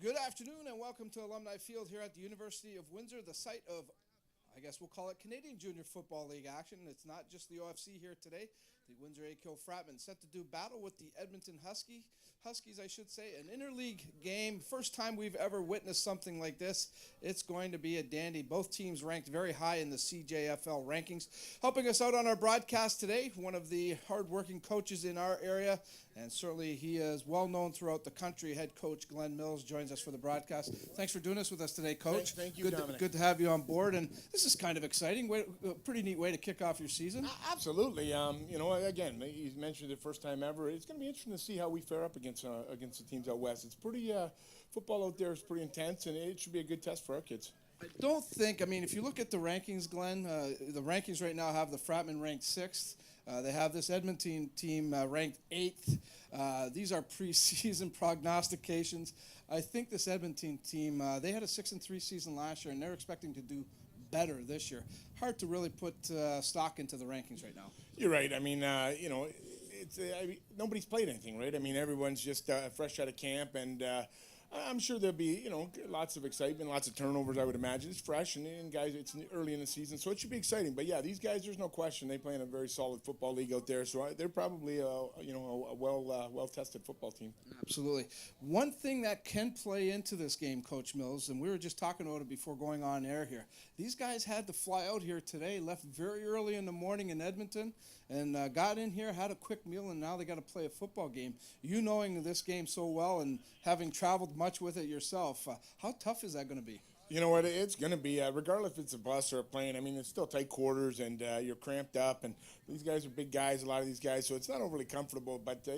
Good afternoon and welcome to Alumni Field here at the University of Windsor, the site of, I guess we'll call it Canadian Junior Football League action. It's not just the OFC here today. The Windsor AQ Fratmen set to do battle with the Edmonton Huskies, I should say, an interleague game. First time we've ever witnessed something like this. It's going to be a dandy. Both teams ranked very high in the CJFL rankings. Helping us out on our broadcast today, one of the hard-working coaches in our area, and certainly he is well known throughout the country. Head coach Glenn Mills joins us for the broadcast. Thanks for doing this with us today, Coach. Thank you, Dominic. Good to have you on board, and this is kind of exciting. A pretty neat way to kick off your season. Absolutely. Again, you mentioned it first time ever. It's going to be interesting to see how we fare up against the teams out west. It's pretty football out there is pretty intense, and it should be a good test for our kids. I don't think. If you look at the rankings, Glenn, the rankings right now have the Fratmen ranked 6th. They have this Edmonton team ranked 8th. These are preseason prognostications. I think this Edmonton team, they had a 6-3 season last year, and they're expecting to do better this year. Hard to really put stock into the rankings right now. You're right. Nobody's played anything, right? Everyone's just fresh out of camp, and I'm sure there'll be, lots of excitement, lots of turnovers, I would imagine. It's fresh, and guys, it's early in the season, so it should be exciting. But, yeah, these guys, there's no question, they play in a very solid football league out there, so they're probably, a well-tested football team. Absolutely. One thing that can play into this game, Coach Mills, and we were just talking about it before going on air here, these guys had to fly out here today, left very early in the morning in Edmonton, and got in here, had a quick meal, and now they got to play a football game. You knowing this game so well and having traveled much with it yourself, how tough is that going to be? You know what, it's going to be, regardless if it's a bus or a plane, it's still tight quarters, and you're cramped up, and these guys are big guys, a lot of these guys, so it's not overly comfortable, but to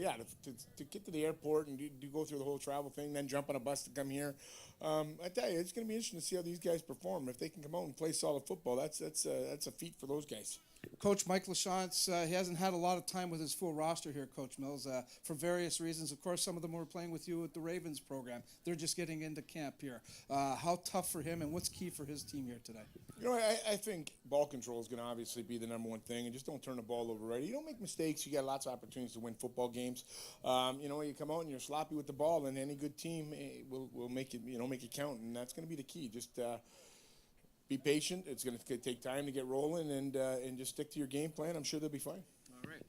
get to the airport and to go through the whole travel thing, then jump on a bus to come here, I tell you, it's going to be interesting to see how these guys perform. If they can come out and play solid football, that's a feat for those guys. Coach Mike Lachance, he hasn't had a lot of time with his full roster here, Coach Mills, for various reasons. Of course, some of them were playing with you at the Ravens program. They're just getting into camp here. How tough for him, and what's key for his team here today? I think ball control is going to obviously be the number one thing, and just don't turn the ball over, right? You don't make mistakes. You got lots of opportunities to win football games. You come out and you're sloppy with the ball, and any good team will make it, make it count, and that's going to be the key. Just be patient. It's going to take time to get rolling, and just stick to your game plan. I'm sure they'll be fine. All right.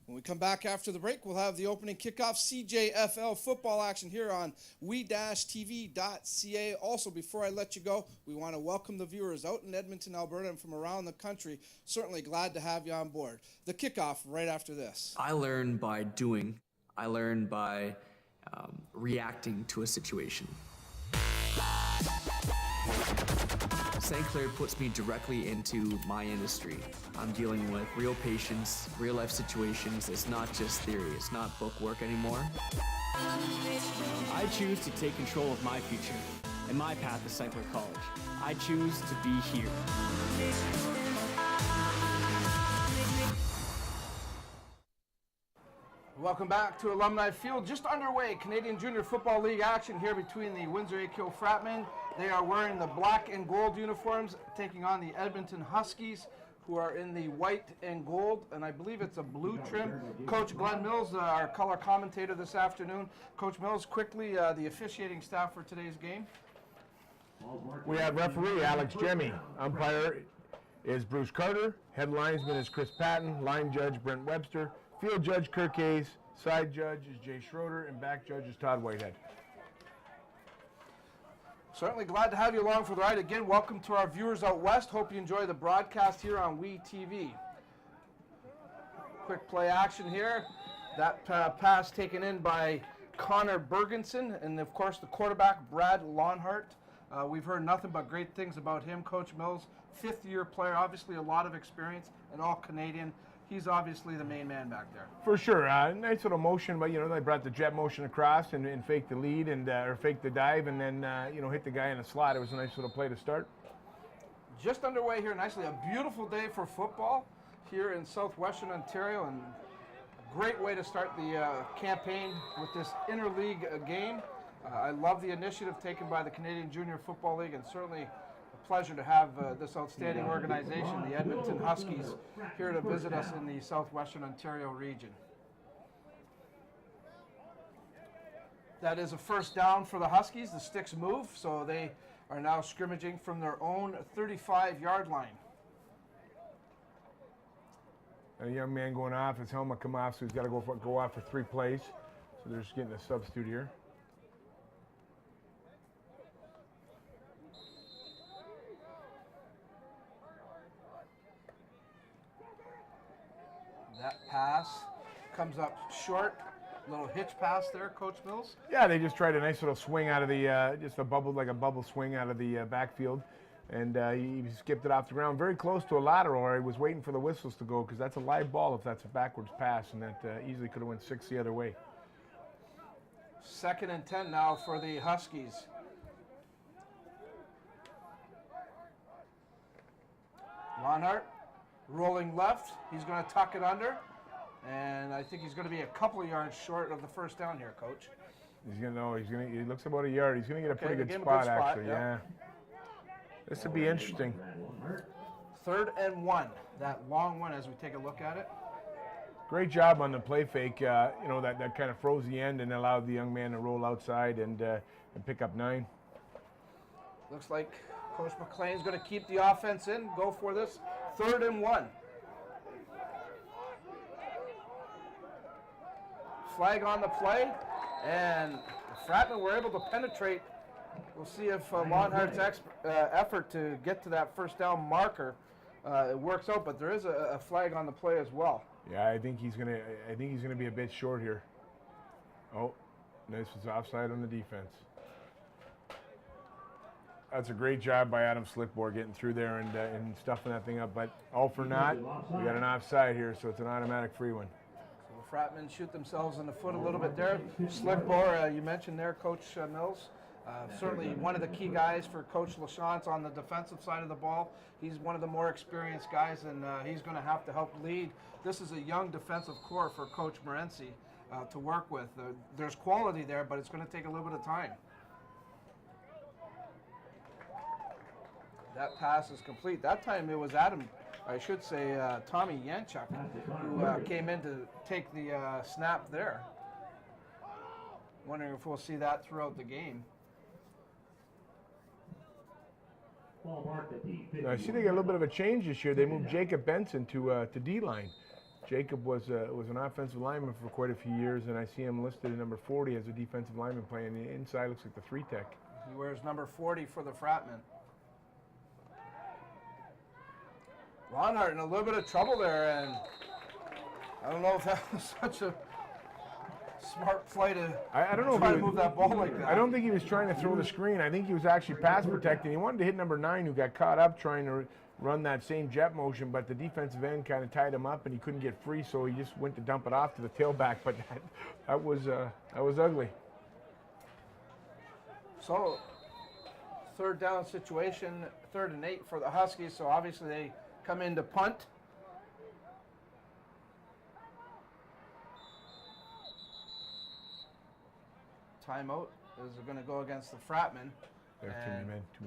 When we come back after the break, we'll have the opening kickoff CJFL football action here on WE-TV.ca. Also, before I let you go, we want to welcome the viewers out in Edmonton, Alberta, and from around the country. Certainly glad to have you on board. The kickoff right after this. I learn by doing. I learn by reacting to a situation. St. Clair puts me directly into my industry. I'm dealing with real patients, real life situations. It's not just theory, it's not book work anymore. I choose to take control of my future and my path to St. Clair College. I choose to be here. Welcome back to Alumni Field. Just underway, Canadian Junior Football League action here between the Windsor AQ Fratmen. They are wearing the black and gold uniforms, taking on the Edmonton Huskies, who are in the white and gold, and I believe it's a blue trim. Coach Glenn Mills, our color commentator this afternoon. Coach Mills, quickly, the officiating staff for today's game. We have referee Alex Jemmy. Umpire is Bruce Carter. Head linesman is Chris Patton. Line judge Brent Webster. Field judge Kirk Hayes, side judge is Jay Schroeder, and back judge is Todd Whitehead. Certainly glad to have you along for the ride. Again, welcome to our viewers out west. Hope you enjoy the broadcast here on WE-TV. Quick play action here. That pass taken in by Connor Bergenson, and of course the quarterback, Brad Lonhart. We've heard nothing but great things about him. Coach Mills, fifth-year player, obviously a lot of experience, and all Canadian. He's obviously the main man back there. For sure. Nice little motion, but, they brought the jet motion across and faked the lead or faked the dive and then, hit the guy in the slot. It was a nice little play to start. Just underway here nicely. A beautiful day for football here in southwestern Ontario, and a great way to start the campaign with this interleague game. I love the initiative taken by the Canadian Junior Football League, and certainly pleasure to have this outstanding organization, the Edmonton Huskies, here to visit us in the southwestern Ontario region. That is a first down for the Huskies. The sticks move, so they are now scrimmaging from their own 35-yard line. A young man going off, his helmet come off, so he's got to go off for 3 plays. So they're just getting a substitute here. That pass comes up short. Little hitch pass there, Coach Mills. Yeah, they just tried a nice little swing out of the, just a bubble swing out of the backfield. And he skipped it off the ground very close to a lateral, or he was waiting for the whistles to go, because that's a live ball if that's a backwards pass, and that easily could have went 6 the other way. 2nd and 10 now for the Huskies. Lonhart rolling left. He's going to tuck it under. And I think he's going to be a couple of yards short of the first down here, Coach. He looks about a yard. He's going to get a pretty good spot, actually. Yeah. This would be interesting. 3rd and 1. That long one as we take a look at it. Great job on the play fake. That kind of froze the end and allowed the young man to roll outside and pick up 9. Looks like Coach McLean's going to keep the offense in. Go for this. 3rd and 1. Flag on the play, and the Fratmen were able to penetrate. We'll see if Lonhart's effort to get to that first down marker it works out, but there is a flag on the play as well. Yeah, I think he's gonna be a bit short here. Oh, this was offside on the defense. That's a great job by Adam Slickmore getting through there and stuffing that thing up, but all for naught. We got an offside here, so it's an automatic free one. Fratmen shoot themselves in the foot a little bit there. Slickmore, you mentioned there, Coach Mills. Certainly one of the key guys for Coach LaChance on the defensive side of the ball. He's one of the more experienced guys, and he's going to have to help lead. This is a young defensive core for Coach Morency to work with. There's quality there, but it's going to take a little bit of time. That pass is complete. That time it was Tommy Yanchuk, who came in to take the snap there. Wondering if we'll see that throughout the game. I see they got a little bit of a change this year. They moved Jacob Benson to D-line. Jacob was an offensive lineman for quite a few years, and I see him listed at number 40 as a defensive lineman playing. The inside looks like the 3-tech. He wears number 40 for the Fratmen. Lonhart in a little bit of trouble there, and I don't know if that was such a smart play to try to move that ball like that. I don't think he was trying to throw the screen. I think he was actually pass protecting. He wanted to hit number 9, who got caught up trying to run that same jet motion, but the defensive end kind of tied him up, and he couldn't get free, so he just went to dump it off to the tailback. But that was ugly. So, 3rd down situation, 3rd and 8 for the Huskies. So obviously they come in to punt. Timeout is going to go against the Fratmen. There's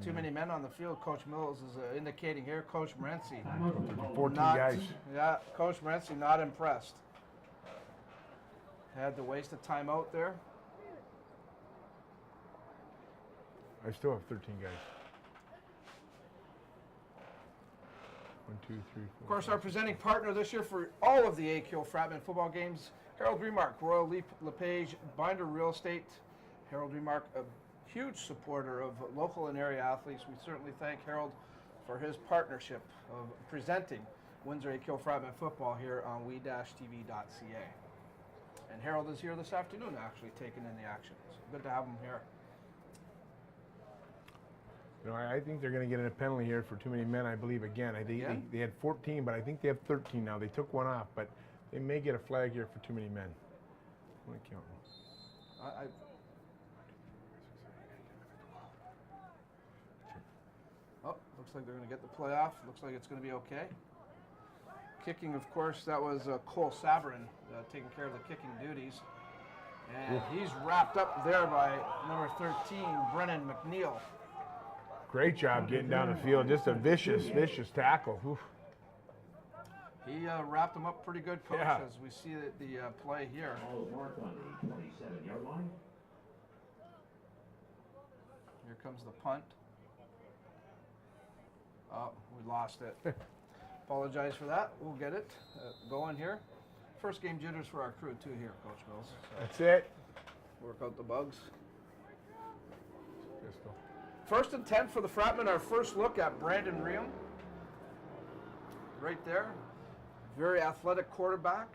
too many men on the field. Coach Mills is indicating here. Coach Morency. 14 guys. Yeah, Coach Morency not impressed. Had to waste a timeout there. I still have 13 guys. 1, 2, 3, 4. Of course, our presenting partner this year for all of the AKO Fratmen football games, Harold Remark, Royal LePage, Binder Real Estate. Harold Remark, a huge supporter of local and area athletes. We certainly thank Harold for his partnership of presenting Windsor AKO Fratmen football here on WE-TV.ca. And Harold is here this afternoon, actually taking in the action. So good to have him here. You know, I think they're going to get a penalty here for too many men, I believe, again. They had 14, but I think they have 13 now. They took one off, but they may get a flag here for too many men. I'm going to count them. Oh, looks like they're going to get the play off. Looks like it's going to be okay. Kicking, of course, that was Cole Saverin taking care of the kicking duties. And he's wrapped up there by number 13, Brennan McNeil. Great job getting down the field. Just a vicious tackle. Oof. He wrapped him up pretty good, Coach, as we see the play here. comes the punt. Oh, we lost it. Apologize for that. We'll get it going here. First game jitters for our crew too here, Coach Mills. So That's it. work out the bugs. Pistol. 1st and 10 for the Fratmen. Our first look at Brandon Riem. Right there. Very athletic quarterback.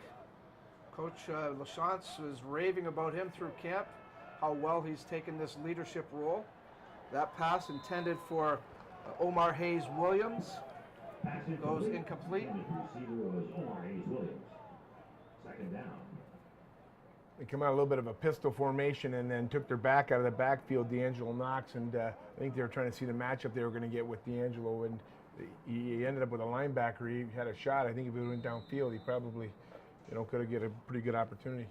Coach LaChance was raving about him through camp, how well he's taken this leadership role. That pass intended for Omar Hayes Williams goes incomplete. Second down. They come out a little bit of a pistol formation and then took their back out of the backfield, D'Angelo Knox, and I think they were trying to see the matchup they were going to get with D'Angelo, and he ended up with a linebacker. He had a shot. I think if he went downfield, he probably, could have get a pretty good opportunity.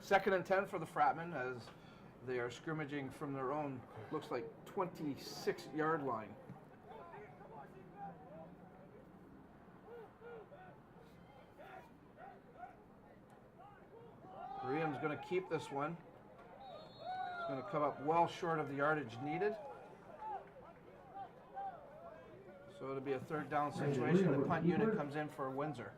2nd and 10 for the Fratmen as they are scrimmaging from their own, looks like 26-yard line. Riem's going to keep this one. It's going to come up well short of the yardage needed. So it'll be a 3rd down situation. The punt unit comes in for Windsor.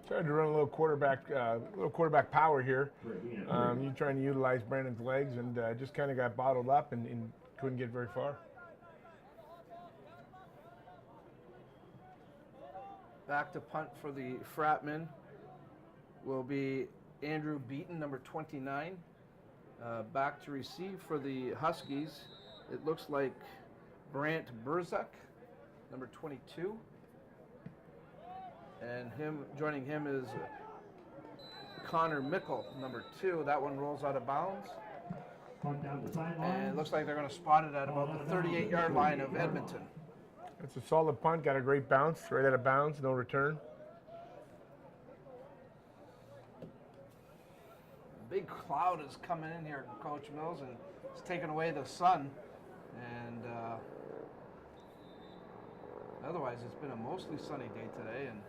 Tried to run a little quarterback power here. You trying to utilize Brandon's legs and just kind of got bottled up and couldn't get very far. Back to punt for the Fratmen will be Andrew Beaton, number 29. Back to receive for the Huskies, it looks like Brant Burzak, number 22. And joining him is Connor Mickle, number 2. That one rolls out of bounds. And it looks like they're going to spot it at about the 38-yard line of Edmonton. It's a solid punt, got a great bounce, right out of bounds, no return. Big cloud is coming in here, Coach Mills, and it's taking away the sun. And otherwise, it's been a mostly sunny day today. And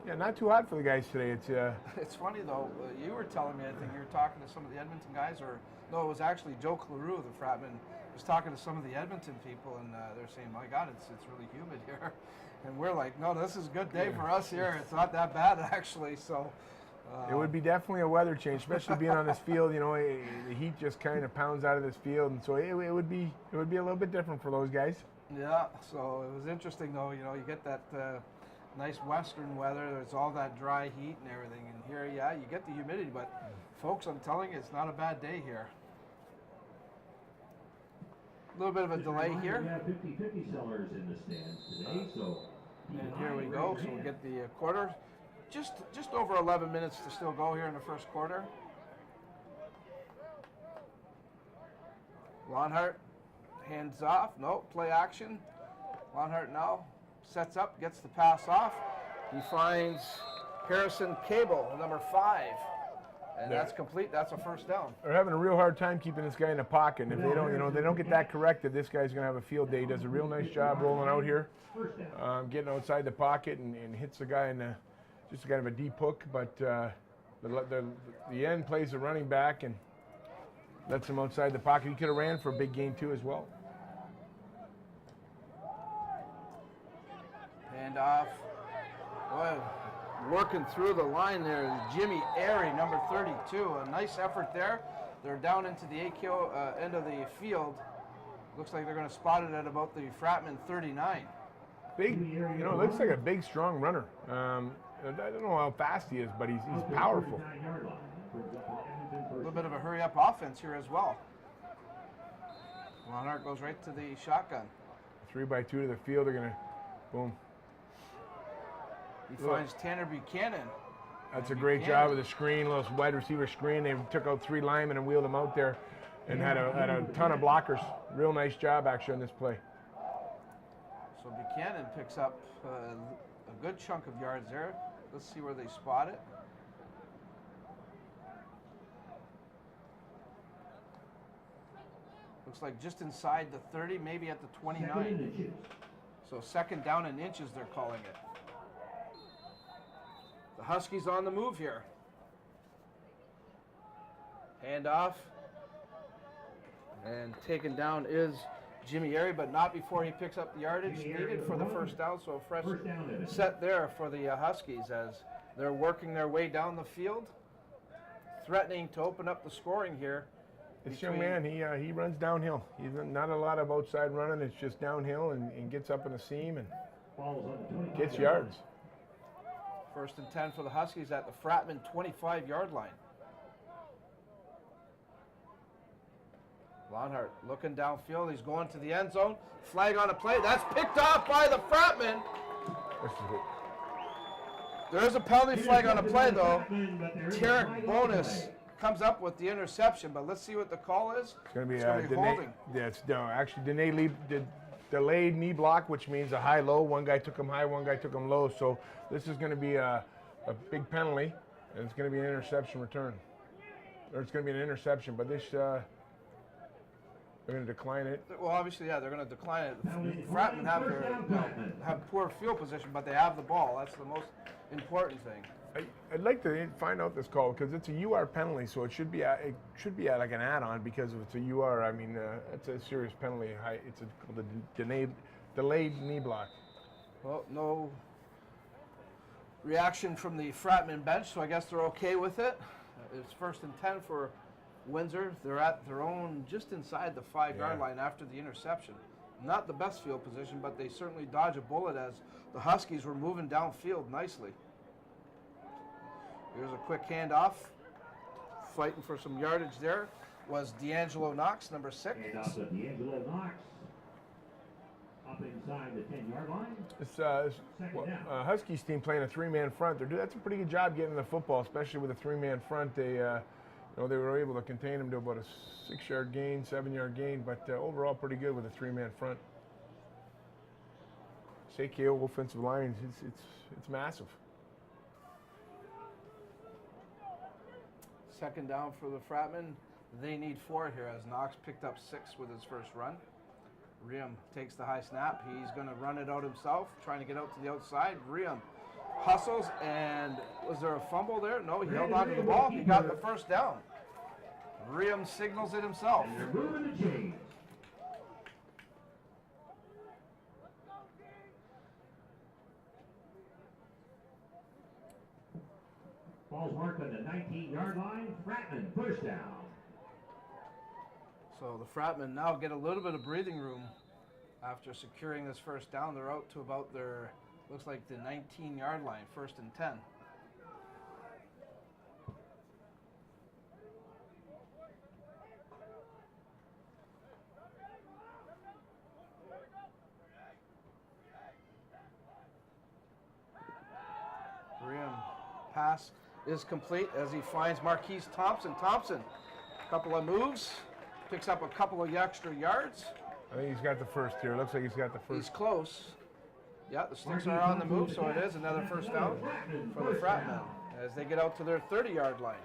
yeah, not too hot for the guys today. It's it's funny though. You were telling me, I think you were talking to some of the Edmonton guys, or no, it was actually Joe Cleroux, the Fratman, was talking to some of the Edmonton people, and they're saying, "My God, it's really humid here," and we're like, "No, this is a good day for us here. It's not that bad actually." So. It would be definitely a weather change, especially being on this field. The heat just kind of pounds out of this field, and so it would be a little bit different for those guys. Yeah, so it was interesting though. You get that nice western weather. There's all that dry heat and everything, and here, yeah, you get the humidity. But folks, I'm telling you, it's not a bad day here. A little bit of a delay here. We have 50-50 sellers in the stands today, so. And here we go. So we'll get the quarter. Just over 11 minutes to still go here in the first quarter. Lonhart hands off. No, play action. Lonhart now sets up, gets the pass off. He finds Harrison Cable, number 5. And that's complete. That's a 1st down. They're having a real hard time keeping this guy in the pocket. And if they don't get that corrected, this guy's going to have a field day. He does a real nice job rolling out here, getting outside the pocket and hits the guy in the. Just kind of a deep hook, but the end plays the running back and lets him outside the pocket. He could have ran for a big gain too as well. Hand off. Boy, working through the line there is Jimmy Airy, number 32. A nice effort there. They're down into the AKO end of the field. Looks like they're going to spot it at about the Fratman 39. Big, it looks like a big, strong runner. I don't know how fast he is, but he's powerful. A little bit of a hurry-up offense here as well. Lonhart goes right to the shotgun. 3-by-2 to the field. They're going to, boom. He finds Tanner Buchanan. That's a great job with the screen, little wide receiver screen. They took out 3 linemen and wheeled them out there and had a ton of blockers. Real nice job, actually, on this play. So Buchanan picks up a good chunk of yards there. Let's see where they spot it. Looks like just inside the 30, maybe at the 29. So 2nd down in inches, they're calling it. The Huskies on the move here. Hand off. And taken down is Jimmy Airy, but not before he picks up the yardage needed for the first down. So a fresh set there for the Huskies as they're working their way down the field, threatening to open up the scoring here. This young man, he runs downhill. He's not a lot of outside running. It's just downhill and gets up in the seam and gets yards. 1st and 10 for the Huskies at the Fratmen 25-yard line. Lonhart looking downfield. He's going to the end zone. Flag on a play. That's picked off by the Fratmen. There is a penalty flag on a play, though. Tarek Bonus comes up with the interception, but let's see what the call is. It's going to be holding. Delayed knee block, which means a high-low. One guy took him high, one guy took him low. So this is going to be a big penalty, and it's going to be an interception return. Or it's going to be an interception, but this they're going to decline it. Well, obviously, yeah, they're going to decline it. Fratmen have poor field position, but they have the ball. That's the most important thing. I'd like to find out this call because it's a UR penalty, so it should be like an add-on because if it's a UR, I mean, it's a serious penalty. It's called a delayed knee block. Well, no reaction from the Fratmen bench, so I guess they're okay with it. It's 1st and 10 for Windsor. They're at their own, just inside the 5-yard line after the interception. Not the best field position, but they certainly dodge a bullet as the Huskies were moving downfield nicely. Here's a quick handoff. Fighting for some yardage there was D'Angelo Knox, number 6. Handoff to D'Angelo Knox. Up inside the 10-yard line. This Huskies team playing a 3-man front. That's a pretty good job getting the football, especially with a 3-man front. They were able to contain them to about a 6-yard gain, 7-yard gain, but overall pretty good with a 3-man front. CKO offensive lines, it's massive. 2nd down for the Fratmen. They need 4 here as Knox picked up 6 with his first run. Riem takes the high snap. He's going to run it out himself, trying to get out to the outside. Riem hustles, and was there a fumble there? No, he held on to the ball. He got the first down. Riem signals it himself. And they're moving the chains. Ball's marked on the 19-yard line. Fratmen push down. So the Fratmen now get a little bit of breathing room after securing this first down. They're out to about their, looks like the 19-yard line, 1st and 10. Riem pass is complete as he finds Marquise Thompson. Thompson, a couple of moves, picks up a couple of extra yards. I think he's got the first here. Looks like he's got the first. He's close. Yeah, the sticks are on the move, so it is another first down for the Fratmen as they get out to their 30-yard line.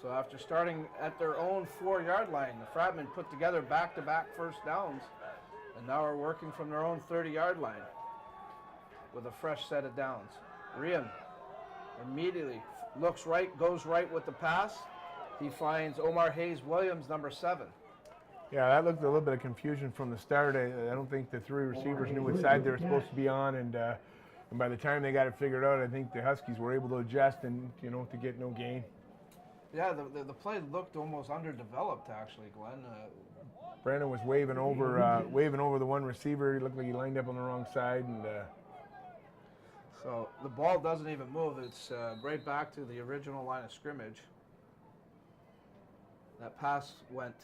So after starting at their own 4-yard line, the Fratmen put together back-to-back first downs, and now are working from their own 30-yard line with a fresh set of downs. Riem immediately looks right, goes right with the pass. He finds Omar Hayes-Williams, number 7. Yeah, that looked a little bit of confusion from the start. I don't think the 3 receivers knew which side they were supposed to be on, and by the time they got it figured out, I think the Huskies were able to adjust and, to get no gain. Yeah, the play looked almost underdeveloped, actually, Glenn. Brandon was waving over the one receiver. He looked like he lined up on the wrong side, and so the ball doesn't even move. It's right back to the original line of scrimmage. That pass went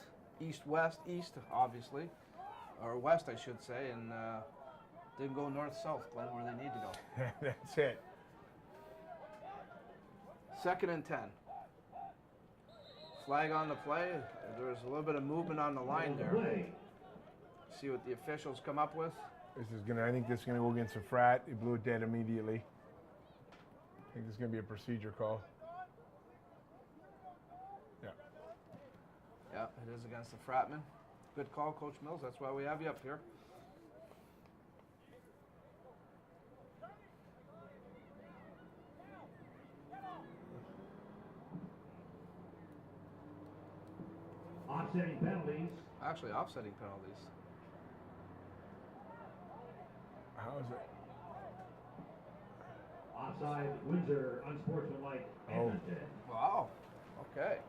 east-west, east, obviously, or west, I should say, and didn't go north-south, Glenn, where they need to go. That's it. 2nd and 10. Flag on the play. There's a little bit of movement on the line there. See what the officials come up with. I think this is gonna go against the Frat. He blew it dead immediately. I think this is gonna be a procedure call. Yeah. Yeah, it is against the Fratmen. Good call, Coach Mills. That's why we have you up here. Offsetting penalties. Actually, offsetting penalties. How is it? Offside, Windsor, unsportsmanlike, Edmonton. Wow. Okay.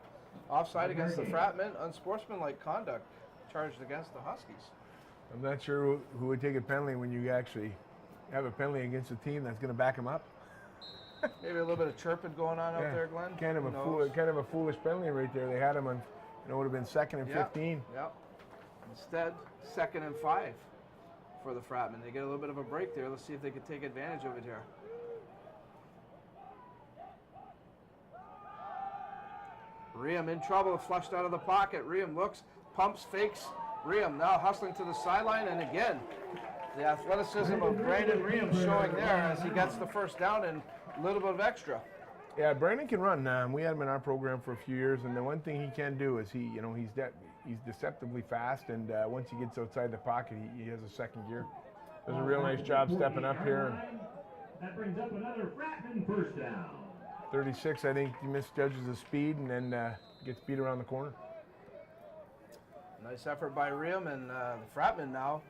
Offside against the Fratmen, unsportsmanlike conduct charged against the Huskies. I'm not sure who would take a penalty when you actually have a penalty against a team that's going to back them up. Maybe a little bit of chirping going on out there, Glenn. Kind of a foolish penalty right there. They had him on, it would have been 2nd and 15. Yep. Instead, 2nd and 5 for the Fratmen. They get a little bit of a break there. Let's see if they can take advantage of it here. Riem in trouble, flushed out of the pocket. Riem looks, pumps, fakes. Riem now hustling to the sideline, and again, the athleticism of Brandon Riem showing there as he gets the first down and a little bit of extra. Yeah, Brandon can run. We had him in our program for a few years, and the one thing he can do is he's deceptively fast, and once he gets outside the pocket, he has a second gear. Does a real nice job stepping up here. That brings up another Fratman first down. 36, I think he misjudges the speed and then gets beat around the corner. Nice effort by Riem, and the Fratmen now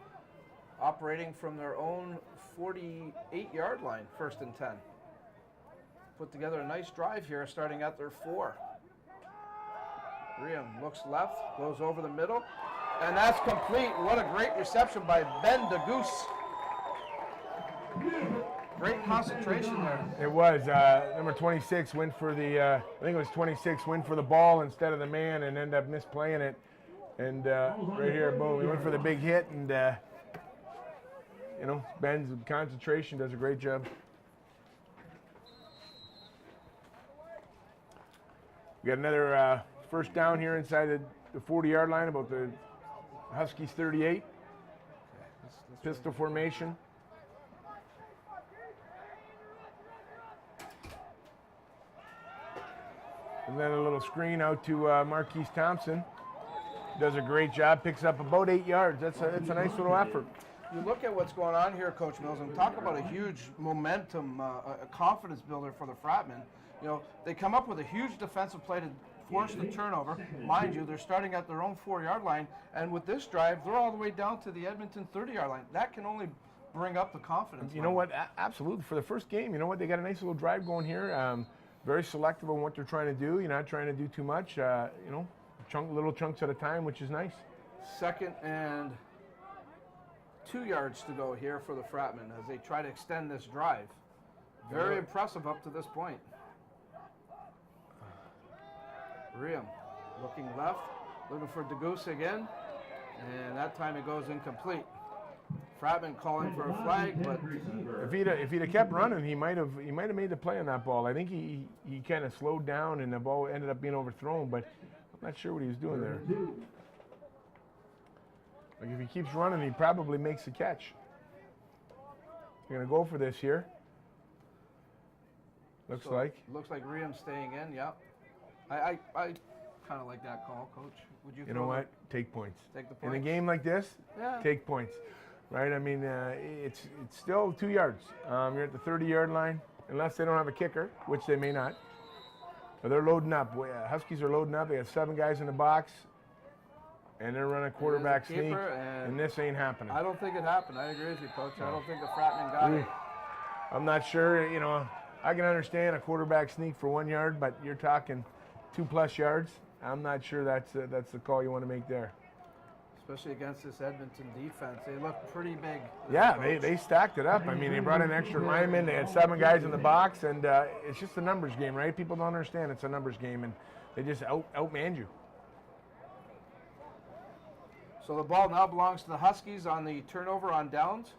operating from their own 48-yard line, 1st and 10. Put together a nice drive here, starting at their 4. Riem looks left, goes over the middle, and that's complete. What a great reception by Ben DeGoose. Great concentration there. It was. Number 26 went for the, I think it was 26, went for the ball instead of the man and ended up misplaying it. And right here, boom, he went for the big hit, and Ben's concentration does a great job. We got another first down here inside the 40-yard line, about the Huskies 38. Pistol formation. And then a little screen out to Marquise Thompson. Does a great job, picks up about 8 yards. That's a nice little effort. You look at what's going on here, Coach Mills, and talk about a huge momentum, a confidence builder for the Fratmen. They come up with a huge defensive play to force the turnover. Mind you, they're starting at their own 4-yard line, and with this drive, they're all the way down to the Edmonton 30-yard line. That can only bring up the confidence. You know what? Absolutely. For the first game, you know what? They got a nice little drive going here. Very selective on what they're trying to do. You're not trying to do too much. Little chunks at a time, which is nice. 2nd and 2 yards to go here for the Fratmen as they try to extend this drive. Very impressive up to this point. Riem looking left, looking for DeGoose again, and that time it goes incomplete. Fratman calling for a flag, but if he'd have kept running, he might have made the play on that ball. I think he kind of slowed down and the ball ended up being overthrown, but I'm not sure what he was doing there. Like if he keeps running, he probably makes the catch. You're gonna go for this here. Looks like Riem staying in. Yep. I kind of like that call, Coach. Would you? You know what? Take points. Take the points. In a game like this, yeah. Take points. Right? I mean, it's still 2 yards. You're at the 30-yard line, unless they don't have a kicker, which they may not. But they're loading up. Huskies are loading up. They have 7 guys in the box, and they're running quarterback sneak, and this ain't happening. I don't think it happened. I agree with you, Coach. I don't think the Fratmen got it. I'm not sure. I can understand a quarterback sneak for 1 yard, but you're talking 2+ yards. I'm not sure that's the call you want to make there. Especially against this Edmonton defense. They look pretty big. Yeah, they stacked it up. I mean, they brought in extra linemen. They had 7 guys in the box, and it's just a numbers game, right? People don't understand it's a numbers game, and they just outmanned you. So the ball now belongs to the Huskies on the turnover on downs.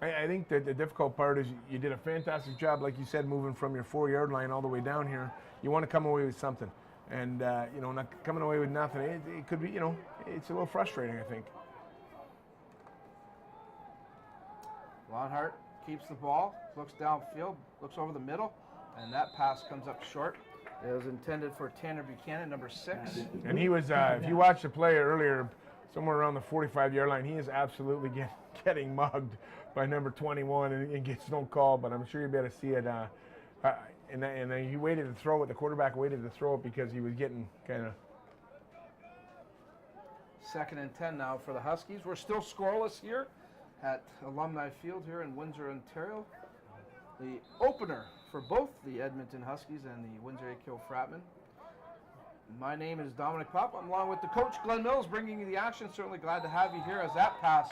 I think that the difficult part is you did a fantastic job, like you said, moving from your 4-yard line all the way down here. You want to come away with something. And, not coming away with nothing, it could be, it's a little frustrating, I think. Lonhart keeps the ball, looks downfield, looks over the middle, and that pass comes up short. It was intended for Tanner Buchanan, number 6. And he was, if you watched the play earlier, somewhere around the 45-yard line, he is absolutely getting mugged by number 21 and gets no call, but I'm sure you'll be able to see it. And then he waited to throw it. The quarterback waited to throw it because he was getting kind of. 2nd and 10 now for the Huskies. We're still scoreless here at Alumni Field here in Windsor, Ontario. The opener for both the Edmonton Huskies and the Windsor AKO Fratmen. My name is Dominic Pop. I'm along with the coach, Glenn Mills, bringing you the action. Certainly glad to have you here as that pass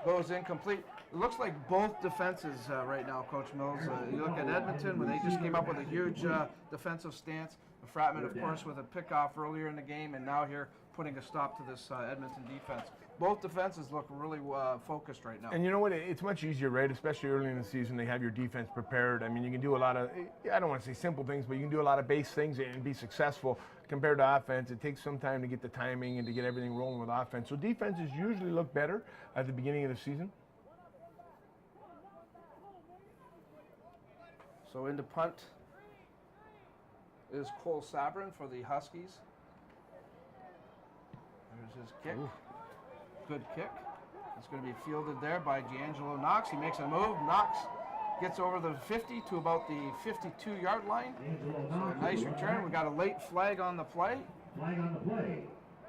goes incomplete. It looks like both defenses right now, Coach Mills. You look at Edmonton, where they just came up with a huge defensive stance. The Fratmen, of course, with a pickoff earlier in the game, and now here putting a stop to this Edmonton defense. Both defenses look really focused right now. And you know what? It's much easier, right? Especially early in the season, they have your defense prepared. I mean, you can do a lot of, I don't want to say simple things, but you can do a lot of base things and be successful. Compared to offense, it takes some time to get the timing and to get everything rolling with offense. So defenses usually look better at the beginning of the season. So into punt is Cole Sabrin for the Huskies. There's his kick. Ooh. Good kick. It's going to be fielded there by D'Angelo Knox. He makes a move. Knox gets over the 50 to about the 52-yard line. So a nice return. We got a late flag on the play.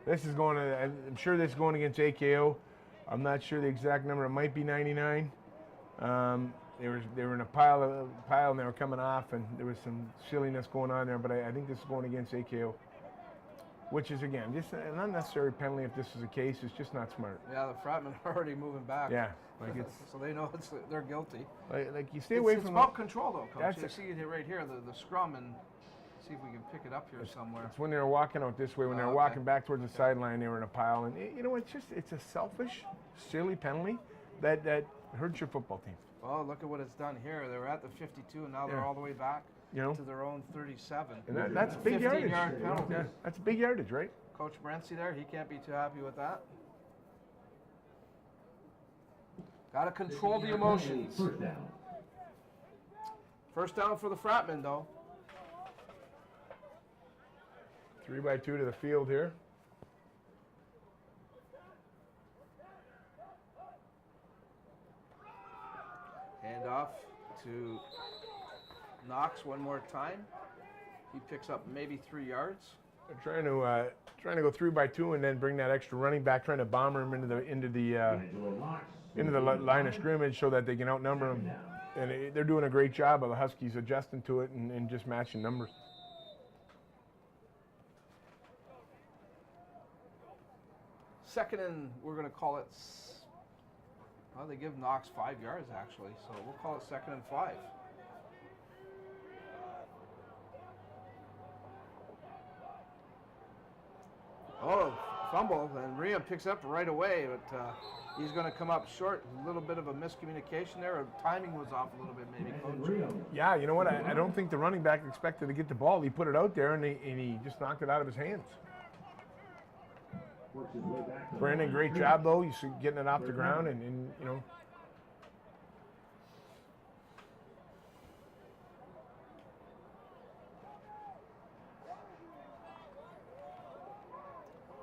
This is going to, I'm sure this is going against AKO. I'm not sure the exact number. It might be 99. They were in a pile and they were coming off, and there was some silliness going on there, but I think this is going against AKO. Which is, again, just an unnecessary penalty if this is the case. It's just not smart. Yeah, the Fratmen are already moving back. Yeah, like it's so they know they're guilty. like you stay away it's from about control, though, Coach. That's You see it right here, the scrum, and see if we can pick it up here somewhere. It's when they were walking out this way. When they were walking back towards the sideline, they were in a pile. And, you know, it's a selfish, silly penalty that hurts your football team. Well, look at what it's done here. They were at the 52, and now they're all the way back to their own 37. And that's big yardage. 15-yard penalty. Yeah, that's big yardage, right? Coach Brentsy there, he can't be too happy with that. Got to control the emotions. First down for the Fratmen, though. 3-by-2 to the field here. Hand off to Knox one more time. He picks up maybe 3 yards. They're trying to go 3-by-2 and then bring that extra running back, trying to bomber him into the line of scrimmage so that they can outnumber him. And they're doing a great job of the Huskies adjusting to it and just matching numbers. Second and we're going to call it, well, they give Knox 5 yards actually, so we'll call it 2nd and 5. Oh, fumble, and Rhea picks up right away, but he's going to come up short. A little bit of a miscommunication there. Timing was off a little bit, maybe, Coach. Yeah, you know what? I don't think the running back expected to get the ball. He put it out there, and he just knocked it out of his hands. Brandon, great job, though. He's getting it off the ground, and you know.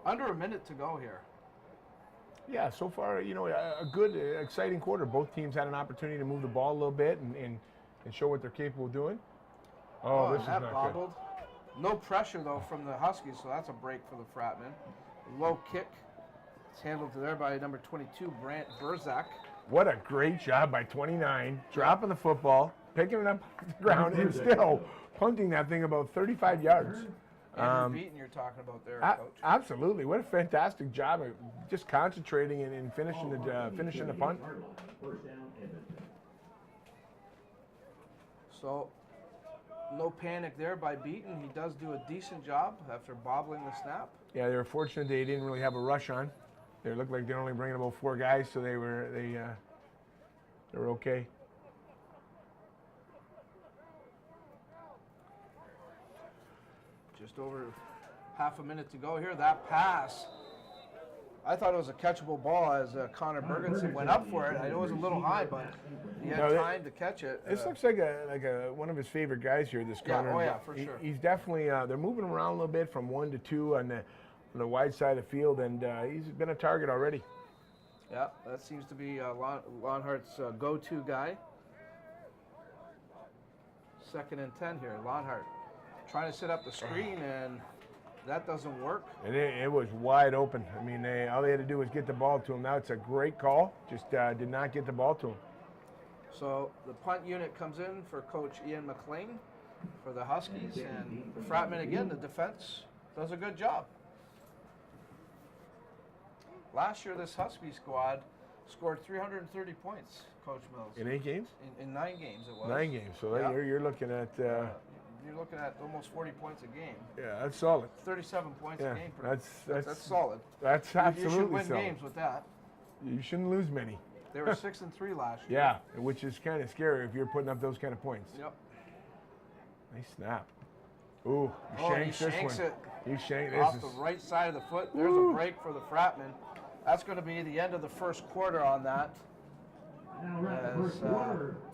Under a minute to go here. Yeah, so far, you know, a good, exciting quarter. Both teams had an opportunity to move the ball a little bit and show what they're capable of doing. Oh, this is not bobbled. Good. No pressure, though, from the Huskies, so that's a break for the Fratmen. Low kick. It's handled there by number 22, Brant Burzak. What a great job by 29, dropping the football, picking it up off the ground, and still punting that thing about 35 yards. Andrew Beaton you're talking about there, Coach. Absolutely. What a fantastic job of just concentrating and finishing the punt. So, no panic there by Beaton. He does do a decent job after bobbling the snap. Yeah, they were fortunate they didn't really have a rush on. They looked like they're only bringing about 4 guys, so they were okay. Just over half a minute to go here. That pass I thought it was a catchable ball as Connor Bergenson went up for it. I know it was a little high, but he had time to catch it. This looks like one of his favorite guys here, this Connor. Oh yeah, for sure. He's definitely, they're moving him around a little bit from 1 to 2 on the wide side of the field, and he's been a target already. Yeah, that seems to be Lonhart's go-to guy. 2nd and 10 here. Lonhart trying to set up the screen, and that doesn't work. And it was wide open. I mean, all they had to do was get the ball to him. Now it's a great call. Just did not get the ball to him. So the punt unit comes in for Coach Ian McLean for the Huskies, and Fratmen again, the defense does a good job. Last year, this Husky squad scored 330 points, Coach Mills. In 8 games? In 9 games it was. 9 games. So Yeah. you're looking at... you're looking at almost 40 points a game. Yeah, that's solid. 37 points a game. That's solid. That's absolutely You should win solid. games with that. You shouldn't lose many. They were 6-3 last year. Yeah, which is kind of scary if you're putting up those kind of points. Yep. Nice snap. Ooh, he shanks this one. It He shanked off the right side of the foot. There's a break for the Fratmen. That's going to be the end of the first quarter on that. As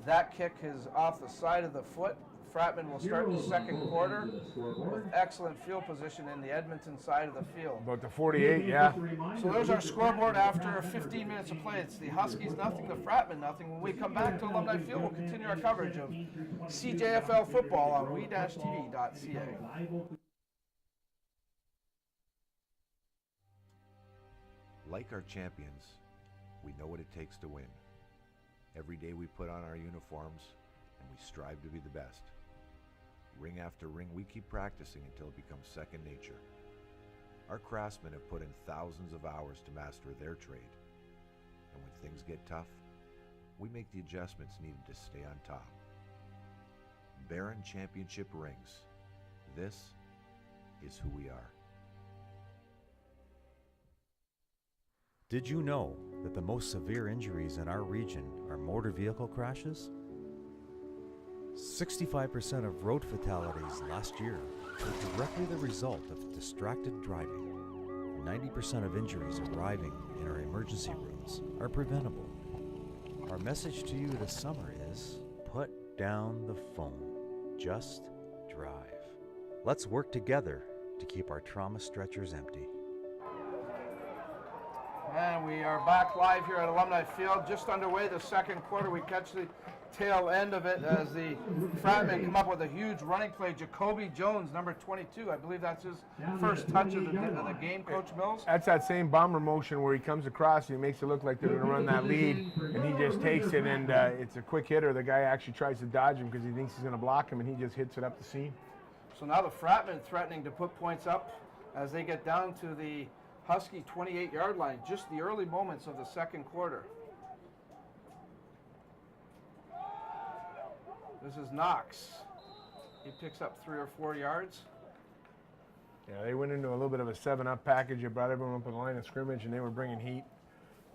that kick is off the side of the foot. Fratmen will start the second quarter with excellent field position in the Edmonton side of the field. About the 48, yeah. So there's our scoreboard after 15 minutes of play. It's the Huskies nothing, the Fratmen nothing. When we come back to Alumni Field, we'll continue our coverage of CJFL football on WE-TV.ca. Like our champions, we know what it takes to win. Every day we put on our uniforms and we strive to be the best. Ring after ring, we keep practicing until it becomes second nature. Our craftsmen have put in thousands of hours to master their trade. And when things get tough, we make the adjustments needed to stay on top. Baron Championship rings. This is who we are. Did you know that the most severe injuries in our region are motor vehicle crashes? 65% of road fatalities last year were directly the result of distracted driving. 90% of injuries arriving in our emergency rooms are preventable. Our message to you this summer is put down the phone. Just drive. Let's work together to keep our trauma stretchers empty. And we are back live here at Alumni Field, just underway the second quarter. We catch the tail end of it as the Fratmen come up with a huge running play. Jacoby Jones, number 22, I believe that's his first touch of the game, Coach Mills. That's that same bomber motion where he comes across and he makes it look like they're going to run that lead, and he just takes it, and it's a quick hitter. The guy actually tries to dodge him because he thinks he's going to block him, and he just hits it up the seam. So now the Fratmen threatening to put points up as they get down to the Husky 28-yard line, just the early moments of the second quarter. This is Knox. He picks up 3 or 4 yards. Yeah, they went into a little bit of a 7-up package. They brought everyone up in the line of scrimmage, and they were bringing heat.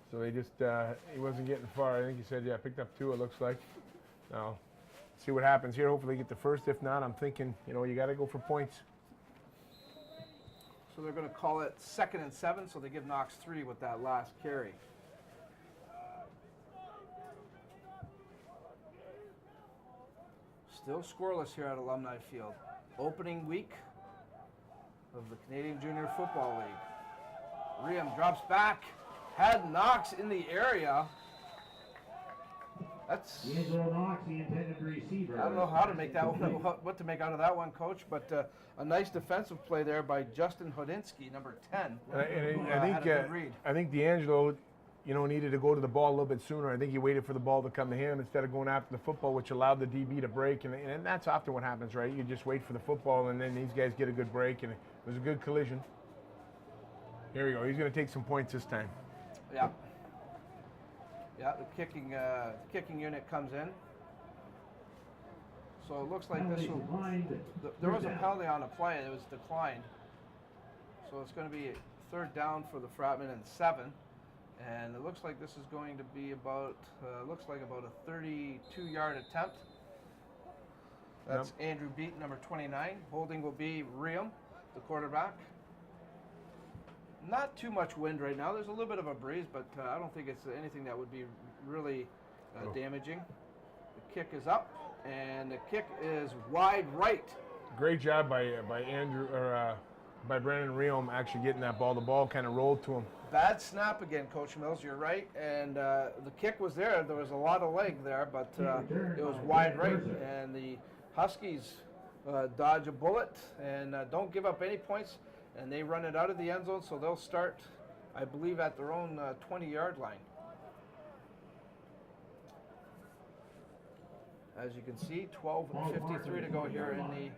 So they just, he wasn't getting far. I think he said, yeah, picked up 2, it looks like. Now, see what happens here. Hopefully get the first. If not, I'm thinking, you got to go for points. So they're going to call it 2nd and 7, so they give Knox 3 with that last carry. Still scoreless here at Alumni Field. Opening week of the Canadian Junior Football League. Riem drops back, had Knox in the area. That's, I don't know how to make that one, what to make out of that one, Coach, but a nice defensive play there by Justin Hodinsky, number 10. I think D'Angelo, needed to go to the ball a little bit sooner. I think he waited for the ball to come to him instead of going after the football, which allowed the DB to break. And that's often what happens, right? You just wait for the football, and then these guys get a good break, and it was a good collision. Here we go. He's going to take some points this time. Yeah. Yeah, the kicking unit comes in. So it looks like this will, there was a penalty on the play, and it was declined. So it's going to be 3rd down for the Fratmen and 7. And it looks like this is going to be about, looks like about a 32-yard attempt. That's Andrew Beaton, number 29. Holding will be Riem, the quarterback. Not too much wind right now. There's a little bit of a breeze, but I don't think it's anything that would be really damaging. The kick is up, and the kick is wide right. Great job by Andrew or by Brandon Realm actually getting that ball. The ball kind of rolled to him. Bad snap again, Coach Mills. You're right, and the kick was there. There was a lot of leg there, but it was wide right, and the Huskies dodge a bullet and don't give up any points, and they run it out of the end zone, so they'll start, I believe, at their own 20-yard line. As you can see, 12:53 to go here in the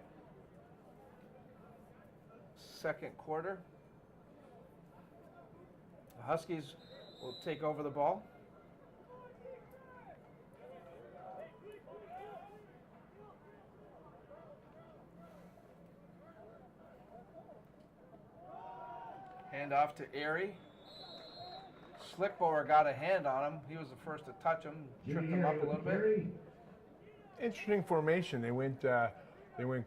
second quarter. The Huskies will take over the ball. Hand off to Airy. Slickbower got a hand on him. He was the first to touch him, tripped him up a little bit. Interesting formation. They went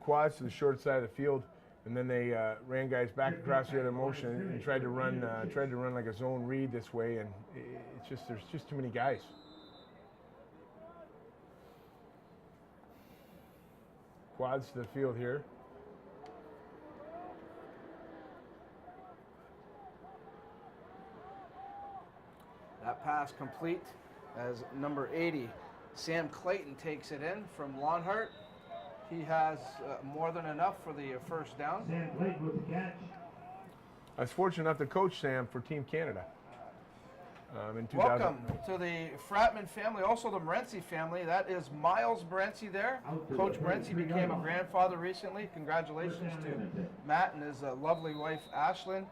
quads to the short side of the field, and then they ran guys back across the other motion and tried to run like a zone read this way, and it's just there's just too many guys. Quads to the field here. That pass complete as number 80, Sam Clayton, takes it in from Lonhart. He has more than enough for the first down. Sam Clayton with the catch. I was fortunate enough to coach Sam for Team Canada in 2000. Welcome to the Fratmen family, also the Morency family. That is Miles Morency there. Coach Morency became a grandfather recently. Congratulations to Matt and his lovely wife, Ashlyn.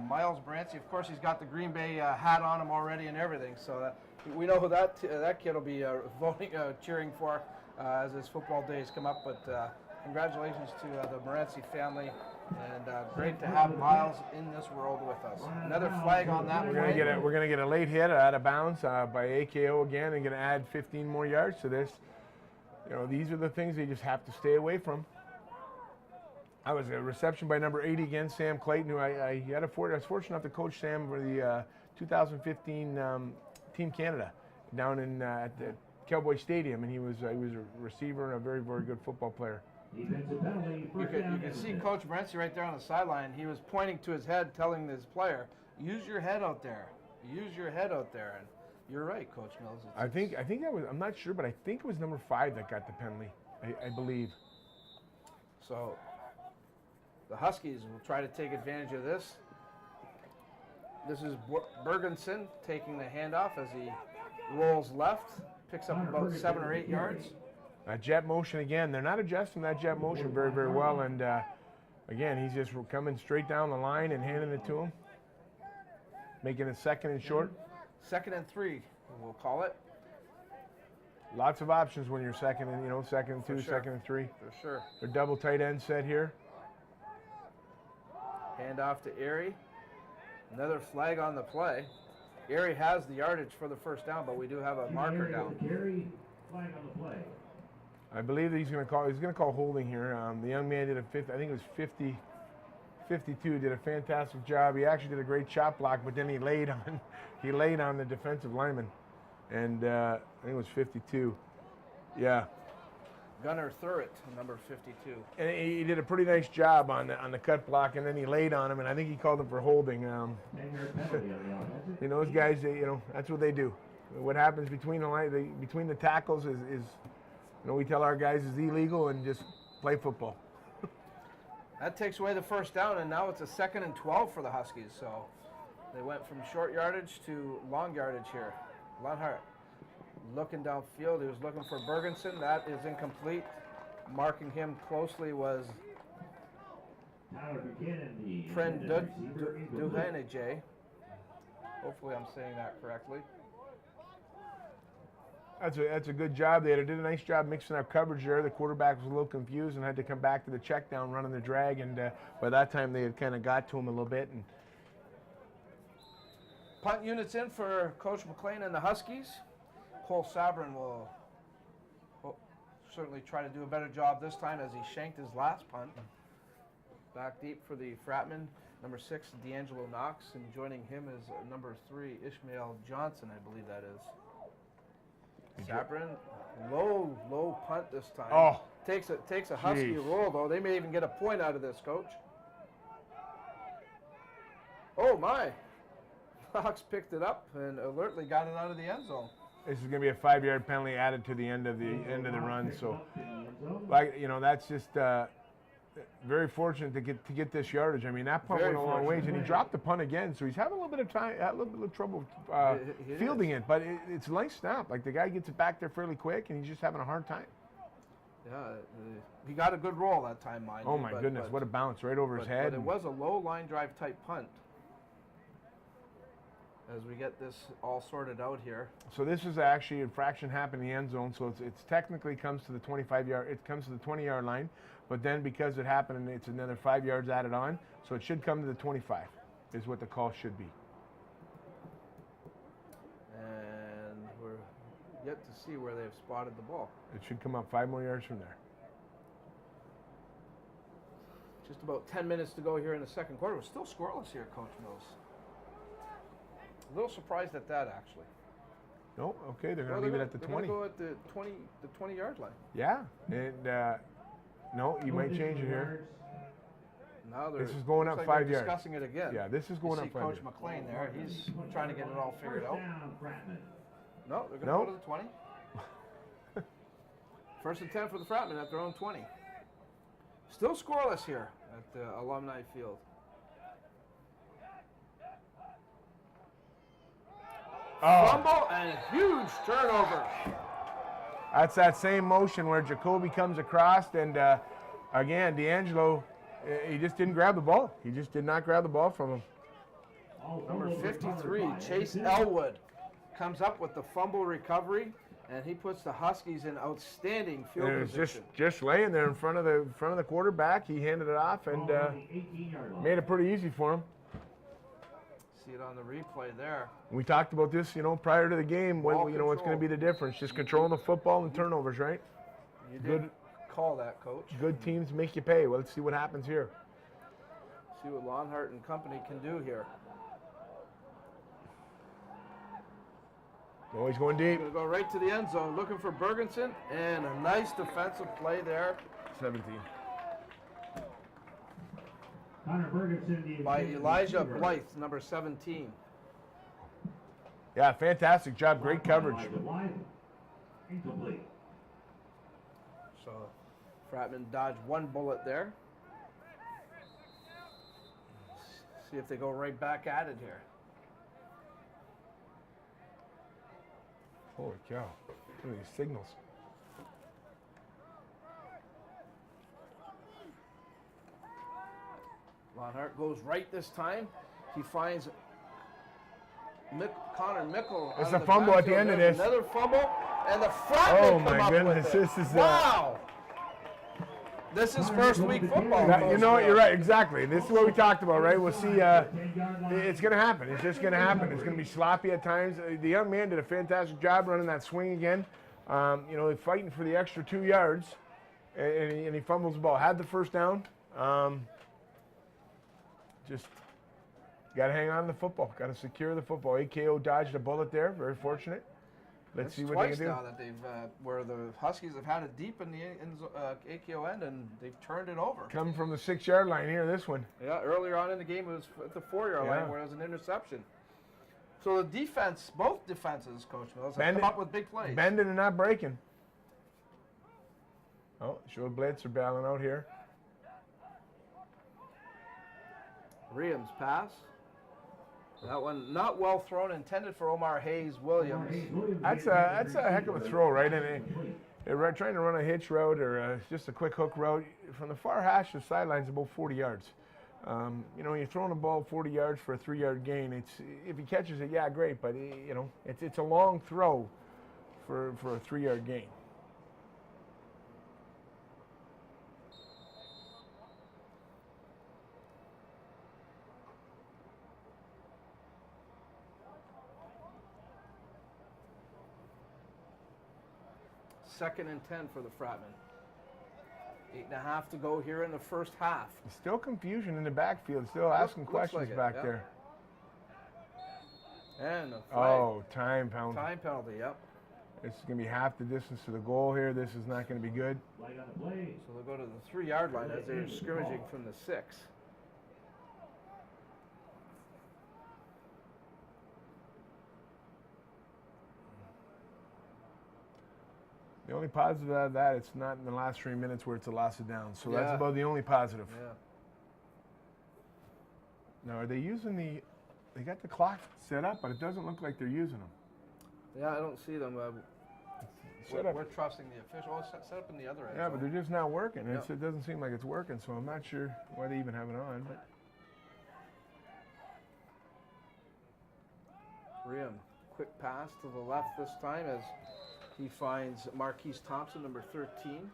Miles Morency, of course, he's got the Green Bay hat on him already and everything. So we know who that kid will be cheering for as his football days come up. But congratulations to the Morency family. And great to have Miles in this world with us. Another flag on that. We're gonna get a late hit out of bounds by AKO again, and gonna add 15 more yards to this. You know, these are the things they just have to stay away from. I was a reception by number 80 again, Sam Clayton, who I was fortunate enough to coach Sam for the 2015 Team Canada down in at the Cowboy Stadium, and he was a receiver and a very, very good football player. You can see Coach Morency right there on the sideline. He was pointing to his head, telling his player, "Use your head out there. Use your head out there." And you're right, Coach Mills. I think that was, I'm not sure, but I think it was number 5 that got the penalty. I believe. So the Huskies will try to take advantage of this. This is Bergensen taking the handoff as he rolls left, picks up about 7 or 8 yards. Jet motion again. They're not adjusting that jet motion very, very well. And again, he's just coming straight down the line and handing it to him. Making it 2nd and short. 2nd and 3, we'll call it. Lots of options when you're 2nd and 2nd and 2, For sure. 2nd and 3. For sure. They're double tight end set here. Hand off to Airy. Another flag on the play. Airy has the yardage for the first down, but we do have a marker down. Flag on the play. I believe that he's going to call holding here. The young man did I think it was 52, did a fantastic job. He actually did a great chop block, but then he laid on the defensive lineman, and I think it was 52. Yeah. Gunnar Thurrett, number 52. And he did a pretty nice job on the cut block, and then he laid on him, and I think he called him for holding. Those guys, that's what they do. What happens between the tackles is we tell our guys is illegal and just play football. That takes away the first down, and now it's a 2nd and 12 for the Huskies. So they went from short yardage to long yardage here. Lonhart looking downfield. He was looking for Bergensen. That is incomplete. Marking him closely was Pren Duhanejay. Hopefully I'm saying that correctly. That's a good job. They did a nice job mixing up coverage there. The quarterback was a little confused and had to come back to the check down, running the drag, and by that time they had kind of got to him a little bit. And punt units in for Coach McLean and the Huskies. Cole Sabrin will certainly try to do a better job this time as he shanked his last punt. Back deep for the Fratmen. Number 6, D'Angelo Knox, and joining him is number 3, Ishmael Johnson, I believe that is. Sabrin, low punt this time. Oh. Takes a Husky roll, though. They may even get a point out of this, Coach. Oh, my. Knox picked it up and alertly got it out of the end zone. This is going to be a 5-yard penalty added to the end of the run. So, like, you know, that's just very fortunate to get this yardage. I mean, that punt went a long ways, and he dropped the punt again. So he's having a little bit of time, a little bit of trouble fielding it. But it's a nice snap. Like, the guy gets it back there fairly quick, and he's just having a hard time. Yeah, he got a good roll that time, mind you. Oh my goodness, what a bounce right over his head. But it was a low line drive type punt. As we get this all sorted out here. So this is actually an infraction happened in the end zone. So it's technically comes to the 25-yard. It comes to the 20-yard line, but then because it happened, it's another 5 yards added on. So it should come to the 25. Is what the call should be. And we're yet to see where they've spotted the ball. It should come up 5 more yards from there. Just about 10 minutes to go here in the second quarter. We're still scoreless here, Coach Mills. A little surprised at that, actually. No, okay, they're going to leave it at the 20. They're going to go at the 20-yard line. Yeah, and no, you might change it here. Now this is going up 5 yards. Discussing it again. Yeah, this is going up 5 yards. Coach McLean there. He's trying to get it all figured out. No, they're going to go to the 20. First and 10 for the Fratmen at their own 20. Still scoreless here at the Alumni Field. Fumble and huge turnover. That's that same motion where Jacoby comes across, and again, D'Angelo, he just didn't grab the ball. He just did not grab the ball from him. Number 53, Chase Elwood, comes up with the fumble recovery, and he puts the Huskies in outstanding field position. Just laying there in front of the quarterback. He handed it off and made it pretty easy for him. See it on the replay there. We talked about this, prior to the game. When what's going to be the difference? Just controlling the football and turnovers, right? You did call that, Coach. Good teams make you pay. Well, let's see what happens here. See what Lonhart and company can do here. Oh, he's going deep. Going to go right to the end zone, looking for Bergenson, and a nice defensive play there. 17. By Elijah Blythe, number 17. Yeah, fantastic job. Great coverage. So, Fratmen dodged one bullet there. See if they go right back at it here. Holy cow. Look at these signals. Lonhart goes right this time. He finds Connor Mickle. It's a fumble at the end of this. Another fumble, and the Fratmen Oh my goodness, this is wow. This is first week football. You're right, exactly. This is what we talked about, right? We'll see. It's going to happen. It's just going to happen. It's going to be sloppy at times. The young man did a fantastic job running that swing again. Fighting for the extra 2 yards, and he fumbles the ball. Had the first down. Just got to hang on to the football. Got to secure the football. AKO dodged a bullet there. Very fortunate. Let's see what they can do. Twice now that they've, where the Huskies have had it deep in the AKO end, and they've turned it over. Coming from the 6-yard line here, this one. Yeah, earlier on in the game, it was at the 4-yard line where it was an interception. So the defense, both defenses, Coach Mills, have come up with big plays. Bending and not breaking. Oh, short blitz are bailing out here. Riam's pass. That one not well thrown, intended for Omar Hayes Williams. That's a heck of a throw, right? And they're trying to run a hitch route or just a quick hook route. From the far hash, the sideline's about 40 yards. You're throwing the ball 40 yards for a 3-yard gain. If he catches it, yeah, great. But it's a long throw for a 3-yard gain. Second and 10 for the Fratmen. 8.5 to go here in the first half. Still confusion in the backfield. Still asking questions like it, back yeah. there. And a flag. Oh, time penalty. Time penalty, yep. This is going to be half the distance to the goal here. This is not going to be good. Flag on the play. So they'll go to the 3-yard line as they're scrimmaging from the 6. The only positive out of that, it's not in the last 3 minutes where it's a loss of downs. So that's Yeah. about the only positive. Yeah. Now, are they using they got the clock set up, but it doesn't look like they're using them. Yeah, I don't see them. Set up. We're trusting the official. Oh, set up in the other end. Yeah, but they're just not working. Yep. It doesn't seem like it's working, so I'm not sure why they even have it on. But Riem, quick pass to the left this time as he finds Marquise Thompson, number 13.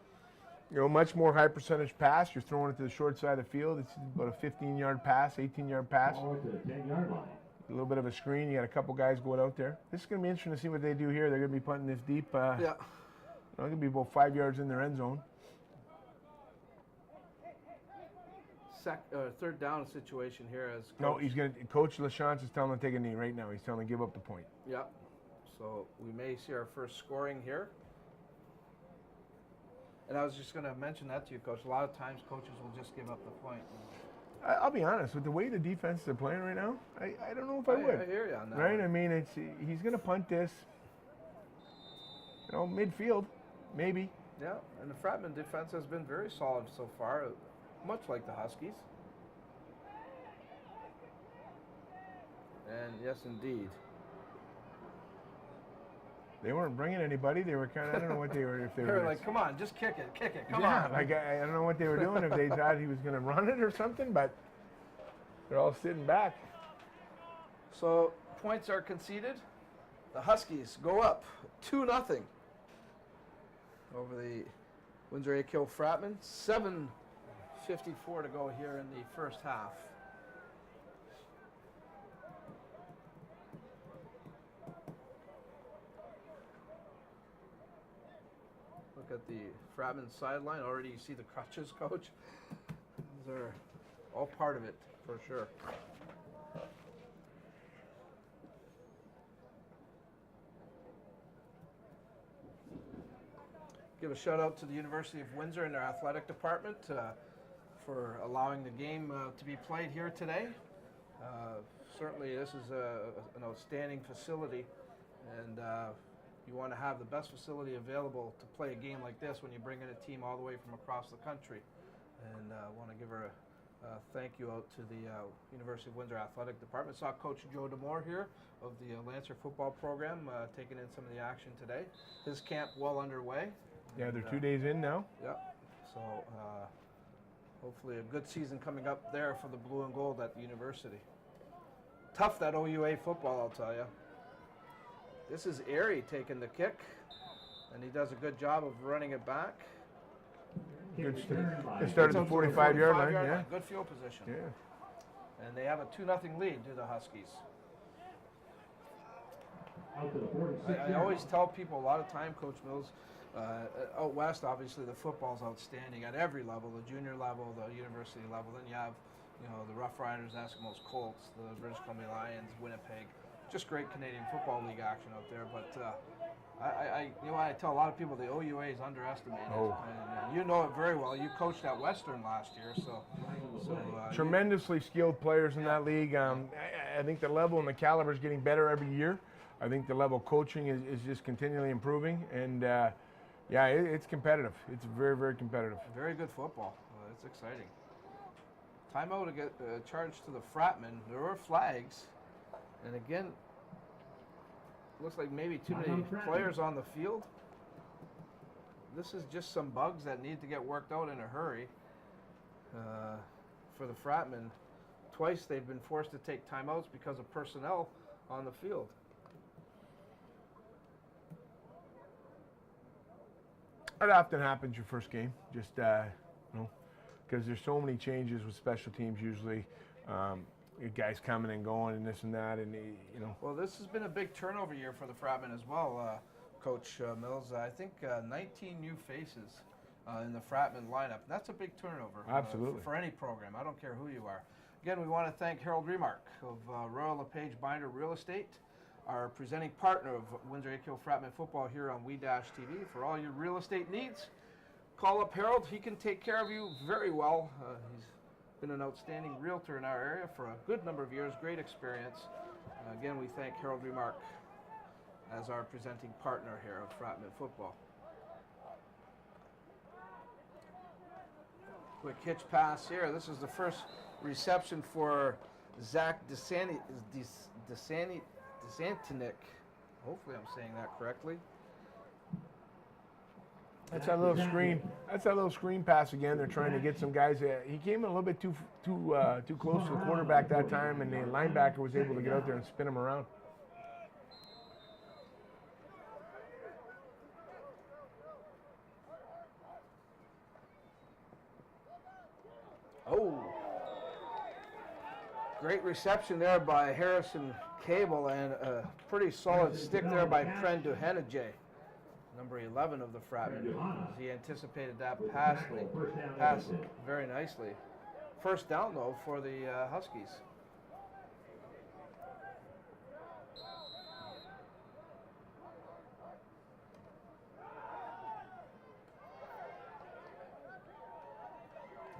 much more high percentage pass. You're throwing it to the short side of the field. It's about a 15-yard pass, 18-yard pass. Ball to the 10-yard line. A little bit of a screen. You got a couple guys going out there. This is going to be interesting to see what they do here. They're going to be punting this deep. Yeah. They're going to be about 5 yards in their end zone. Third down situation here as No, he's going to. Coach LaChance is telling him to take a knee right now. He's telling him to give up the point. Yep. So we may see our first scoring here. And I was just going to mention that to you, Coach. A lot of times coaches will just give up the point. I'll be honest, with the way the defense are playing right now, I don't know if I would. I hear you on that. Right? I mean, he's going to punt this, midfield, maybe. Yeah, and the Fratmen defense has been very solid so far, much like the Huskies. And yes, indeed. They weren't bringing anybody. They were kind of, I don't know what they were, if they They were were like, come on, just kick it, come yeah, on. like I don't know what they were doing, if they thought he was going to run it or something, but they're all sitting back. So points are conceded. The Huskies go up 2-0 over the Windsor A.K. Fratmen. 7:54 to go here in the first half. Look at the Fratmen sideline. Already you see the crutches, Coach. These are all part of it, for sure. Give a shout out to the University of Windsor and their athletic department for allowing the game to be played here today. Certainly this is an outstanding facility, and you want to have the best facility available to play a game like this when you bring in a team all the way from across the country. And I want to give her a thank you out to the University of Windsor Athletic Department. Saw Coach Joe Demore here of the Lancer football program taking in some of the action today. His camp well underway. Yeah, they're 2 days in now. Yeah, so hopefully a good season coming up there for the blue and gold at the university. Tough, that OUA football, I'll tell you. This is Airy taking the kick, and he does a good job of running it back. Good they started the 45-yard line, yeah. Good field position. Yeah. And they have a 2-0 lead to the Huskies. Out to the 46. I always tell people a lot of time, Coach Mills, out west, obviously the football's outstanding at every level, the junior level, the university level. Then you have, the Rough Riders, Eskimos, Colts, the British Columbia Lions, Winnipeg. Just great Canadian Football League action out there. But I tell a lot of people the OUA is underestimated. Oh. And you know it very well. You coached at Western last year, so tremendously skilled players in that league. I think the level and the caliber is getting better every year. I think the level of coaching is just continually improving, and it's competitive. It's very, very competitive. Very good football. It's exciting. Timeout to get charged to the Fratmen. There were flags, and again, looks like maybe too many players on the field. This is just some bugs that need to get worked out in a hurry for the Fratmen. Twice they've been forced to take timeouts because of personnel on the field. That often happens your first game, just because there's so many changes with special teams usually. Guys coming and going and this and that, and Well, this has been a big turnover year for the Fratmen as well, Coach Mills. I think 19 new faces in the Fratmen lineup. That's a big turnover. Absolutely. For any program. I don't care who you are. Again, we want to thank Harold Remark of Royal LePage Binder Real Estate, our presenting partner of Windsor AKO Fratmen football here on WE-TV. For all your real estate needs, call up Harold. He can take care of you very well. He's been an outstanding realtor in our area for a good number of years. Great experience. Again, we thank Harold Remark as our presenting partner here of Fratmen football. Quick hitch pass here. This is the first reception for Zach DeSantinik. Hopefully I'm saying that correctly. That's that little screen. That's that little screen pass again. They're trying to get some guys. He came in a little bit too close to the quarterback that time, and the linebacker was able to get out there and spin him around. Oh, great reception there by Harrison Cable, and a pretty solid stick there by Pren Duhanajay, number 11 of the Fratmen. He anticipated that pass very nicely. First down, though, for the Huskies.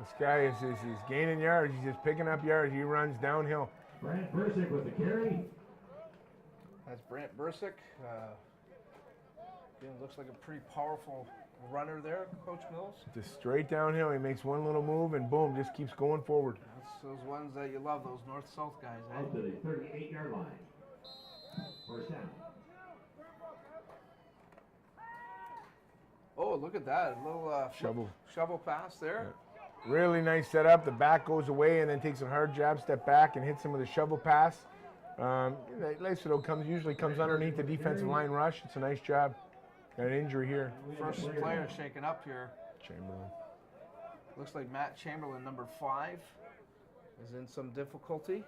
This guy he's gaining yards. He's just picking up yards. He runs downhill. Brant Bursick with the carry. That's Brant Bursick. Again, looks like a pretty powerful runner there, Coach Mills. Just straight downhill. He makes one little move and boom, just keeps going forward. That's those ones that you love, those north-south guys, eh? Out to the 38-yard line. First down. Oh, look at that. A little shovel pass there. Yeah. Really nice setup. The back goes away and then takes a hard jab step back and hits him with a shovel pass. Lacedo usually comes underneath the defensive line rush. It's a nice job. Got an injury here. First player shaken up here. Chamberlain. Looks like Matt Chamberlain, number 5, is in some difficulty.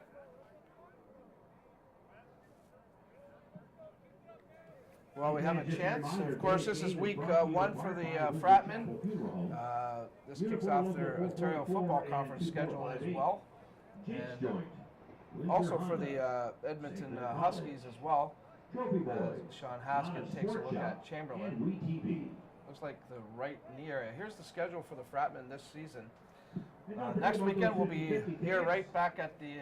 Well, we have a chance. Of course, this is week 1 for the Fratmen. This kicks off their Ontario Football Conference schedule as well. And also for the Edmonton Huskies as well. Sean Haskett takes a look at Chamberlain. Looks like the right knee area. Here's the schedule for the Fratmen this season. Next weekend we'll be here right back at the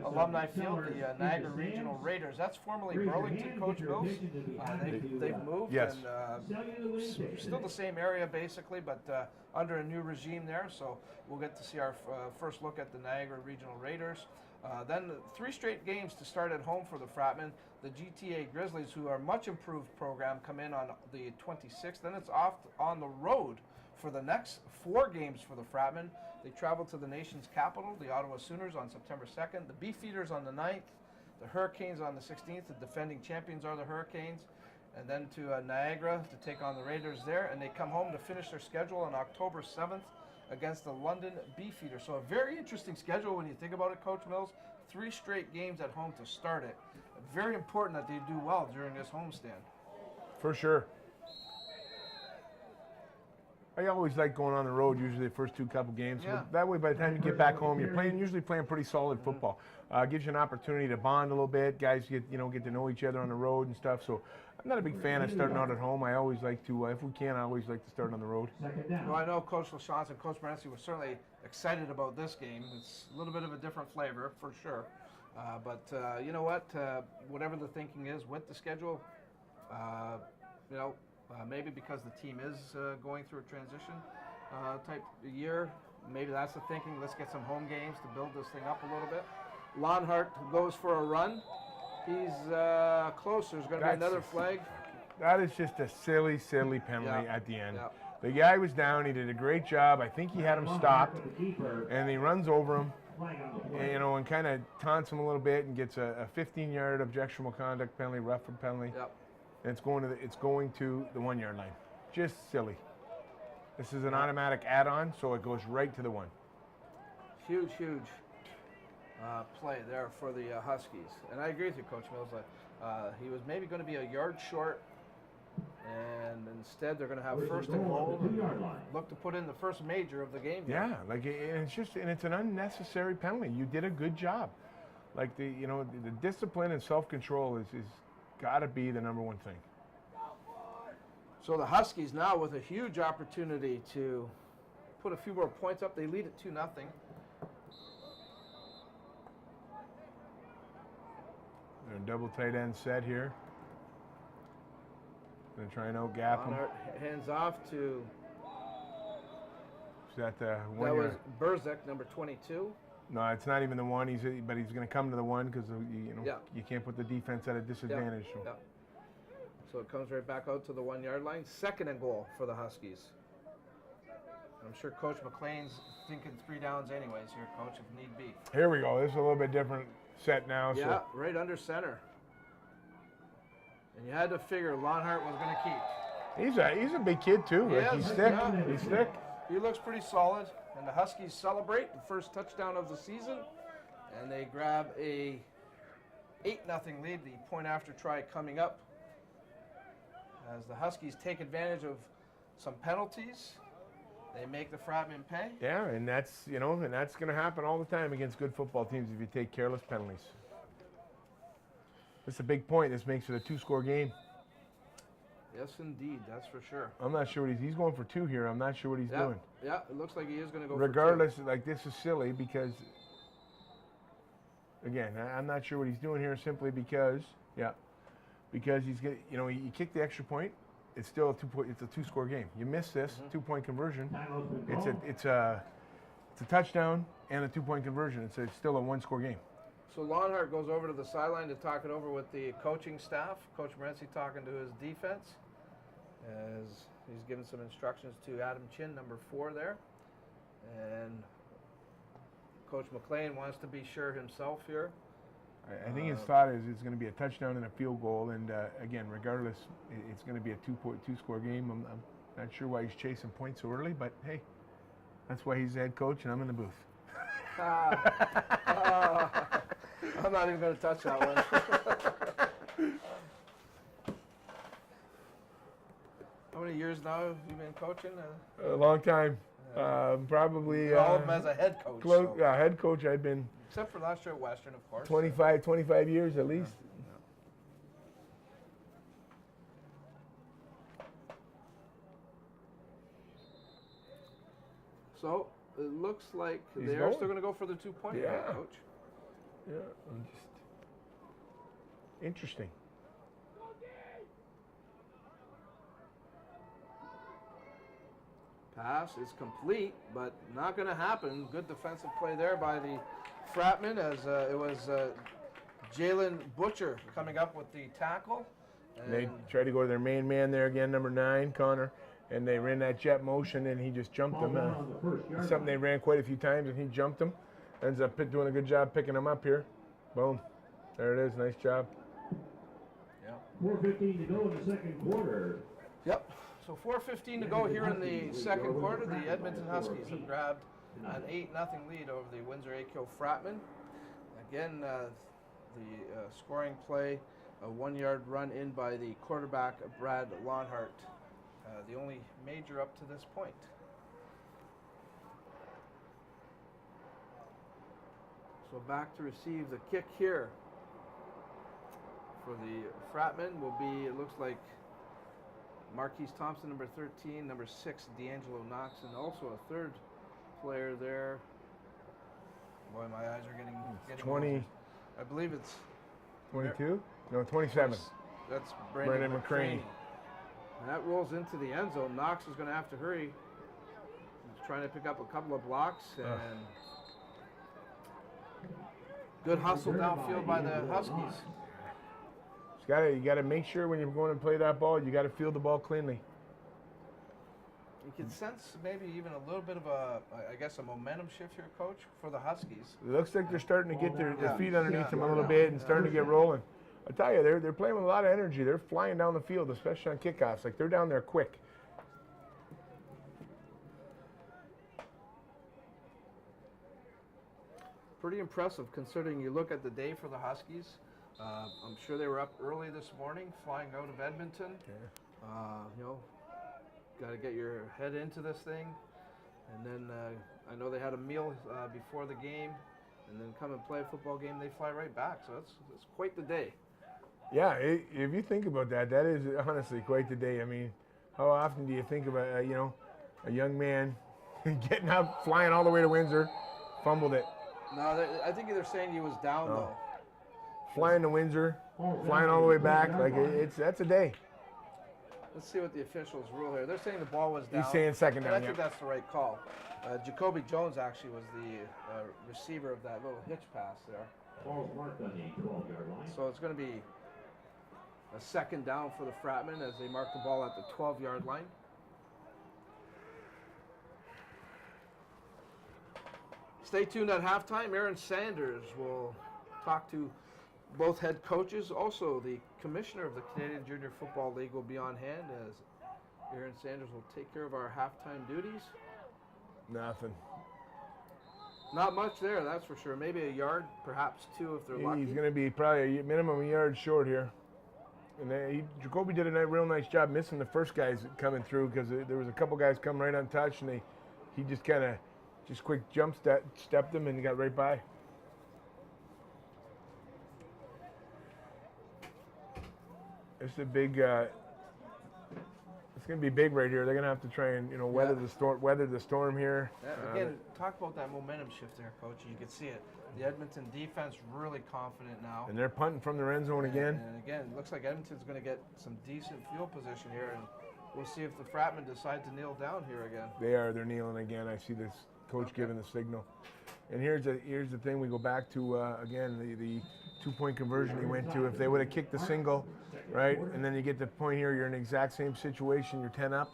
Alumni Field, the Niagara Regional Raiders. That's formerly Burlington, Coach Mills. They've moved, yes. And still the same area basically, but under a new regime there. So we'll get to see our first look at the Niagara Regional Raiders. Then 3 straight games to start at home for the Fratmen. The GTA Grizzlies, who are a much improved program, come in on the 26th. Then it's off on the road for the next 4 games for the Fratmen. They travel to the nation's capital, the Ottawa Sooners, on September 2nd. The Beefeaters on the 9th. The Hurricanes on the 16th. The defending champions are the Hurricanes. And then to Niagara to take on the Raiders there. And they come home to finish their schedule on October 7th against the London Beefeaters. So a very interesting schedule when you think about it, Coach Mills. 3 straight games at home to start it. Very important that they do well during this homestand. For sure. I always like going on the road, usually the first 2 couple games. Yeah. But that way, by the time you get back home, you're usually playing pretty solid football. Gives you an opportunity to bond a little bit. Guys get to know each other on the road and stuff. So I'm not a big fan of starting out at home. I always like to, if we can, I always like to start on the road. Well, I know Coach LaChance and Coach Morency were certainly excited about this game. It's a little bit of a different flavor, for sure. But you know what? Whatever the thinking is with the schedule, maybe because the team is going through a transition type year, maybe that's the thinking. Let's get some home games to build this thing up a little bit. Lonhart goes for a run. He's close. There's going to be another flag. That is just a silly penalty at the end. Yeah. The guy was down. He did a great job. I think he had him stopped, and he runs over him, and kind of taunts him a little bit and gets a 15-yard objectionable conduct penalty, roughing penalty. Yep. And it's going to the 1-yard line. Just silly. This is an automatic add-on, so it goes right to the 1. Huge play there for the Huskies. And I agree with you, Coach Mills. He was maybe going to be a yard short And instead, they're going to have first and goal. Look to put in the first major of the game. Yeah, like it's an unnecessary penalty. You did a good job. Like the discipline and self-control is got to be the number one thing. So the Huskies now with a huge opportunity to put a few more points up. They lead it 2-0. They're a double tight end set here. Gonna try and out-gap him. Hands off to. Is that the one? That was Burzek, number 22. No, it's not even the one. But he's going to come to the one because you can't put the defense at a disadvantage. Yeah. So. Yeah. So it comes right back out to the 1 yard line. Second and goal for the Huskies. I'm sure Coach McLean's thinking 3 downs anyways here, Coach, if need be. Here we go. This is a little bit different set now. Yeah, so. Right under center. And you had to figure Lonhart was going to keep. He's a big kid too. He's thick. Yeah. He's thick. He looks pretty solid. And the Huskies celebrate the first touchdown of the season. And they grab a 8-0 lead. The point after try coming up. As the Huskies take advantage of some penalties, they make the Fratmen pay. Yeah, and that's going to happen all the time against good football teams if you take careless penalties. That's a big point. This makes it a 2-score game. Yes, indeed. That's for sure. I'm not sure what he's going for 2 here. I'm not sure what he's doing. Yeah, it looks like he is going to go Regardless, for 2. like this is silly because, again, I'm not sure what he's doing here simply because he's getting, you kick the extra point. It's still it's a 2-score game. You miss this 2-point conversion. It's a touchdown and a 2-point conversion. It's still a 1-score game. So Lonhart goes over to the sideline to talk it over with the coaching staff. Coach Morency talking to his defense as he's giving some instructions to Adam Chin, number 4 there. And Coach McLean wants to be sure himself here. I think his thought is it's going to be a touchdown and a field goal. And again, regardless, it's going to be a 2-score game. I'm not sure why he's chasing points so early, but hey, that's why he's the head coach and I'm in the booth. I'm not even going to touch that one. How many years now have you been coaching? A long time. Probably. All of them as a head coach. Head coach, I've been. Except for last year at Western, of course. 25 years at least. So it looks like He's they are going. still going to go for the 2-point, Yeah. Coach. Yeah, just interesting. Pass is complete, but not going to happen. Good defensive play there by the Fratmen as it was Jalen Butcher coming up with the tackle. And they tried to go to their main man there again, number 9, Connor, and they ran that jet motion and he just jumped him. Something they ran quite a few times and he jumped him. Ends up doing a good job picking him up here. Boom. There it is. Nice job. Yep. 4:15 to go in the second quarter. Yep. So 4:15 to go here in the second quarter. The Edmonton Huskies have grabbed an 8-0 lead over the Windsor AQ Fratmen. Again, the scoring play, a 1-yard run in by the quarterback, Brad Lonhart. The only major up to this point. So back to receive the kick here for the Fratmen will be, it looks like, Marquise Thompson, number 13, number 6, D'Angelo Knox, and also a third player there. Boy, my eyes are getting 20. close. I believe it's 22? No, 27. That's Brandon McCraney. And that rolls into the end zone. Knox is going to have to hurry. He's trying to pick up a couple of blocks and good hustle downfield by the Huskies. You got to make sure when you're going to play that ball, you got to field the ball cleanly. You can sense maybe even a little bit of a momentum shift here, Coach, for the Huskies. It looks like they're starting to get their feet underneath them a little bit and starting to get rolling. I tell you, they're playing with a lot of energy. They're flying down the field, especially on kickoffs. Like they're down there quick. Pretty impressive considering you look at the day for the Huskies. I'm sure they were up early this morning, flying out of Edmonton. You know, got to get your head into this thing. And then I know they had a meal before the game, and then come and play a football game. They fly right back. So it's quite the day. Yeah, if you think about that, that is honestly quite the day. I mean, how often do you think about, you know, a young man getting up, flying all the way to Windsor, fumbled it. No, I think they're saying he was down though. Flying to Windsor, flying all the way back, like that's a day. Let's see what the officials rule here. They're saying the ball was down. He's saying second down, I think that's the right call. Jacoby Jones actually was the receiver of that little hitch pass there. Ball's marked on the 12-yard line. So it's going to be a second down for the Fratmen as they mark the ball at the 12-yard line. Stay tuned at halftime. Aaron Sanders will talk to both head coaches. Also, the commissioner of the Canadian Junior Football League will be on hand as Aaron Sanders will take care of our halftime duties. Nothing. Not much there, that's for sure. Maybe a yard, perhaps two if they're lucky. He's going to be probably a minimum a yard short here. And Jacoby did a real nice job missing the first guys coming through because there was a couple guys coming right untouched, and he just kind of quick jump stepped them and he got right by. It's a big. It's going to be big right here. They're going to have to try and weather the storm here. Yeah, again, talk about that momentum shift there, Coach. You can see it. The Edmonton defense really confident now. And they're punting from the end zone again. And again, it looks like Edmonton's going to get some decent field position here, and we'll see if the Fratmen decide to kneel down here again. They're kneeling again. I see this coach giving the signal. And here's the thing. We go back to again the 2-point conversion he went to. If they would have kicked the single, right, and then you get the point here, you're in the exact same situation. You're 10 up.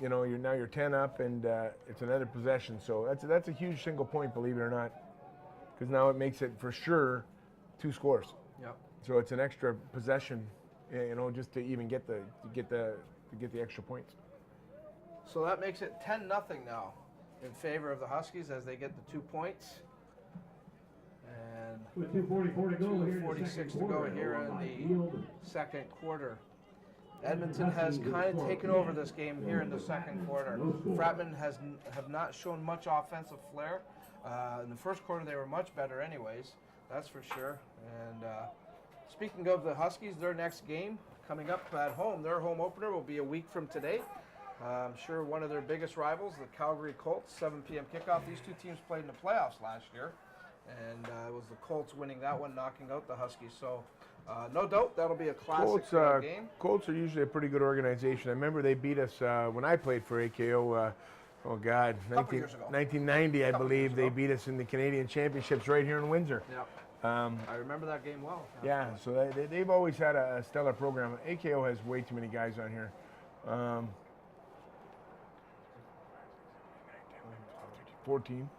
You're 10 up, and it's another possession. So that's a huge single point, believe it or not, because now it makes it for sure 2 scores. Yep. So it's an extra possession, just to even get the extra points. So that makes it 10-0 now in favor of the Huskies as they get the 2 points. And with 2:44 to go, 2:46 to go here in the second quarter. Edmonton has kind of taken over this game here in the second quarter. Fratmen have not shown much offensive flair. In the first quarter, they were much better anyways, that's for sure. And speaking of the Huskies, their next game coming up at home, their home opener will be a week from today. I'm sure one of their biggest rivals, the Calgary Colts, 7 p.m. kickoff. These two teams played in the playoffs last year, and it was the Colts winning that one, knocking out the Huskies. So no doubt that'll be a classic game. Colts are usually a pretty good organization. I remember they beat us when I played for AKO. 1990, I believe. They beat us in the Canadian Championships right here in Windsor. Yeah. I remember that game well. Yeah, so they've always had a stellar program. AKO has way too many guys on here. 14.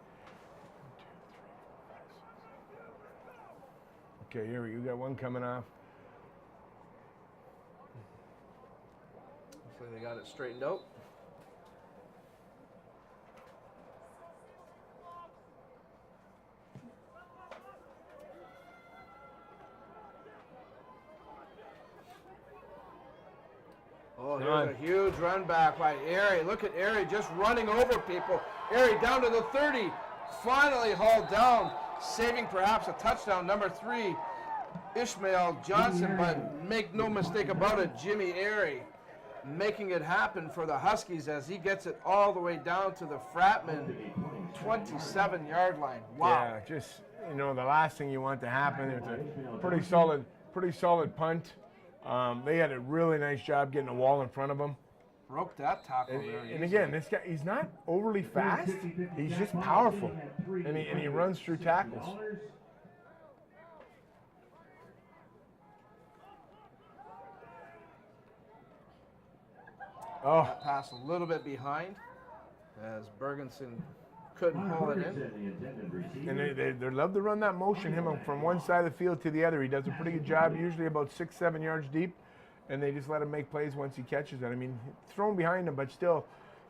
Okay, here we got one coming off. Hopefully they got it straightened out. Oh, here's a huge run back by Airy. Look at Airy just running over people. Airy down to the 30. Finally hauled down, saving perhaps a touchdown. Number 3, Ishmael Johnson, but make no mistake about it, Jimmy Airy making it happen for the Huskies as he gets it all the way down to the Fratmen 27-yard line. Wow. Yeah, just, the last thing you want to happen. It's a pretty solid punt. They had a really nice job getting a wall in front of them. Broke that tackle there. And again, this guy, he's not overly fast. He's just powerful. And he runs through tackles. Oh. Pass a little bit behind as Bergenson couldn't pull it in. And they love to run that motion, him from one side of the field to the other. He does a pretty good job, usually about 6-7 yards deep, and they just let him make plays once he catches it. I mean, thrown behind him, but still,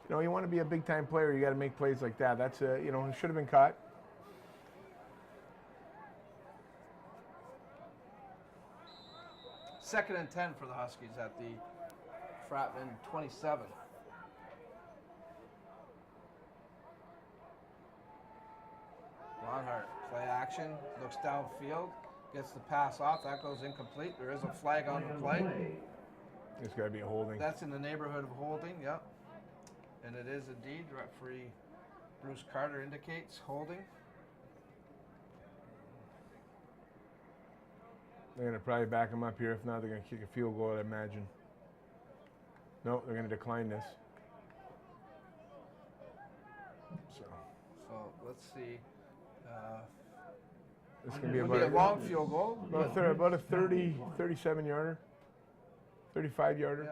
you want to be a big-time player, you got to make plays like that. That's it should have been caught. 2nd and 10 for the Huskies at the Fratmen 27. Lonhart, play action, looks downfield, gets the pass off. That goes incomplete. There is a flag on the play. It's got to be a holding. That's in the neighborhood of holding, yep. And it is indeed. Referee Bruce Carter indicates holding. They're going to probably back him up here. If not, they're going to kick a field goal, I imagine. No, they're going to decline this. So let's see. This is going to be It'll be a long field goal. about a 37-yarder, 35-yarder. Yeah.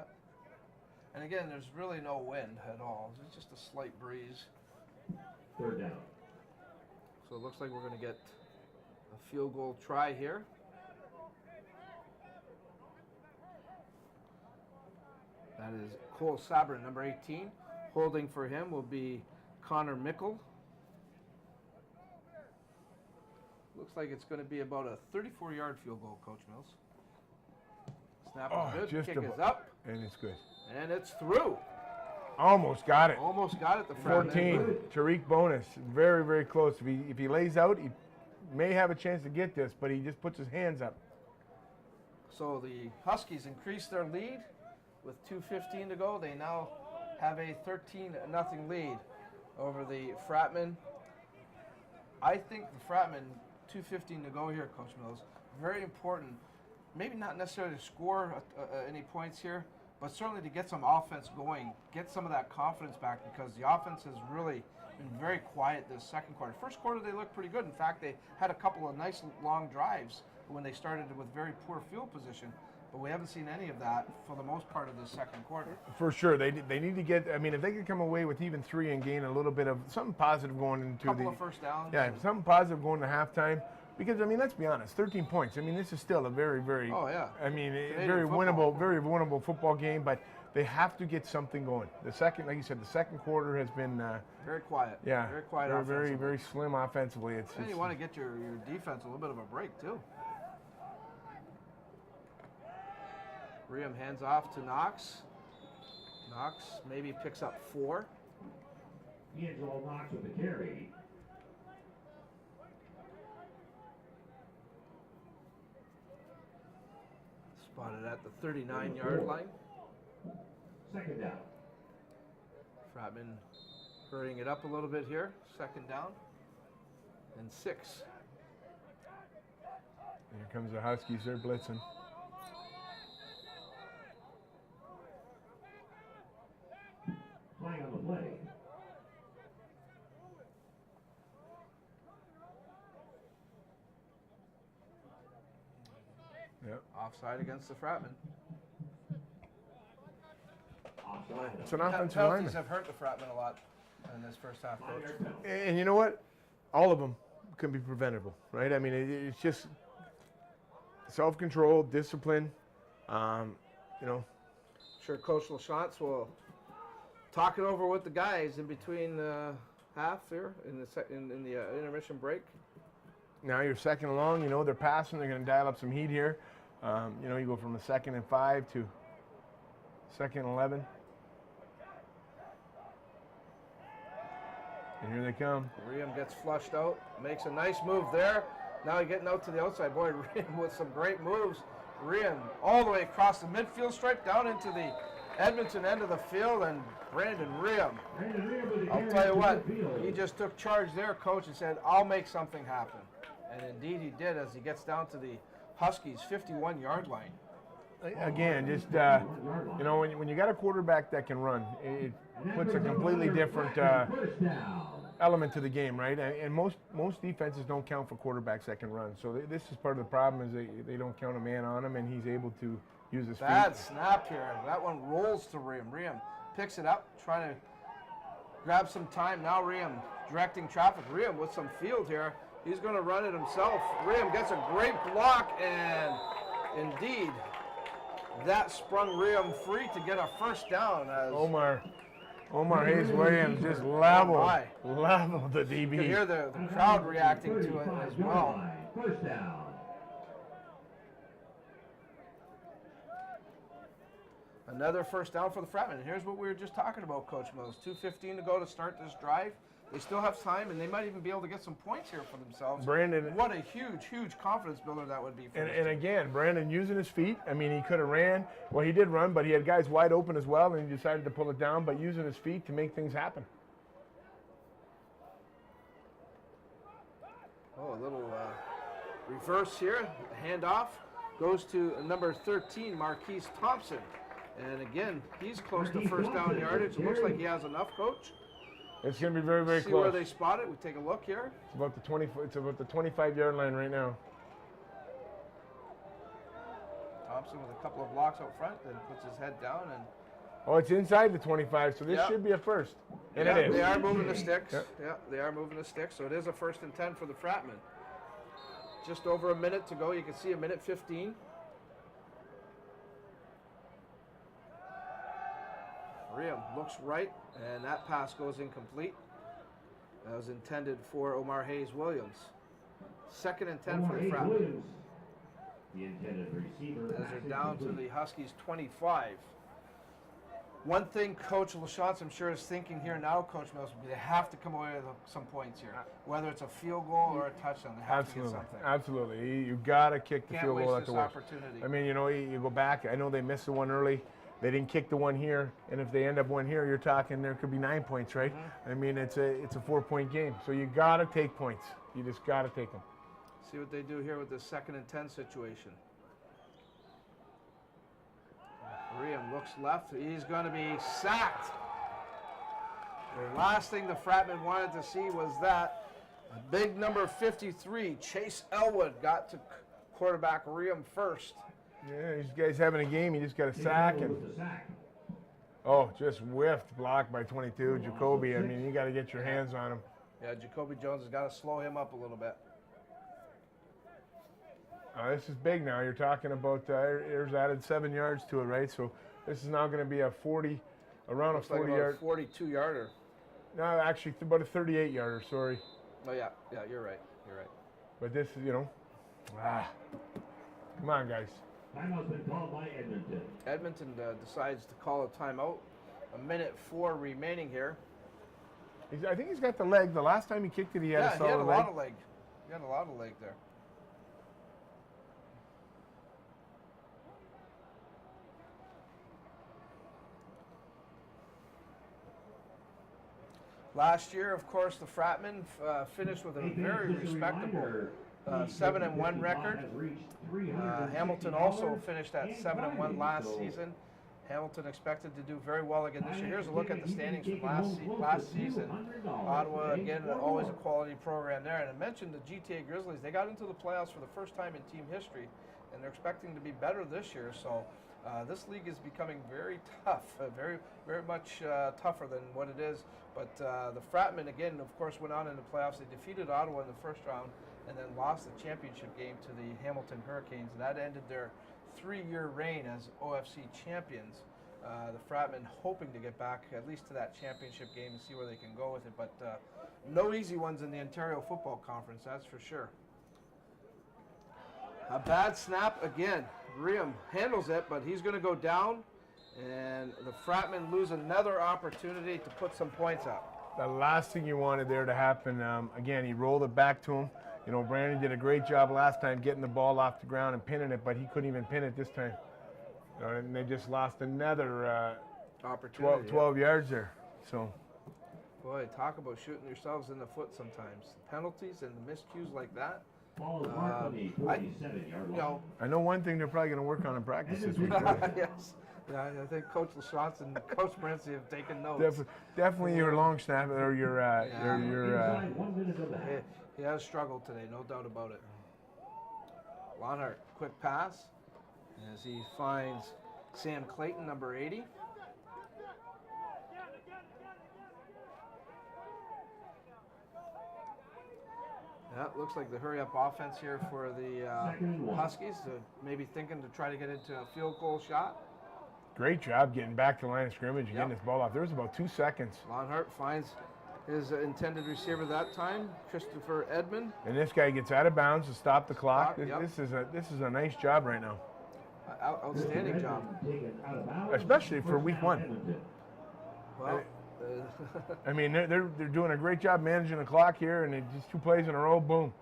And again, there's really no wind at all. It's just a slight breeze. 3rd down. So it looks like we're going to get a field goal try here. That is Cole Sabrin, number 18. Holding for him will be Connor Mickle. Looks like it's going to be about a 34-yard field goal, Coach Mills. Snap is good, just kick about. Is up, And it's good. and it's through. Almost got it. Almost got it, the 14. Fratmen. Tariq Bonus. Very, very close. If he lays out, he may have a chance to get this, but he just puts his hands up. So the Huskies increase their lead with 2:15 to go. They now have a 13-0 lead over the Fratmen. I think the Fratmen, 2:15 to go here, Coach Mills, very important. Maybe not necessarily to score any points here, but certainly to get some offense going, get some of that confidence back, because the offense has really been very quiet this second quarter. First quarter, they looked pretty good. In fact, they had a couple of nice long drives when they started with very poor field position, but we haven't seen any of that for the most part of the second quarter. For sure. They need to get, I mean, if they could come away with even 3 and gain a little bit of something positive going into Couple of first downs. Yeah, something positive going to halftime. Because, I mean, let's be honest, 13 points. I mean, this is still a very, very, Oh, yeah. I mean, Canadian very football. winnable football game, but they have to get something going. The second, like you said, the second quarter has been, Very quiet. yeah, Very quiet very, offensively. very slim offensively. It's And you want to get your defense a little bit of a break, too. Riem hands off to Knox. Knox maybe picks up 4. D'Angelo Knox with the carry. Spotted at the 39-yard line. 2nd down. Fratman hurrying it up a little bit here. 2nd down. And 6. Here comes the Huskies. They're blitzing. Flag on the play. Yep. Offside against the Fratman. Offside. It's an offensive Penalties lineman. have hurt the Fratman a lot in this first half, Coach. 5-yard penalty. And you know what? All of them can be preventable, right? I mean, it's just self-control, discipline. You know, Sure, Coach LaChance will talk it over with the guys in between half here in the intermission break. now you're 2nd and long. You know, they're passing. They're going to dial up some heat here. You know, you go from a 2nd and 5 to 2nd and 11. And here they come. Riem gets flushed out, makes a nice move there. Now he's getting out to the outside. Boy, Riem with some great moves. Riem all the way across the midfield stripe down into the Edmonton end of the field, and Brandon Riem. I'll tell you what, he just took charge there, Coach, and said, I'll make something happen. And indeed he did, as he gets down to the Huskies' 51-yard line. Again, just, you know, when you got a quarterback that can run, it puts a completely different element to the game, right? And most defenses don't count for quarterbacks that can run. So this is part of the problem, is they don't count a man on him, and he's able to use his feet. Bad snap here. That one rolls to Riem. Riem picks it up, trying to grab some time. Now Riem directing traffic. Riem with some field here. He's going to run it himself. Riem gets a great block, and indeed, that sprung Riem free to get a first down. As Omar Hayes Williams just leveled the DB. you can hear the crowd reacting to it as well. First down. Another first down for the Fratmen. And here's what we were just talking about, Coach Mills. 2:15 to go to start this drive. They still have time, and they might even be able to get some points here for themselves. Brandon, what a huge, huge confidence builder that would be for and again, Brandon using his feet. I mean, he could have ran. Well, he did run, but he had guys wide open as well, and he decided to pull it down, but using his feet to make things happen. Oh, a little reverse here. Handoff goes to number 13, Marquise Thompson. And again, he's close to first down yardage. It looks like he has enough, Coach. It's going to be very, very See close. where they spot it. We take a look here. It's about the 25-yard line right now. Thompson with a couple of blocks out front, then puts his head down and. Oh, it's inside the 25, so this should be a first. And it is. They are moving the sticks. Yeah, they are moving the sticks. So it is a 1st and 10 for the Fratmen. Just over a minute to go. You can see a minute 15. Riem looks right, and that pass goes incomplete. That was intended for Omar Hayes-Williams. 2nd and 10 for the Fratmen. The intended receiver. As they're down to the Huskies 25. One thing Coach LaChance, I'm sure, is thinking here now, Coach Mills, would be they have to come away with some points here. Whether it's a field goal or a touchdown, they have to get something. Absolutely. You got to kick the field goal at the worst. Can't waste this opportunity. I mean, you know, you go back. I know they missed the one early. They didn't kick the one here, and if they end up one here, you're talking there could be 9 points, right? I mean, it's a 4-point game, so you got to take points. You just got to take them. See what they do here with this 2nd and 10 situation. Riem looks left. He's going to be sacked. The last thing the Fratmen wanted to see was that. A big number 53, Chase Elwood, got to quarterback Riem first. Yeah, these guys having a game. You just got a sack. Oh, just whiffed, blocked by 22. Jacoby, I mean, you got to get your hands on him. Yeah, Jacoby Jones has got to slow him up a little bit. This is big now. You're talking about, there's added 7 yards to it, right? So this is now going to be a 40, around Looks a 40-yard. Like a 42-yarder. No, actually, about a 38-yarder, sorry. Oh, yeah, you're right. You're right. But this is, you know, come on, guys. Timeout's been called by Edmonton. Edmonton decides to call a timeout. A minute 4 remaining here. I think he's got the leg. The last time he kicked it, he had a solid leg. Yeah, he had a lot of leg. He had a lot of leg there. Last year, of course, the Fratmen finished with a very respectable 7-1 record. Hamilton also finished at 7-1 last season. Hamilton expected to do very well again this year. Here's a look at the standings from last season. Ottawa, again, always a quality program there. And I mentioned the GTA Grizzlies. They got into the playoffs for the first time in team history, and they're expecting to be better this year. So this league is becoming very tough, very much tougher than what it is. But the Fratmen, again, of course, went on in the playoffs. They defeated Ottawa in the first round and then lost the championship game to the Hamilton Hurricanes. And that ended their 3-year reign as OFC champions. The Fratmen hoping to get back at least to that championship game and see where they can go with it. But no easy ones in the Ontario Football Conference, that's for sure. A bad snap again. Riem handles it, but he's going to go down. And the Fratmen lose another opportunity to put some points up. The last thing you wanted there to happen, again, he rolled it back to him. You know, Brandon did a great job last time getting the ball off the ground and pinning it, but he couldn't even pin it this time. You know, and they just lost another opportunity. 12 yards there. So, boy, talk about shooting yourselves in the foot sometimes. Penalties and the miscues like that. I know one thing they're probably going to work on in practice this week. Yes. Yeah, I think Coach LaChance and Coach Prince have taken notes. Definitely your long snap or your He has struggled today, no doubt about it. Lonhart, quick pass as he finds Sam Clayton, number 80. Yeah, looks like the hurry-up offense here for the Huskies. Maybe thinking to try to get into a field goal shot. Great job getting back to the line of scrimmage and getting this ball off. There was about 2 seconds. Lonhart finds his intended receiver that time, Christopher Edmond. And this guy gets out of bounds to stop the clock. This is a nice job right now. Outstanding job. Especially for week 1. Well, I mean, they're doing a great job managing the clock here, and it's just 2 plays in a row, boom.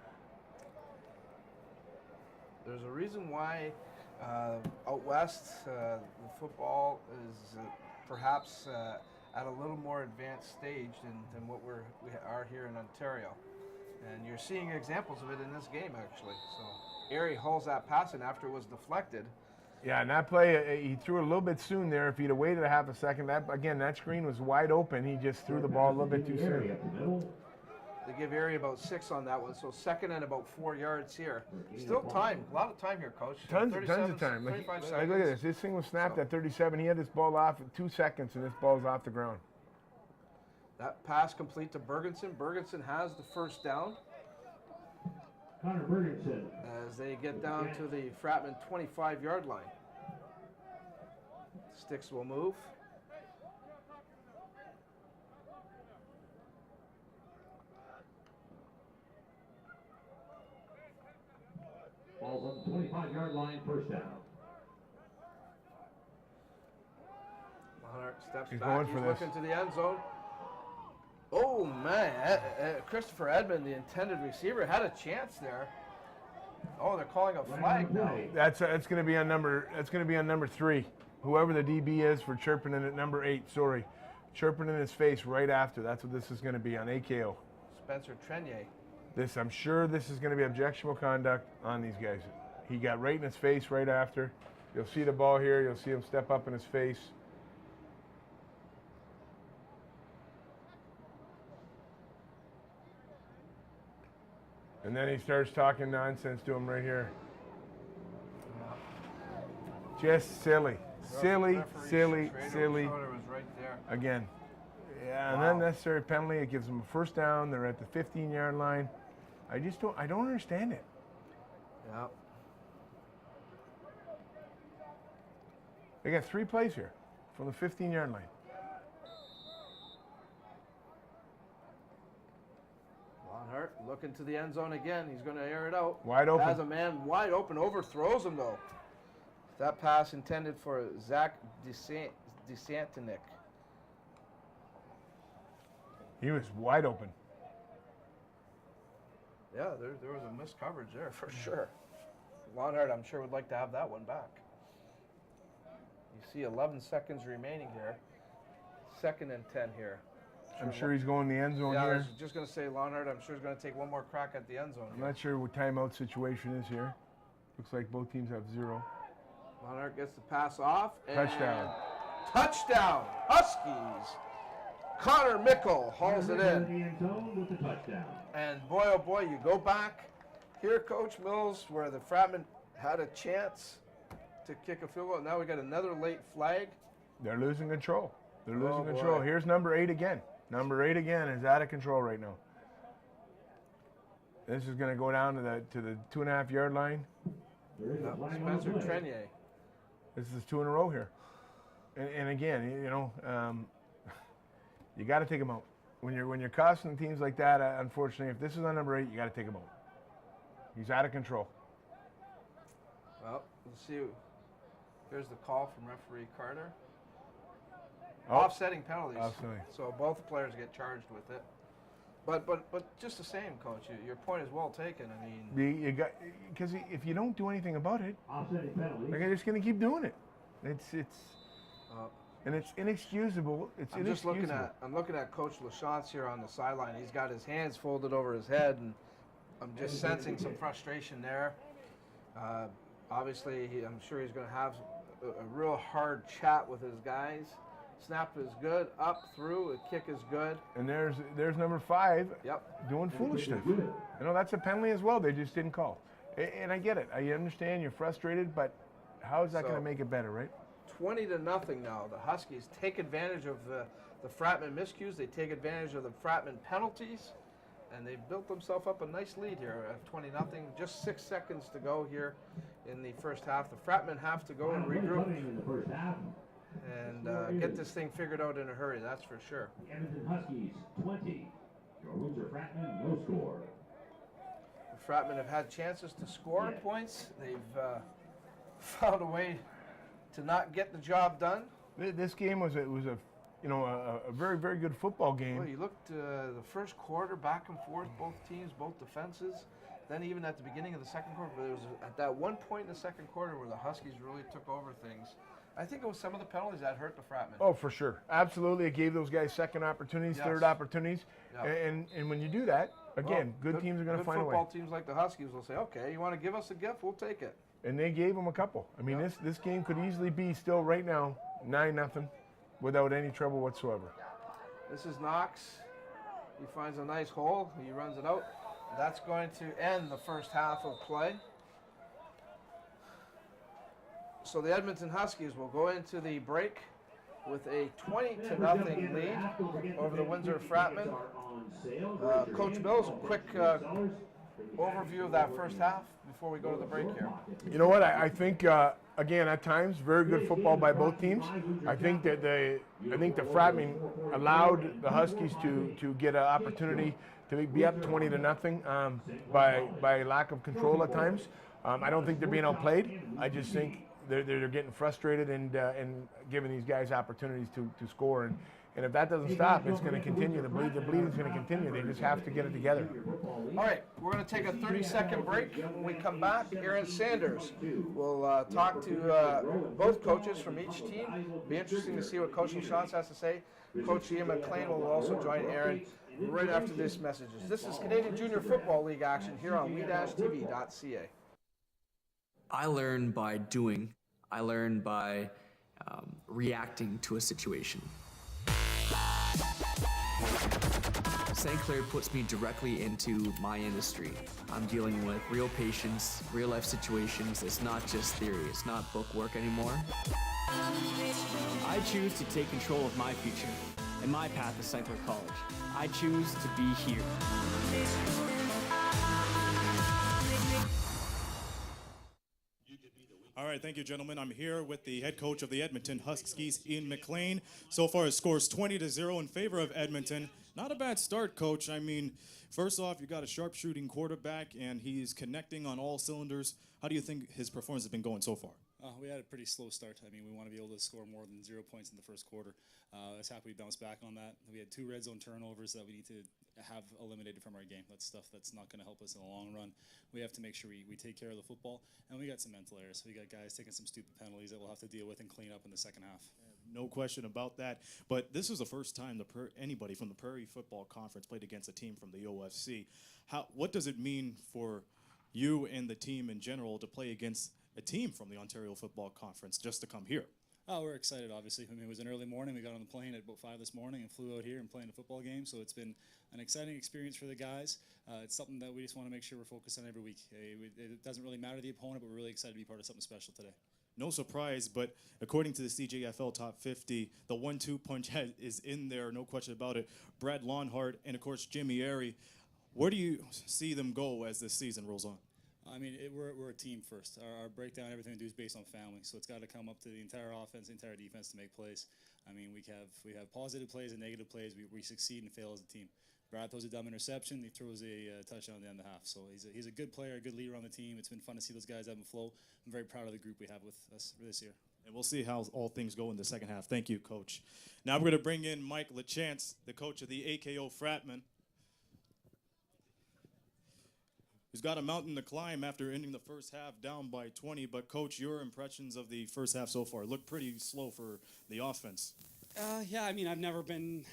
there's a reason why out west the football is perhaps at a little more advanced stage than what we are here in Ontario. And you're seeing examples of it in this game, actually. So Airy hauls that pass in after it was deflected. Yeah, and that play, he threw it a little bit soon there. If he'd have waited a half a second, that screen was wide open. He just threw the ball a little bit too soon. They give Airy about 6 on that one, so second and about 4 yards here. Still time, a lot of time here, Coach. Tons of time. 35 Like, seconds. look at this. This thing was snapped at 37. He had this ball off in 2 seconds, and this ball's off the ground. That pass complete to Bergenson. Bergenson has the first down. Connor Bergenson. As they get down to the Fratmen 25-yard line. Sticks will move. Ball's on the 25-yard line, first down. Monarch steps He's back. going He's for this. looking to the end zone. Oh man, Christopher Edmond, the intended receiver, had a chance there. Oh, they're calling a flag now. That's going to be on number 3. Whoever the DB is for chirping in at number 8. Sorry, chirping in his face right after. That's what this is going to be on AKO. Spencer Trenier. I'm sure this is going to be objectionable conduct on these guys. He got right in his face right after. You'll see the ball here. You'll see him step up in his face. And then he starts talking nonsense to him right here. Just silly. Silly. Shoulder was right there. Again. Yeah, Wow. an unnecessary penalty. It gives them a first down. They're at the 15-yard line. I don't understand it. Yeah. They got 3 plays here from the 15-yard line. Longhart looking to the end zone again. He's going to air it out. Wide open. Has a man wide open. Overthrows him though. That pass intended for Zach DeSantinik. He was wide open. Yeah, there was a missed coverage there for sure. Longhart, I'm sure, would like to have that one back. You see 11 seconds remaining here. 2nd and 10 here. I'm sure he's going the end zone Yeah, I here. was just going to say Longhart, I'm sure he's going to take one more crack at the end zone. I'm not sure what timeout situation is here. Looks like both teams have 0. Longhart gets the pass off. And Touchdown. Touchdown, Huskies. Connor Mickle hauls it in. The end zone with the touchdown. And boy, oh boy, you go back here, Coach Mills, where the Fratmen had a chance to kick a field goal. Now we got another late flag. They're losing control. They're losing Oh, control. boy. Here's number 8 again. Number 8 again is out of control right now. This is going to go down to the 2.5-yard line. There is a flag on the Spencer play. Trenier. This is 2 in a row here. And again, you got to take them out. When you're costing teams like that, unfortunately, if this is on number 8, you got to take him out. He's out of control. Well, let's see. Here's the call from referee Carter. Oh. Offsetting penalties. Offsetting. So both the players get charged with it. But just the same, Coach. Your point is well taken. I mean, Because if you don't do anything about it, Offsetting penalty. they're just going to keep doing it. uh, And it's inexcusable. It's I'm just inexcusable. looking at Coach LaChance here on the sideline. He's got his hands folded over his head, and I'm just sensing some frustration there. Obviously, I'm sure he's going to have a real hard chat with his guys. Snap is good, up through. A kick is good. And there's number 5 Yep. doing foolish stuff. That's a penalty as well. They just didn't call. And I get it. I understand you're frustrated, but how is that going to make it better, right? 20-0 now. The Huskies take advantage of the Fratmen miscues. They take advantage of the Fratmen penalties, and they've built themselves up a nice lead here at 20-0. Just 6 seconds to go here in the first half. The Fratmen have to go and regroup In the first half. and get this thing figured out in a hurry. That's for sure. The Edmonton Huskies 20. Your Windsor Fratmen no score. The Fratmen have had chances to score points. They've found a way to not get the job done. This game was a very, very good football game. Well, you looked the first quarter back and forth, both teams, both defenses. Then even at the beginning of the second quarter, there was at that one point in the second quarter where the Huskies really took over things. I think it was some of the penalties that hurt the Fratmen. Oh, for sure. Absolutely. It gave those guys second opportunities, Yes. third opportunities. Yeah. And when you do that, again, good teams are going to find a way. Good football teams like the Huskies will say, okay, you want to give us a gift? We'll take it. And they gave them a couple. I mean, Yeah. this game could easily be still right now 9-0 without any trouble whatsoever. This is Knox. He finds a nice hole. He runs it out. That's going to end the first half of play. So the Edmonton Huskies will go into the break with a 20-0 lead over the Windsor Fratmen. Coach Mills, a quick overview of that first half before we go to the break here. You know what? I think again at times very good football by both teams. I think that the Fratmen allowed the Huskies to get an opportunity to be up 20-0 by lack of control at times. I don't think they're being outplayed. I just think they're getting frustrated and giving these guys opportunities to score. And if that doesn't stop, it's going to continue. The bleeding's going to continue. They just have to get it together. All right, we're going to take a 30-second break. When we come back, Aaron Sanders will talk to both coaches from each team. Be interesting to see what Coach Lachance has to say. Coach Ian McLean will also join Aaron right after this messages. This is Canadian Junior Football League action here on WE-TV.ca. I learn by doing. I learn by reacting to a situation. St. Clair puts me directly into my industry. I'm dealing with real patients, real life situations. It's not just theory. It's not book work anymore. I choose to take control of my future and my path to St. Clair College. I choose to be here. All right, thank you, gentlemen. I'm here with the head coach of the Edmonton Huskies, Ian McLean. So far, his scores 20-0 in favor of Edmonton. Not a bad start, Coach. I mean, first off, you got a sharp-shooting quarterback, and he's connecting on all cylinders. How do you think his performance has been going so far? We had a pretty slow start. I mean, we want to be able to score more than 0 points in the first quarter. I was happy we bounced back on that. We had 2 red zone turnovers that we need to have eliminated from our game. That's stuff that's not going to help us in the long run. We have to make sure we take care of the football, and we got some mental errors. We got guys taking some stupid penalties that we'll have to deal with and clean up in the second half. No question about that. But this is the first time anybody from the Prairie Football Conference played against a team from the OFC. What does it mean for you and the team in general to play against a team from the Ontario Football Conference just to come here? Oh, we're excited, obviously. I mean, it was an early morning. We got on the plane at about 5 this morning and flew out here and played a football game. So it's been an exciting experience for the guys. It's something that we just want to make sure we're focused on every week. It doesn't really matter the opponent, but we're really excited to be part of something special today. No surprise, but according to the CJFL Top 50, the 1-2 punch is in there, no question about it. Brad Lonhart and, of course, Jimmy Airy. Where do you see them go as this season rolls on? I mean, we're a team first. Our breakdown, everything we do is based on family. So it's got to come up to the entire offense, the entire defense to make plays. I mean, we have positive plays and negative plays. We succeed and fail as a team. Brad throws a dumb interception. He throws a touchdown at the end of the half. So he's a good player, a good leader on the team. It's been fun to see those guys have a flow. I'm very proud of the group we have with us for this year. And we'll see how all things go in the second half. Thank you, Coach. Now we're going to bring in Mike Lachance, the coach of the AKO Fratmen, who's got a mountain to climb after ending the first half down by 20. But, Coach, your impressions of the first half so far look pretty slow for the offense. Yeah, I mean, I've never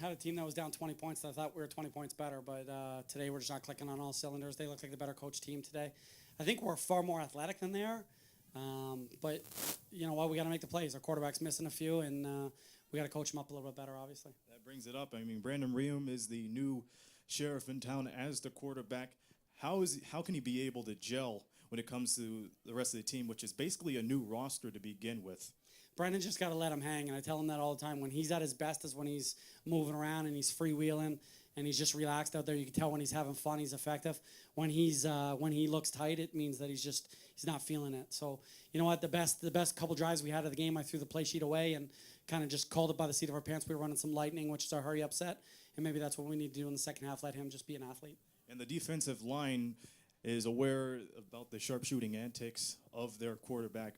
had a team that was down 20 points. I thought we were 20 points better, but today we're just not clicking on all cylinders. They look like the better coach team today. I think we're far more athletic than they are. But you know what? We got to make the plays. Our quarterback's missing a few, and we got to coach him up a little bit better, obviously. That brings it up. I mean, Brandon Rheum is the new sheriff in town as the quarterback. How can he be able to gel when it comes to the rest of the team, which is basically a new roster to begin with? Brendan just got to let him hang, and I tell him that all the time. When he's at his best is when he's moving around and he's freewheeling and he's just relaxed out there. You can tell when he's having fun, he's effective. When he looks tight, it means that he's not feeling it. So you know what? The best couple drives we had of the game, I threw the play sheet away and kind of just called it by the seat of our pants. We were running some lightning, which is our hurry up set, and maybe that's what we need to do in the second half. Let him just be an athlete. And the defensive line is aware about the sharpshooting antics of their quarterback.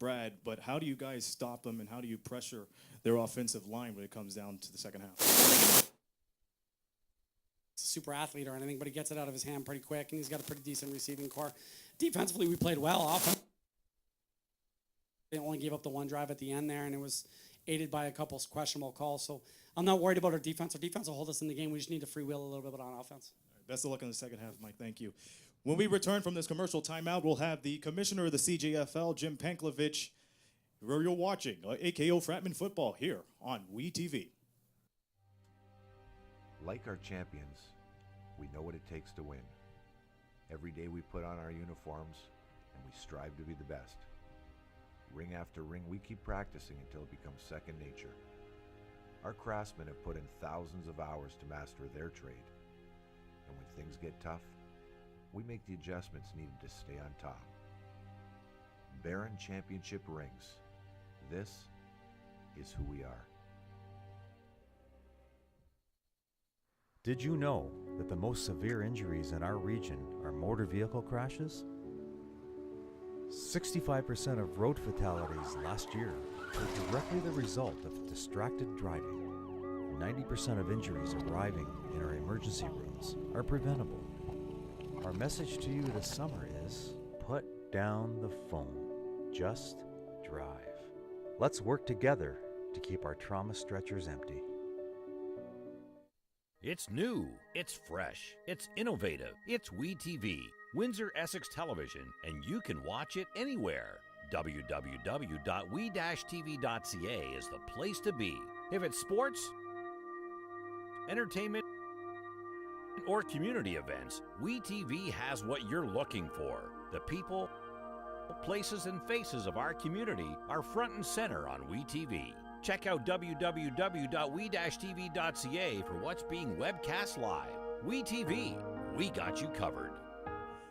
Brad, but how do you guys stop them and how do you pressure their offensive line when it comes down to the second half? He's a super athlete or anything, but he gets it out of his hand pretty quick, and he's got a pretty decent receiving core. Defensively, we played well. They only gave up the one drive at the end there, and it was aided by a couple questionable calls. So I'm not worried about our defense. Our defense will hold us in the game. We just need to freewheel a little bit on offense. Best of luck in the second half, Mike. Thank you. When we return from this commercial timeout, we'll have the commissioner of the CJFL, Jim Panklevich, where you're watching AKO Fratmen football here on WE-TV. Like our champions, we know what it takes to win. Every day we put on our uniforms and we strive to be the best. Ring after ring, we keep practicing until it becomes second nature. Our craftsmen have put in thousands of hours to master their trade. And when things get tough, we make the adjustments needed to stay on top. Baron Championship rings. This is who we are. Did you know that the most severe injuries in our region are motor vehicle crashes? 65% of road fatalities last year were directly the result of distracted driving. 90% of injuries arriving in our emergency rooms are preventable. Our message to you this summer is, put down the phone. Just drive. Let's work together to keep our trauma stretchers empty. It's new, it's fresh, it's innovative, it's WE-TV, Windsor Essex Television, and you can watch it anywhere. www.we-TV.ca is the place to be. If it's sports, entertainment, or community events, WE-TV has what you're looking for. The people, places, and faces of our community are front and center on WE-TV. Check out www.we-TV.ca for what's being webcast live. WE-TV, we got you covered.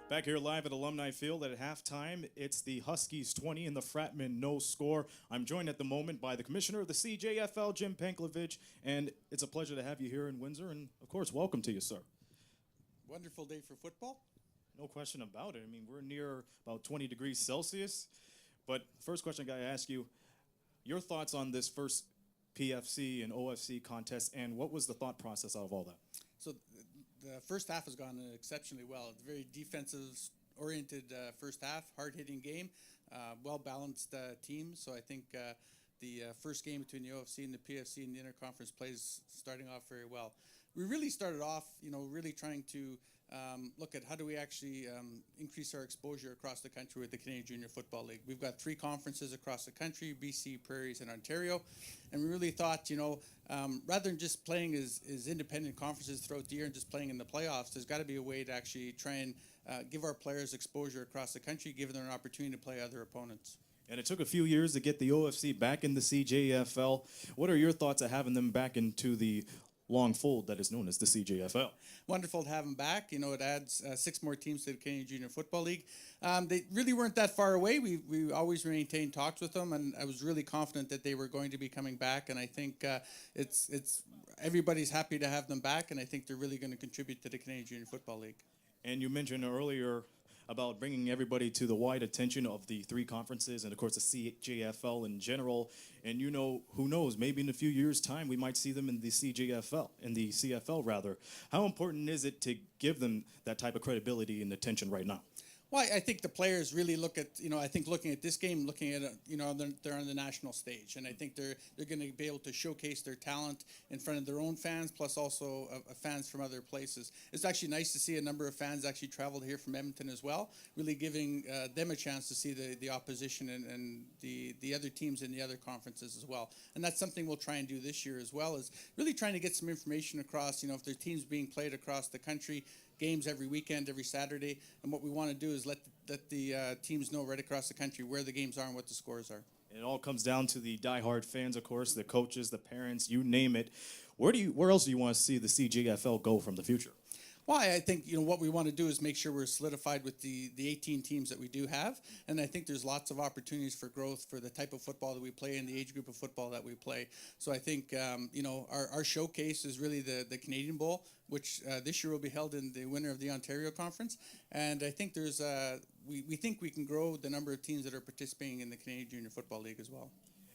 Back here live at Alumni Field at halftime, it's the Huskies 20 and the Fratmen no score. I'm joined at the moment by the commissioner of the CJFL, Jim Panklevich, and it's a pleasure to have you here in Windsor, and of course, welcome to you, sir. Wonderful day for football. No question about it. I mean, we're near about 20 degrees Celsius, but first question I got to ask you, your thoughts on this first PFC and OFC contest, and what was the thought process out of all that? So the first half has gone exceptionally well. It's a very defensive-oriented first half, hard-hitting game, well-balanced team. So I think the first game between the OFC and the PFC and the interconference plays starting off very well. We really started off, really trying to look at how do we actually increase our exposure across the country with the Canadian Junior Football League. We've got 3 conferences across the country, BC, Prairies, and Ontario. And we really thought, rather than just playing as independent conferences throughout the year and just playing in the playoffs, there's got to be a way to actually try and give our players exposure across the country, giving them an opportunity to play other opponents. And it took a few years to get the OFC back in the CJFL. What are your thoughts of having them back into the long fold that is known as the CJFL? Wonderful to have them back. It adds 6 more teams to the Canadian Junior Football League. They really weren't that far away. We always maintained talks with them, and I was really confident that they were going to be coming back. And I think it's everybody's happy to have them back, and I think they're really going to contribute to the Canadian Junior Football League. And you mentioned earlier about bringing everybody to the wide attention of the 3 conferences and, of course, the CJFL in general. And who knows, maybe in a few years' time we might see them in the CJFL, in the CFL rather. How important is it to give them that type of credibility and attention right now? Well, I think the players really look at, I think looking at this game, looking at, they're on the national stage. And I think they're going to be able to showcase their talent in front of their own fans, plus also fans from other places. It's actually nice to see a number of fans actually traveled here from Edmonton as well, really giving them a chance to see the opposition and the other teams in the other conferences as well. And that's something we'll try and do this year as well, is really trying to get some information across, if there are teams being played across the country, games every weekend, every Saturday, and what we want to do is let the teams know right across the country where the games are and what the scores are. It all comes down to the diehard fans, of course, the coaches, the parents, you name it. Where else do you want to see the CJFL go from the future? Well, I think what we want to do is make sure we're solidified with the 18 teams that we do have, and I think there's lots of opportunities for growth for the type of football that we play and the age group of football that we play. So I think our showcase is really the Canadian Bowl, which this year will be held in the winter of the Ontario Conference, and I think there's we think we can grow the number of teams that are participating in the Canadian Junior Football League as well.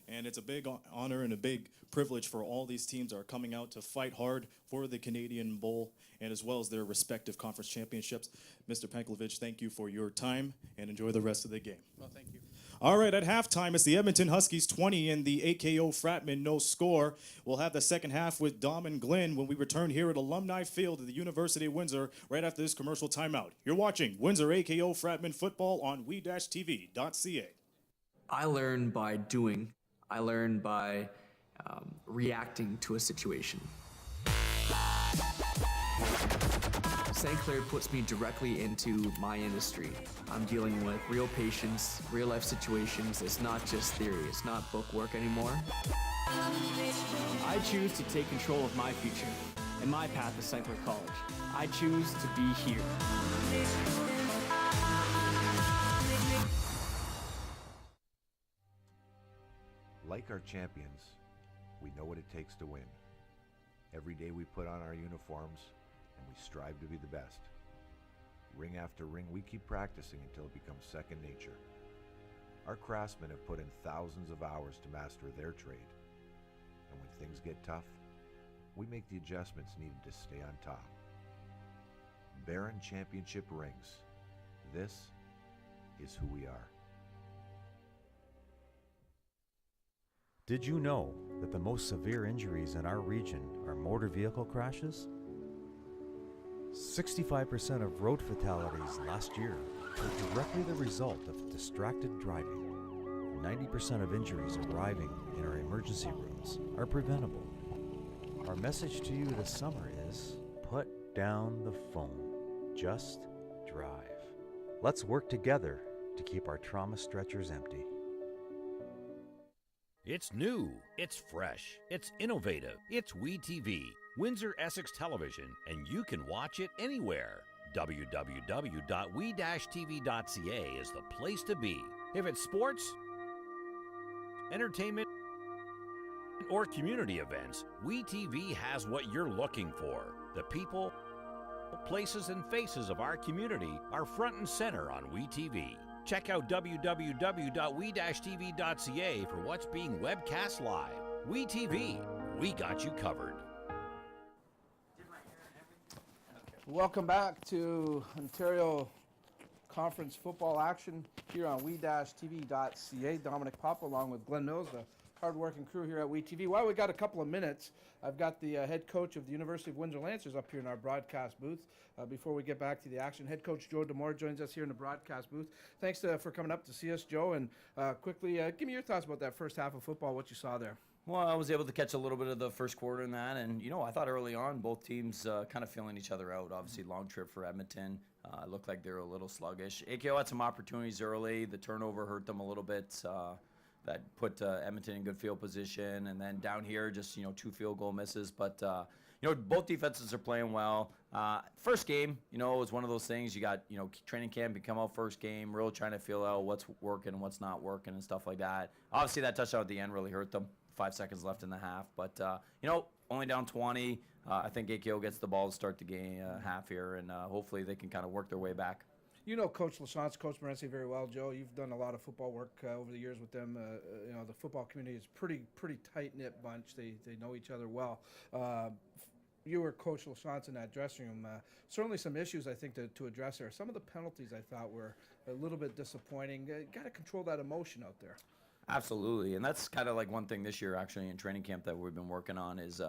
And it's a big honor and a big privilege for all these teams that are coming out to fight hard for the Canadian Bowl and as well as their respective conference championships. Mr. Panklevich, thank you for your time and enjoy the rest of the game. Well, thank you. All right, at halftime, it's the Edmonton Huskies 20 and the AKO Fratmen no score. We'll have the second half with Dom and Glenn when we return here at Alumni Field at the University of Windsor right after this commercial timeout. You're watching Windsor AKO Fratmen football on WE-TV.ca. I learn by doing. I learn by reacting to a situation. St. Clair puts me directly into my industry. I'm dealing with real patients, real life situations. It's not just theory, it's not book work anymore. I choose to take control of my future and my path to St. Clair College. I choose to be here. Like our champions, we know what it takes to win. Every day we put on our uniforms and we strive to be the best. Ring after ring, we keep practicing until it becomes second nature. Our craftsmen have put in thousands of hours to master their trade. And when things get tough, we make the adjustments needed to stay on top. Baron Championship rings. This is who we are. Did you know that the most severe injuries in our region are motor vehicle crashes? 65% of road fatalities last year were directly the result of distracted driving. 90% of injuries arriving in our emergency rooms are preventable. Our message to you this summer is, put down the phone. Just drive. Let's work together to keep our trauma stretchers empty. It's new, it's fresh, it's innovative, it's WE-TV, Windsor Essex Television, and you can watch it anywhere. www.we-tv.ca is the place to be. If it's sports, entertainment, or community events, WE-TV has what you're looking for. The people, places, and faces of our community are front and center on WE-TV. Check out www.we-tv.ca for what's being webcast live. WE-TV, we got you covered. Welcome back to Ontario Conference football action here on WE-TV.ca. Dominic Papa along with Glenn Mills, the hard-working crew here at WE-TV. While we got a couple of minutes, I've got the head coach of the University of Windsor Lancers up here in our broadcast booth. Before we get back to the action, head coach Joe Demore joins us here in the broadcast booth. Thanks for coming up to see us, Joe. And quickly, give me your thoughts about that first half of football, what you saw there. Well, I was able to catch a little bit of the first quarter in that, and I thought early on both teams kind of feeling each other out. Obviously, long trip for Edmonton. It looked like they were a little sluggish. AKO had some opportunities early. The turnover hurt them a little bit. That put Edmonton in good field position, and then down here, just 2 field goal misses. But both defenses are playing well. First game, it was one of those things. You got training camp, you come out first game, really trying to feel out what's working and what's not working and stuff like that. Obviously, that touchdown at the end really hurt them. 5 seconds left in the half, but only down 20. I think AKO gets the ball to start the game half here, and hopefully they can kind of work their way back. You know Coach LaChance, Coach Morency very well, Joe. You've done a lot of football work over the years with them. The football community is pretty tight-knit bunch. They know each other well. You were Coach LaChance in that dressing room. Certainly some issues, I think, to address there. Some of the penalties I thought were a little bit disappointing. Got to control that emotion out there. Absolutely, and that's kind of like one thing this year actually in training camp that we've been working on is,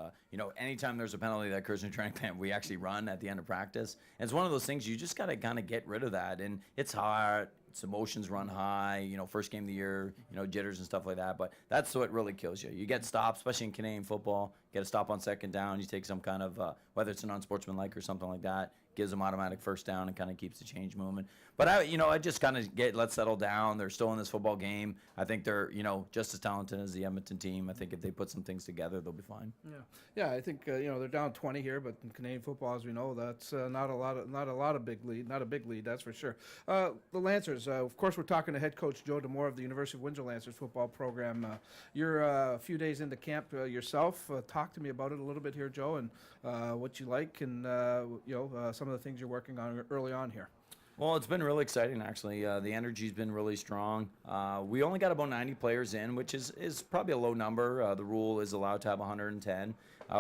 anytime there's a penalty that occurs in training camp, we actually run at the end of practice. And it's one of those things you just got to kind of get rid of that, and it's hard. Its emotions run high, first game of the year, jitters and stuff like that, but that's what really kills you. You get stopped, especially in Canadian football, get a stop on second down, you take some kind of, whether it's an unsportsmanlike or something like that, gives them automatic first down and kind of keeps the change moving. But I just kind of let's settle down. They're still in this football game. I think they're, just as talented as the Edmonton team. I think if they put some things together, they'll be fine. Yeah. I think they're down 20 here, but in Canadian football, as we know, that's not a big lead, that's for sure. The Lancers, of course, we're talking to head coach Joe Demore of the University of Windsor Lancers football program. You're a few days into camp yourself. Talk to me about it a little bit here, Joe, and what you like, and some of the things you're working on early on here. Well, it's been really exciting, actually. The energy's been really strong. We only got about 90 players in, which is probably a low number. The rule is allowed to have 110.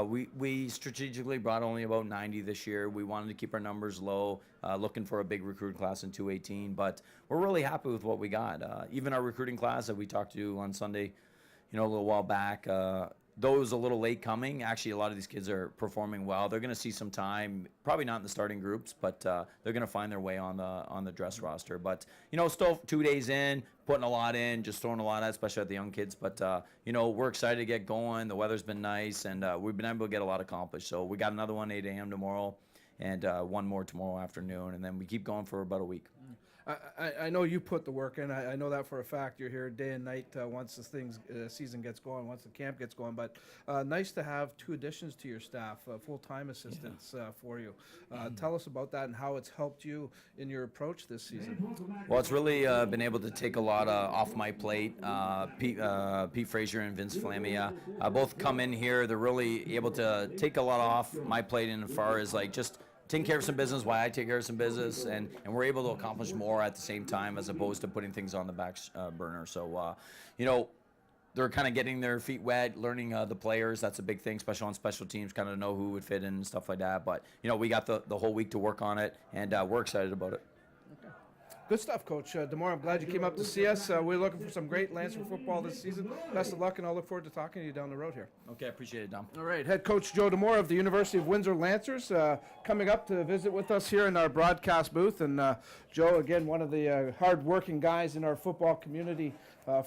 We strategically brought only about 90 this year. We wanted to keep our numbers low, looking for a big recruit class in 218, but we're really happy with what we got. Even our recruiting class that we talked to on Sunday, a little while back, those a little late coming. Actually, a lot of these kids are performing well. They're going to see some time, probably not in the starting groups, but they're going to find their way on the dress roster. But still 2 days in, putting a lot in, just throwing a lot at, especially at the young kids. But we're excited to get going. The weather's been nice, and we've been able to get a lot accomplished. So we got another one 8 a.m. tomorrow, and one more tomorrow afternoon, and then we keep going for about a week. I know you put the work in. I know that for a fact. You're here day and night once this season gets going, once the camp gets going. But nice to have 2 additions to your staff, full-time assistants for you. Tell us about that and how it's helped you in your approach this season. Well, it's really been able to take a lot off my plate. Pete Frazier and Vince Flamia both come in here. They're really able to take a lot off my plate in as far as just taking care of some business while I take care of some business, and we're able to accomplish more at the same time as opposed to putting things on the back burner. So, they're kind of getting their feet wet, learning the players. That's a big thing, especially on special teams, kind of know who would fit in and stuff like that. But, we got the whole week to work on it, and we're excited about it. Good stuff, Coach Demore. I'm glad you came up to see us. We're looking for some great Lancer football this season. Best of luck, and I'll look forward to talking to you down the road here. Okay, I appreciate it, Dom. All right, head coach Joe Demore of the University of Windsor Lancers coming up to visit with us here in our broadcast booth. And Joe, again, one of the hard-working guys in our football community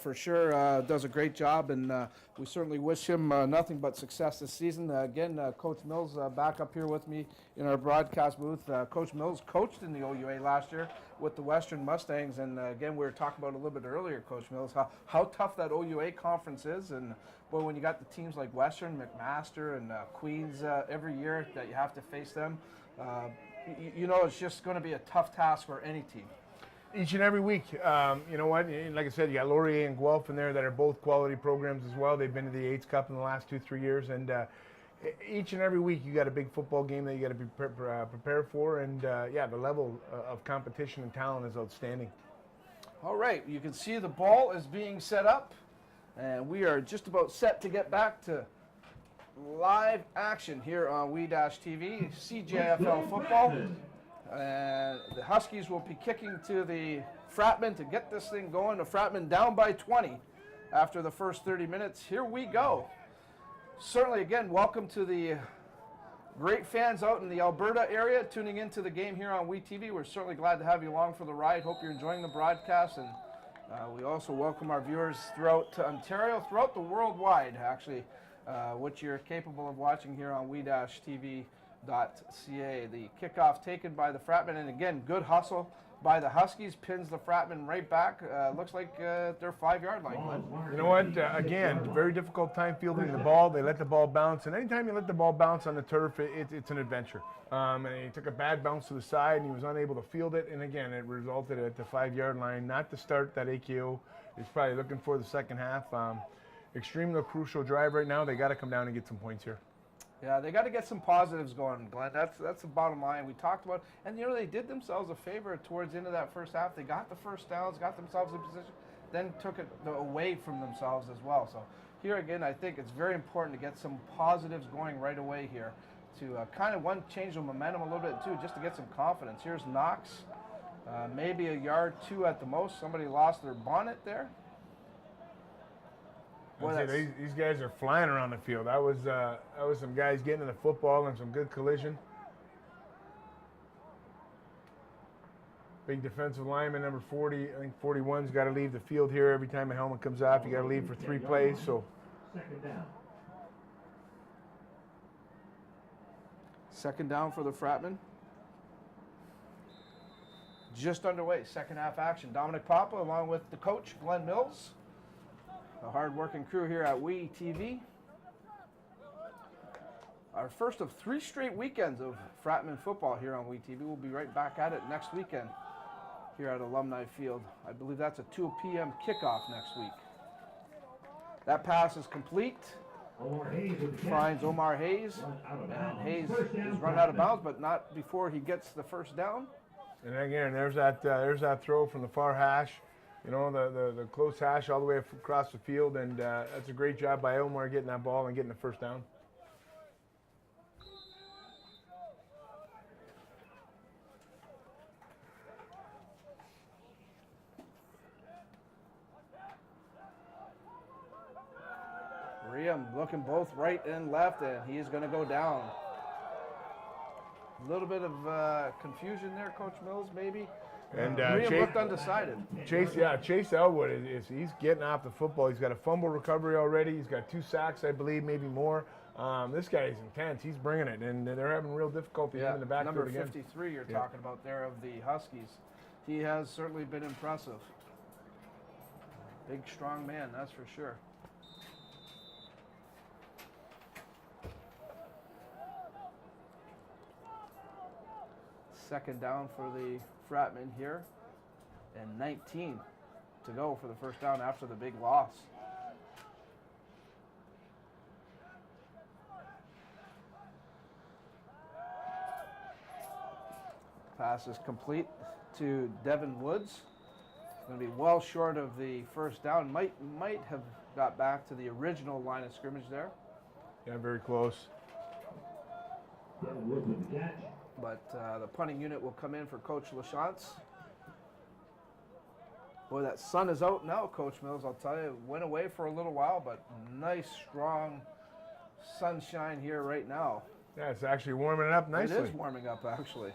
for sure, does a great job, and we certainly wish him nothing but success this season. Again, Coach Mills back up here with me in our broadcast booth. Coach Mills coached in the OUA last year with the Western Mustangs, and again, we were talking about a little bit earlier, Coach Mills, how tough that OUA conference is, and boy, when you got the teams like Western, McMaster, and Queens every year that you have to face them, it's just going to be a tough task for any team. Each and every week, you know what? Like I said, you got Laurier and Guelph in there that are both quality programs as well. They've been to the AIDS Cup in the last 2-3 years, and each and every week you got a big football game that you got to be prepared for, and the level of competition and talent is outstanding. All right, you can see the ball is being set up, and we are just about set to get back to live action here on WE-TV, CJFL football. And the Huskies will be kicking to the Fratmen to get this thing going. The Fratmen down by 20 after the first 30 minutes. Here we go. Certainly, again, welcome to the great fans out in the Alberta area tuning into the game here on WE-TV. We're certainly glad to have you along for the ride. Hope you're enjoying the broadcast. And we also welcome our viewers throughout Ontario, throughout the worldwide, actually, which you're capable of watching here on WE-TV.ca. The kickoff taken by the Fratmen, and again, good hustle by the Huskies, pins the Fratmen right back. Looks like their 5-yard line. You know what? Again, very difficult time fielding the ball. They let the ball bounce, and anytime you let the ball bounce on the turf, it's an adventure. And he took a bad bounce to the side, and he was unable to field it. And again, it resulted at the 5-yard line. Not to start that AKO. He's probably looking for the second half. Extremely crucial drive right now. They got to come down and get some points here. Yeah, they got to get some positives going, Glenn. That's the bottom line. We talked about, and they did themselves a favor towards the end of that first half. They got the first downs, got themselves in position, then took it away from themselves as well. So here again, I think it's very important to get some positives going right away here to kind of change the momentum a little bit too, just to get some confidence. Here's Knox, maybe a yard, 2 at the most. Somebody lost their bonnet there. Boy, these guys are flying around the field. That was some guys getting to the football and some good collision. Big defensive lineman, number 40. I think 41's got to leave the field here every time a helmet comes off. You got to leave for 3 plays. So. Second down for the Fratmen. just underway. Second half action. Dominic Papa along with the coach, Glenn Mills. The hard-working crew here at WE-TV. Our first of 3 straight weekends of Fratmen football here on WE-TV. We'll be right back at it next weekend here at Alumni Field. I believe that's a 2 p.m. kickoff next week. That pass is complete. Finds Omar Hayes, and Hayes is run out of bounds, but not before he gets the first down. And again, there's that throw from the far hash, you know, the close hash all the way across the field, and that's a great job by Omar getting that ball and getting the first down. Riem looking both right and left, and he is going to go down. A little bit of confusion there, Coach Mills, maybe. And Riem looked undecided. Chase Elwood he's getting off the football. He's got a fumble recovery already. He's got 2 sacks, I believe, maybe more. This guy is intense. He's bringing it, and they're having real difficulty in the backfield number again. 53 you're talking about there of the Huskies. He has certainly been impressive. Big, strong man, that's for sure. Second down for the Fratmen here, and 19 to go for the first down after the big loss. Pass is complete to Devin Woods. Going to be well short of the first down. Might have got back to the original line of scrimmage there. Yeah, very close. Devin Woods with the catch. But the punting unit will come in for Coach LaChance. Boy, that sun is out now, Coach Mills, I'll tell you. Went away for a little while, but nice, strong sunshine here right now. Yeah, it's actually warming it up nicely. It is warming up, actually.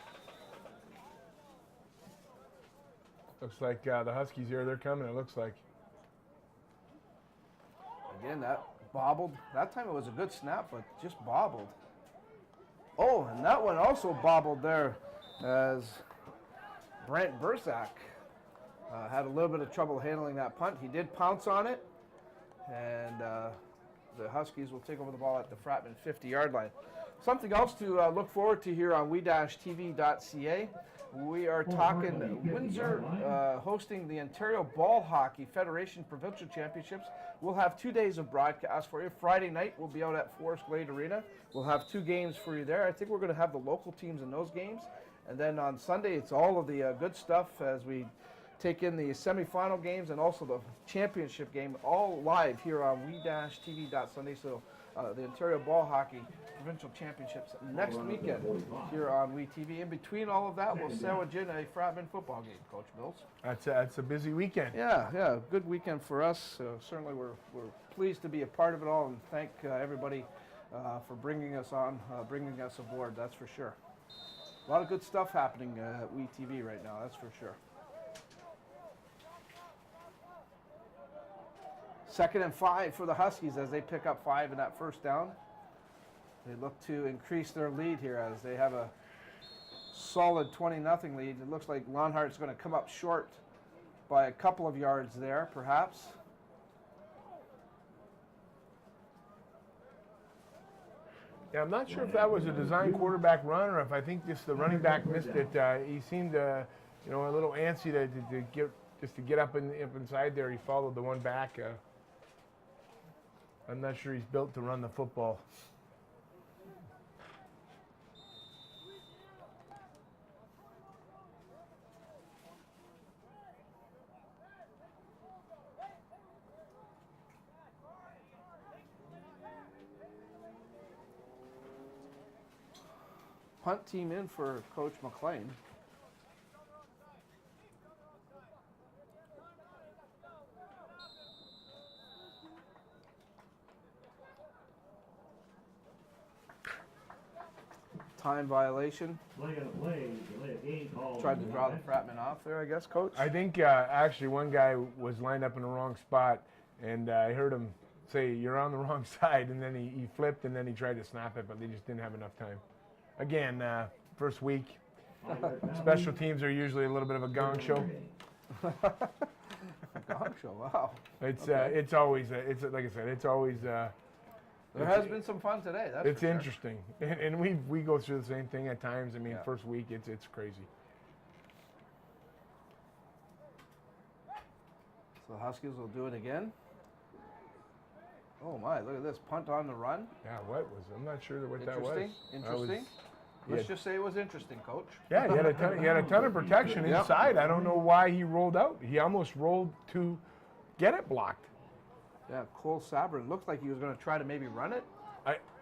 Looks like the Huskies here, they're coming, it looks like. Again, that bobbled. That time it was a good snap, but just bobbled. Oh, and that one also bobbled there as Brent Bursack had a little bit of trouble handling that punt. He did pounce on it, and the Huskies will take over the ball at the Fratmen 50-yard line. Something else to look forward to here on WE-TV.ca. We are talking Windsor hosting the Ontario Ball Hockey Federation Provincial Championships. We'll have 2 days of broadcast for you. Friday night, we'll be out at Forest Glade Arena. We'll have 2 games for you there. I think we're going to have the local teams in those games. And then on Sunday, it's all of the good stuff as we take in the semifinal games and also the championship game, all live here on WE-TV.Sunday. So the Ontario Ball Hockey Provincial Championships next weekend here on WE-TV. In between all of that, we'll sandwich in a Fratmen football game, Coach Mills. That's a busy weekend. Yeah, good weekend for us. Certainly we're pleased to be a part of it all, and thank everybody for bringing us on, bringing us aboard, that's for sure. A lot of good stuff happening at WE-TV right now, that's for sure. Second and 5 for the Huskies as they pick up 5 in that first down. They look to increase their lead here as they have a solid 20-0 lead. It looks like Lonhart's going to come up short by a couple of yards there, perhaps. Yeah, I'm not sure if that was a design quarterback run or if I think just the running back missed it. He seemed, a little antsy to get up inside there. He followed the one back. I'm not sure he's built to run the football. Punt team in for Coach McLean. Time violation. Tried to draw the Fratmen off there, I guess, Coach? I think actually one guy was lined up in the wrong spot, and I heard him say, "You're on the wrong side," and then he flipped, and then he tried to snap it, but they just didn't have enough time. Again, first week, Special teams are usually a little bit of a gong show. Gong show, wow. It's always like I said, it's always. There has been some fun today. That's it's for sure. interesting, and we go through the same thing at times. I mean, first week it's crazy. So the Huskies will do it again. Oh my, look at this, punt on the run. Yeah, I'm not sure what that was. Interesting. Let's just say it was interesting, Coach. Yeah, he had a ton of protection inside. I don't know why he rolled out. He almost rolled to get it blocked. Yeah, Cole Sabrin looked like he was going to try to maybe run it.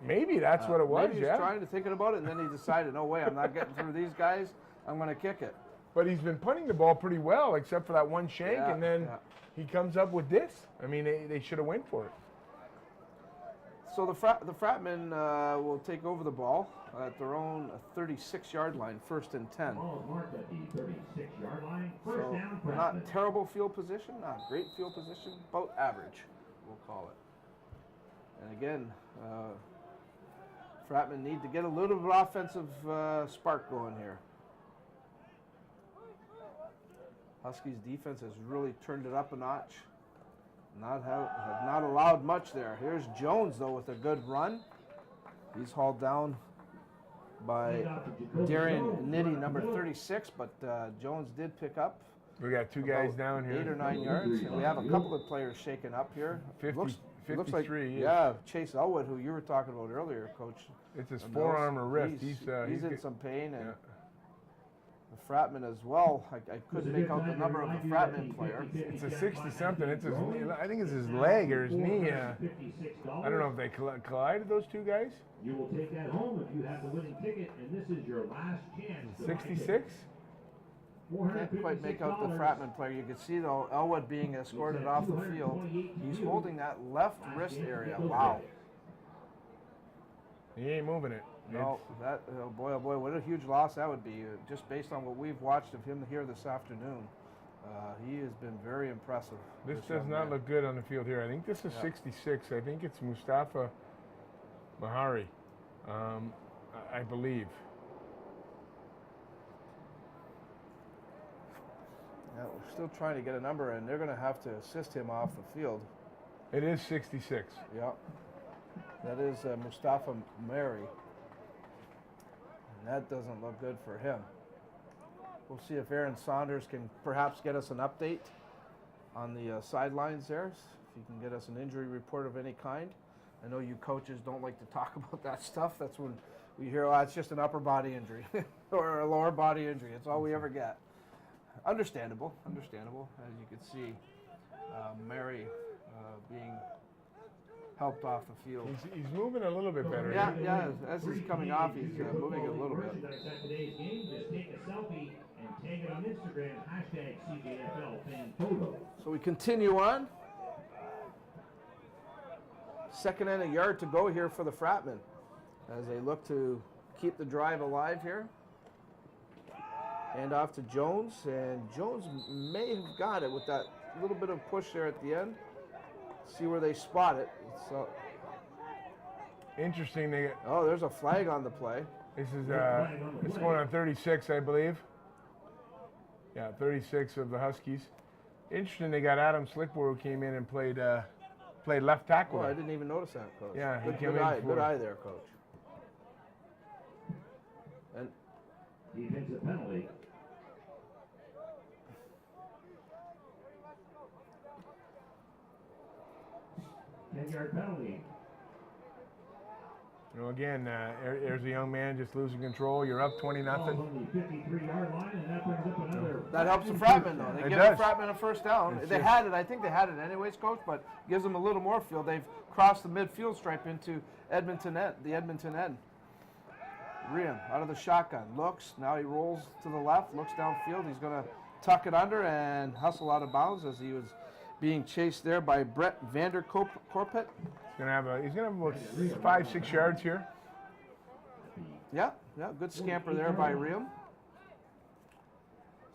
Maybe that's what it was. Maybe he was trying to thinking about it, and then he decided, no way, I'm not getting through these guys. I'm going to kick it. But he's been punting the ball pretty well, except for that one shank, and then he comes up with this. I mean, they should have went for it. So the Fratmen will take over the ball at their own 36-yard line, 1st and 10. Ball marked at the 36-yard line. First So down, not Fratmen. terrible field position, not great field position, about average, we'll call it. And again, Fratmen need to get a little bit of offensive spark going here. Huskies defense has really turned it up a notch. Have not allowed much there. Here's Jones though with a good run. He's hauled down by Darian Nitty, number 36, but Jones did pick up. We got two guys down here. 8 or 9 yards, and we have a couple of players shaken up here. 53, looks like, yeah. Chase Elwood, who you were talking about earlier, Coach. It's his forearm or wrist. He's in some pain, and yeah. the Fratmen as well. I couldn't make out the number of the Fratmen player. It's a 60-something. I think it's his leg or his knee. I don't know if they collided, those two guys. You will take that home if you have the winning ticket, and this is your last chance. 66? Can't quite make out the Fratman player. You can see though Elwood being escorted off the field. He's holding that left wrist area. Wow. He ain't moving it. No, oh boy, what a huge loss that would be. Just based on what we've watched of him here this afternoon, he has been very impressive. This does not look good on the field here. I think this is 66. I think it's Mustafa Mahari, I believe. Yeah, we're still trying to get a number, and they're going to have to assist him off the field. It is 66. Yeah. That is Mustafa Mary. And that doesn't look good for him. We'll see if Aaron Saunders can perhaps get us an update on the sidelines there. If he can get us an injury report of any kind. I know you coaches don't like to talk about that stuff. That's when we hear, oh, it's just an upper body injury or a lower body injury. It's all we ever get. Understandable. As you can see, Mary being helped off the field. He's moving a little bit better. Yeah. As he's coming off, he's moving a little bit. Today's game, just take a selfie and tag it on Instagram. Hashtag CJFL fan photo. So we continue on. 2nd and a yard to go here for the Fratmen as they look to keep the drive alive here. Hand off to Jones, and Jones may have got it with that little bit of push there at the end. See where they spot it. So interesting. there's a flag on the play. This is it's going on 36, I believe. Yeah, 36 of the Huskies. Interesting. They got Adam Slickmore who came in and played left tackle. Oh, I didn't even notice that, Coach. Yeah, good eye there, Coach. And defensive penalty. Ten-yard penalty. Again, there's a young man just losing control. You're up 20-0. On the 53-yard line, and that brings up another. That helps the Fratmen, though. They give the Fratmen a first down. I think they had it anyways, Coach, but gives them a little more field. They've crossed the midfield stripe into the Edmonton end. Riem out of the shotgun. Looks, now he rolls to the left, looks downfield. He's going to tuck it under and hustle out of bounds as he was being chased there by Brett Vander Corpet. He's gonna have about 5-6 yards here. Yeah, good scamper there by Riem.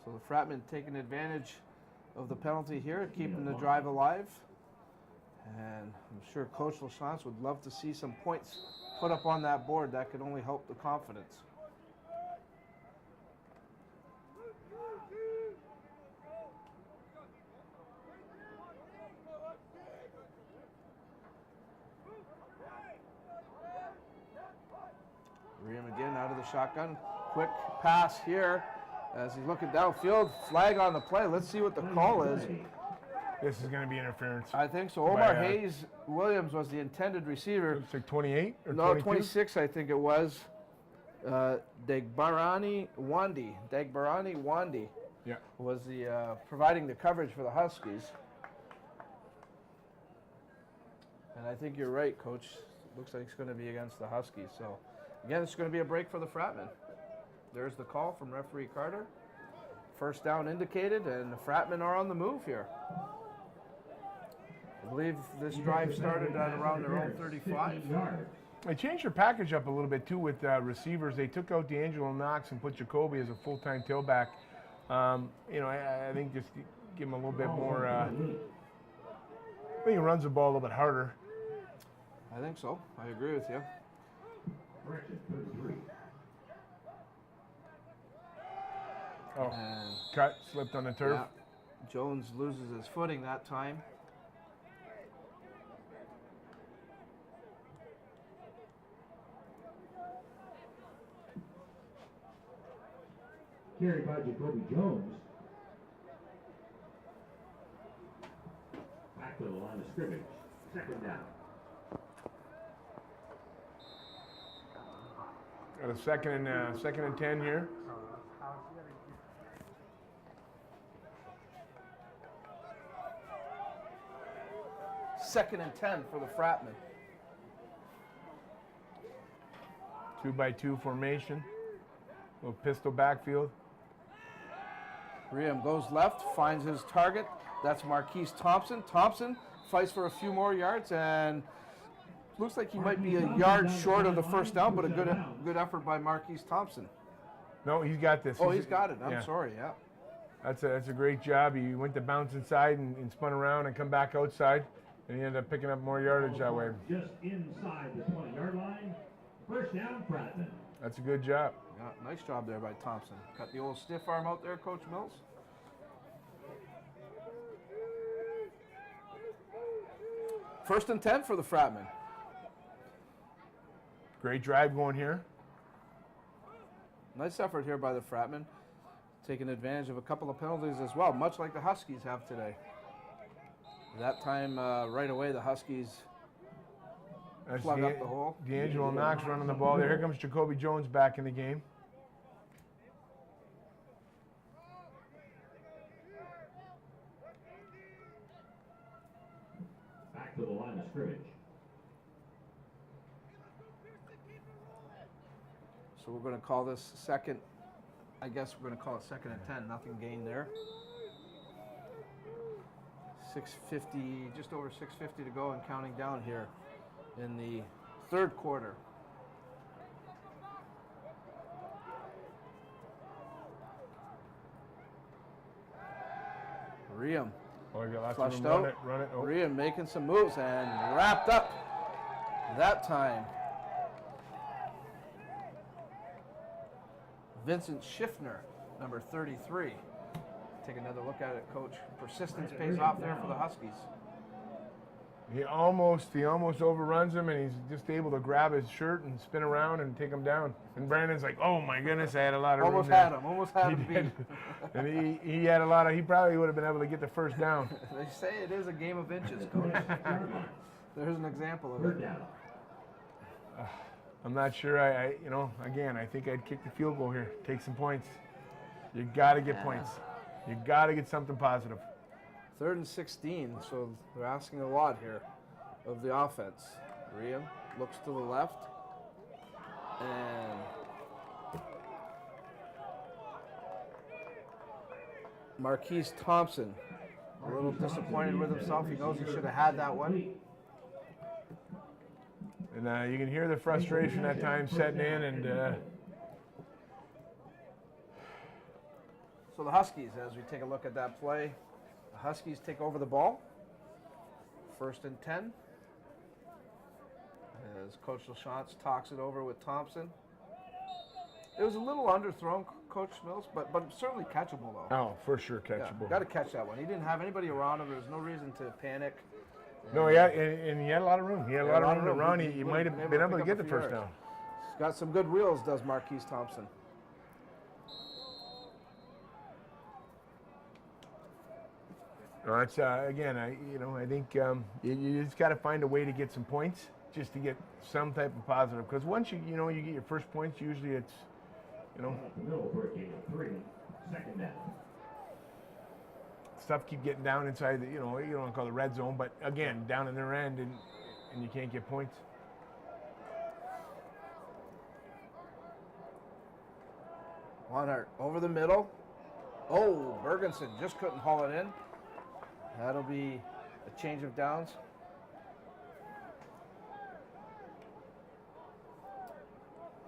So the Fratmen taking advantage of the penalty here, keeping the drive alive. And I'm sure Coach LaChance would love to see some points put up on that board. That could only help the confidence. shotgun. Quick pass here as he's looking downfield. Flag on the play. Let's see what the call is. This is going to be interference. I think so. Omar Hayes Williams was the intended receiver. Looks like 28 or no, 22? 26 I think it was. Dagbarani Wandi was the providing the coverage for the Huskies. And I think you're right, Coach. Looks like it's going to be against the Huskies. So, again, it's going to be a break for the Fratmen. There's the call from referee Carter. First down indicated, and the Fratmen are on the move here. I believe this drive started at around their own 35. They changed their package up a little bit, too, with receivers. They took out D'Angelo Knox and put Jacoby as a full-time tailback. You know, I think just give him a little bit more. I think he runs the ball a little bit harder. I think so. I agree with you. Oh, cut, slipped on the turf. Yeah. Jones loses his footing that time. Carried by Jacoby Jones. Back to the line of scrimmage. Second down. Got a second and 10 here. Second and 10 for the Fratmen. 2-by-2 formation. Little pistol backfield. Riem goes left, finds his target. That's Marquise Thompson. Thompson fights for a few more yards and looks like he might be a yard short of the first down, but a good effort by Marquise Thompson. No, he's got this. Oh, he's got it. I'm sorry, yeah. That's a great job. He went to bounce inside and spun around and come back outside, and he ended up picking up more yardage that way. Just inside the 20-yard line. First down, Fratmen. That's a good job. Yeah, nice job there by Thompson. Cut the old stiff arm out there, Coach Mills. First and 10 for the Fratmen. Great drive going here. Nice effort here by the Fratmen. Taking advantage of a couple of penalties as well, much like the Huskies have today. That time, right away, the Huskies plug up the hole. D'Angelo Knox running the ball there. Here comes Jacoby Jones back in the game. Back to the line of scrimmage. So we're going to call this second, I guess we're going to call it second and 10. Nothing gained there. 6:50, just over 6:50 to go and counting down here in the third quarter. Riem flushed out. Run it. Oh. Riem making some moves and wrapped up that time. Vincent Schiffner, number 33. Take another look at it, Coach. Persistence pays off there for the Huskies. He almost overruns him, and he's just able to grab his shirt and spin around and take him down. And Brandon's like, "Oh my goodness, I had a lot of room there." Almost had him beat. And he had a lot of. He probably would have been able to get the first down. They say it is a game of inches, Coach. There's an example of it. I'm not sure. I think I'd kick the field goal here. Take some points. You got to get points. You got to get something positive. 3rd and 16, so they're asking a lot here of the offense. Riem looks to the left, and Marquise Thompson, a little disappointed with himself. He knows he should have had that one. And you can hear the frustration at times setting in, and so the Huskies, as we take a look at that play, the Huskies take over the ball. 1st and 10. As Coach LaChance talks it over with Thompson. It was a little underthrown, Coach Mills, but certainly catchable though. Oh, for sure catchable. Yeah, got to catch that one. He didn't have anybody around him. There was no reason to panic. No, yeah, and he had a lot of room. He had a lot of room to run. He might have been able to get the first down. got some good wheels, does Marquise Thompson. No, it's again, I think you just got to find a way to get some points, just to get some type of positive. Because once you get your first points, usually it's, Middle for a gain of 3. Second down. stuff keep getting down inside the, you don't want to call it the red zone, but again, down in their end, and you can't get points. Lonhart over the middle. Oh, Bergensen just couldn't haul it in. That'll be a change of downs.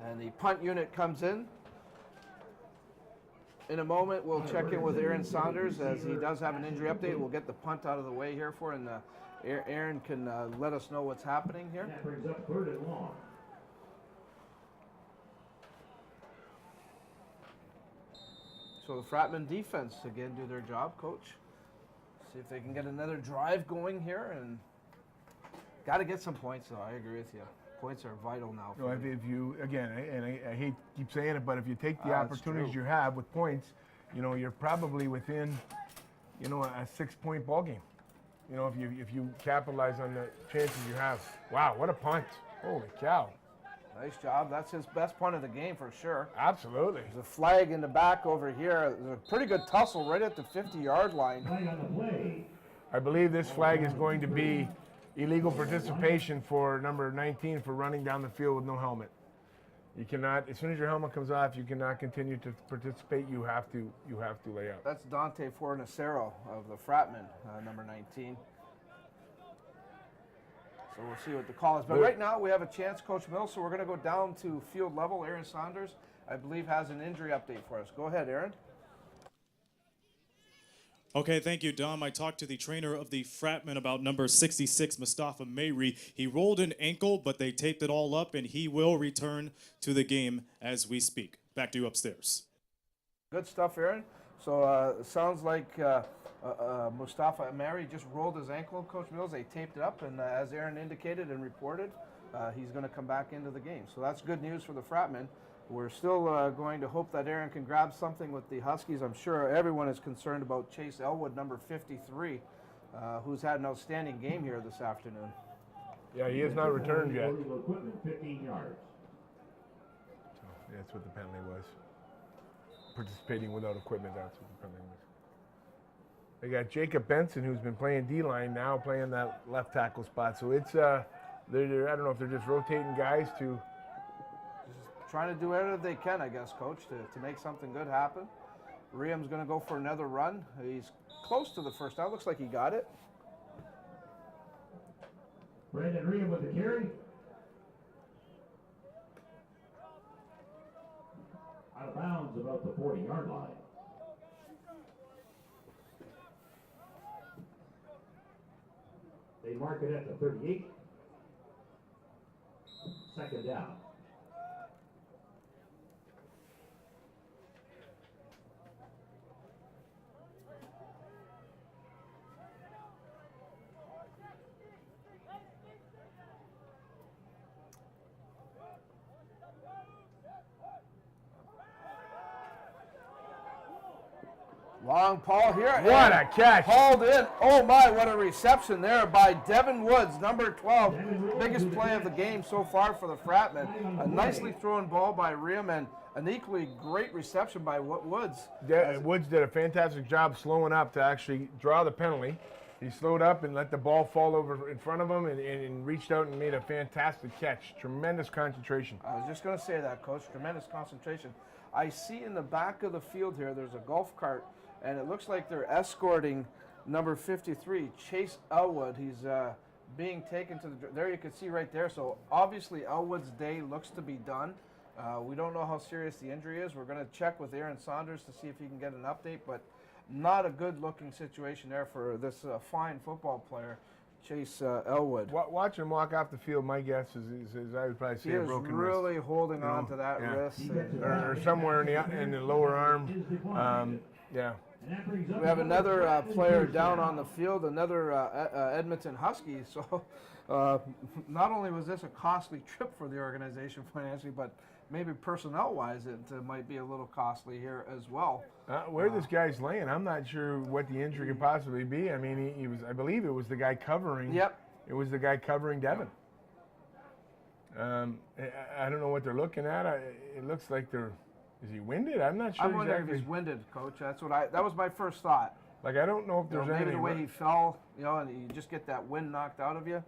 And the punt unit comes in. In a moment, we'll check in with Aaron Saunders as he does have an injury update. We'll get the punt out of the way here and Aaron can let us know what's happening here. That brings up 3rd and long. So the Fratmen defense again do their job, coach. See if they can get another drive going here, and got to get some points though. I agree with you. Points are vital now. No, if you again, I hate to keep saying it, but if you take the That's opportunities true. you have with points, you're probably within, a 6-point ball game. If you capitalize on the chances you have. Wow, what a punt! Holy cow! Nice job. That's his best punt of the game for sure. Absolutely. There's a flag in the back over here. There's a pretty good tussle right at the 50-yard line. Flag on the play. I believe this flag is going to be illegal participation for number 19 for running down the field with no helmet. You cannot, as soon as your helmet comes off, you cannot continue to participate. You have to lay out. That's Dante Fornacero of the Fratmen, number 19. So we'll see what the call is. But right now we have a chance, Coach Mills, so we're going to go down to field level. Aaron Saunders, I believe, has an injury update for us. Go ahead, Aaron. Okay, thank you, Dom. I talked to the trainer of the Fratmen about number 66, Mustafa Mayri. He rolled an ankle, but they taped it all up, and he will return to the game as we speak. Back to you upstairs. Good stuff, Aaron. So it sounds like Mustafa Mayri just rolled his ankle, Coach Mills. They taped it up, and as Aaron indicated and reported, he's going to come back into the game. So that's good news for the Fratmen. We're still going to hope that Aaron can grab something with the Huskies. I'm sure everyone is concerned about Chase Elwood, number 53, who's had an outstanding game here this afternoon. Yeah, he has not returned yet. Equipment, 15 yards. So that's what the penalty was. Participating without equipment, that's what the penalty was. They got Jacob Benson, who's been playing D-line, now playing that left tackle spot. So it's, I don't know if they're just rotating guys to. Trying to do whatever they can, I guess, Coach, to make something good happen. Riam's going to go for another run. He's close to the first down. Looks like he got it. Brandon Riam with the carry. Out of bounds about the 40-yard line. They mark it at the 38. Second down. Long Paul here. What a catch. Hauled in. Oh my, what a reception there by Devin Woods, number 12. Biggest play of the game so far for the Fratmen. A nicely thrown ball by Riam and an equally great reception by Woods. Woods did a fantastic job slowing up to actually draw the penalty. He slowed up and let the ball fall over in front of him and reached out and made a fantastic catch. Tremendous concentration. I was just going to say that, Coach. Tremendous concentration. I see in the back of the field here, there's a golf cart, and it looks like they're escorting number 53, Chase Elwood. He's being taken to the, there you can see right there. So obviously Elwood's day looks to be done. We don't know how serious the injury is. We're going to check with Aaron Saunders to see if he can get an update, but not a good looking situation there for this fine football player, Chase Elwood. Watching him walk off the field, my guess is I would probably say a broken wrist. He is really holding on to that wrist. Or somewhere in the lower arm. Yeah. We have another player down on the field, another Edmonton Huskies. So not only was this a costly trip for the organization financially, but maybe personnel-wise it might be a little costly here as well. Where this guy's laying, I'm not sure what the injury could possibly be. I mean, he was, I believe it was the guy covering. Yep. It was the guy covering Devin. I don't know what they're looking at. It looks like they're. Is he winded? I'm not sure. I'm wondering exactly. if he's winded, Coach. That was my first thought. Like, I don't know if there's maybe anything. the way he fell, and you just get that wind knocked out of you.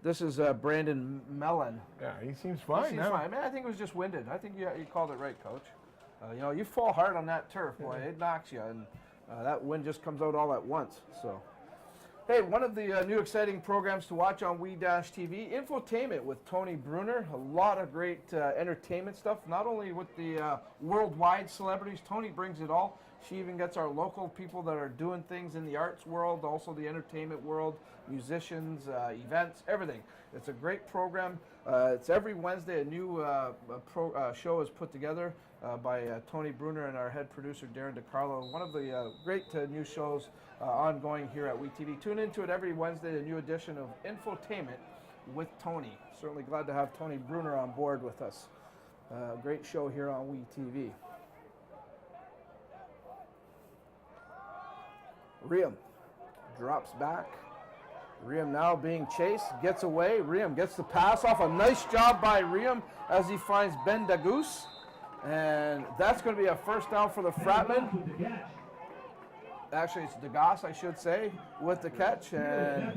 This is Brandon Mellon. Yeah, he seems fine. He seems fine. I mean, I think it was just winded. I think you called it right, Coach. You fall hard on that turf, boy. It knocks you, and that wind just comes out all at once. So, hey, one of the new exciting programs to watch on WE-TV, Infotainment with Tony Bruner. A lot of great entertainment stuff, not only with the worldwide celebrities. Tony brings it all. She even gets our local people that are doing things in the arts world, also the entertainment world, musicians, events, everything. It's a great program. It's every Wednesday. A new show is put together by Tony Bruner and our head producer, Darren DiCarlo. One of the great new shows ongoing here at WE-TV. Tune into it every Wednesday, a new edition of Infotainment with Tony. Certainly glad to have Tony Bruner on board with us. Great show here on WE-TV. Riem drops back. Riem now being chased, gets away. Riem gets the pass off. A nice job by Riem as he finds Ben Dagoose. And that's going to be a first down for the Fratmen. Actually, it's Degas, I should say, with the catch. And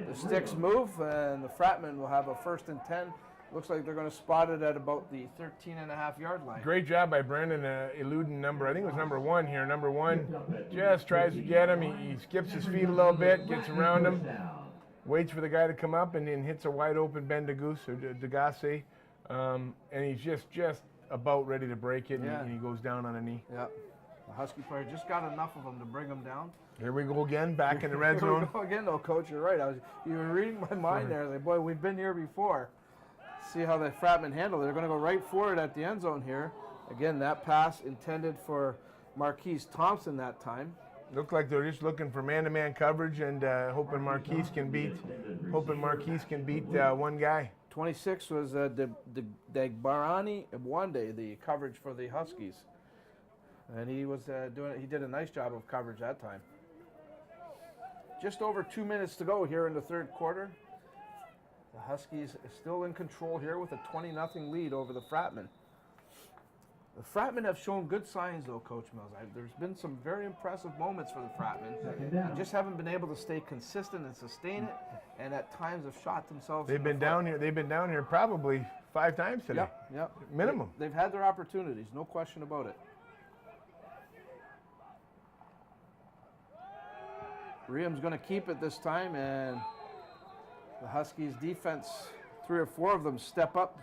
the sticks move, and the Fratmen will have a 1st and 10. Looks like they're going to spot it at about the 13.5-yard line. Great job by Brendan eluding I think it was number 1 here. Number 1 just tries to get him. He skips his feet a little bit, gets around him, waits for the guy to come up, and then hits a wide open Ben Dagoose, or Degasse. And he's just about ready to break it, and he goes down on a knee. Yeah. The Husky player just got enough of him to bring him down. Here we go again, back in the red zone. Here we go again, though, Coach. You're right. You were reading my mind there. Like, boy, we've been here before. See how the Fratmen handle it. They're going to go right for it at the end zone here. Again, that pass intended for Marquise Thompson that time. Looked like they're just looking for man-to-man coverage and hoping Marquise can beat one guy. 26 was Degbarani Mwande, the coverage for the Huskies, and he was he did a nice job of coverage that time. Just over 2 minutes to go here in the third quarter. The Huskies are still in control here with a 20-0 lead over the Fratmen. The Fratmen have shown good signs, though, Coach Mills. There's been some very impressive moments for the Fratmen. They just haven't been able to stay consistent and sustain it, and at times have shot themselves. They've been down here probably 5 times today. Yep. Minimum. They've had their opportunities, no question about it. Riem's going to keep it this time, and the Huskies defense, 3 or 4 of them step up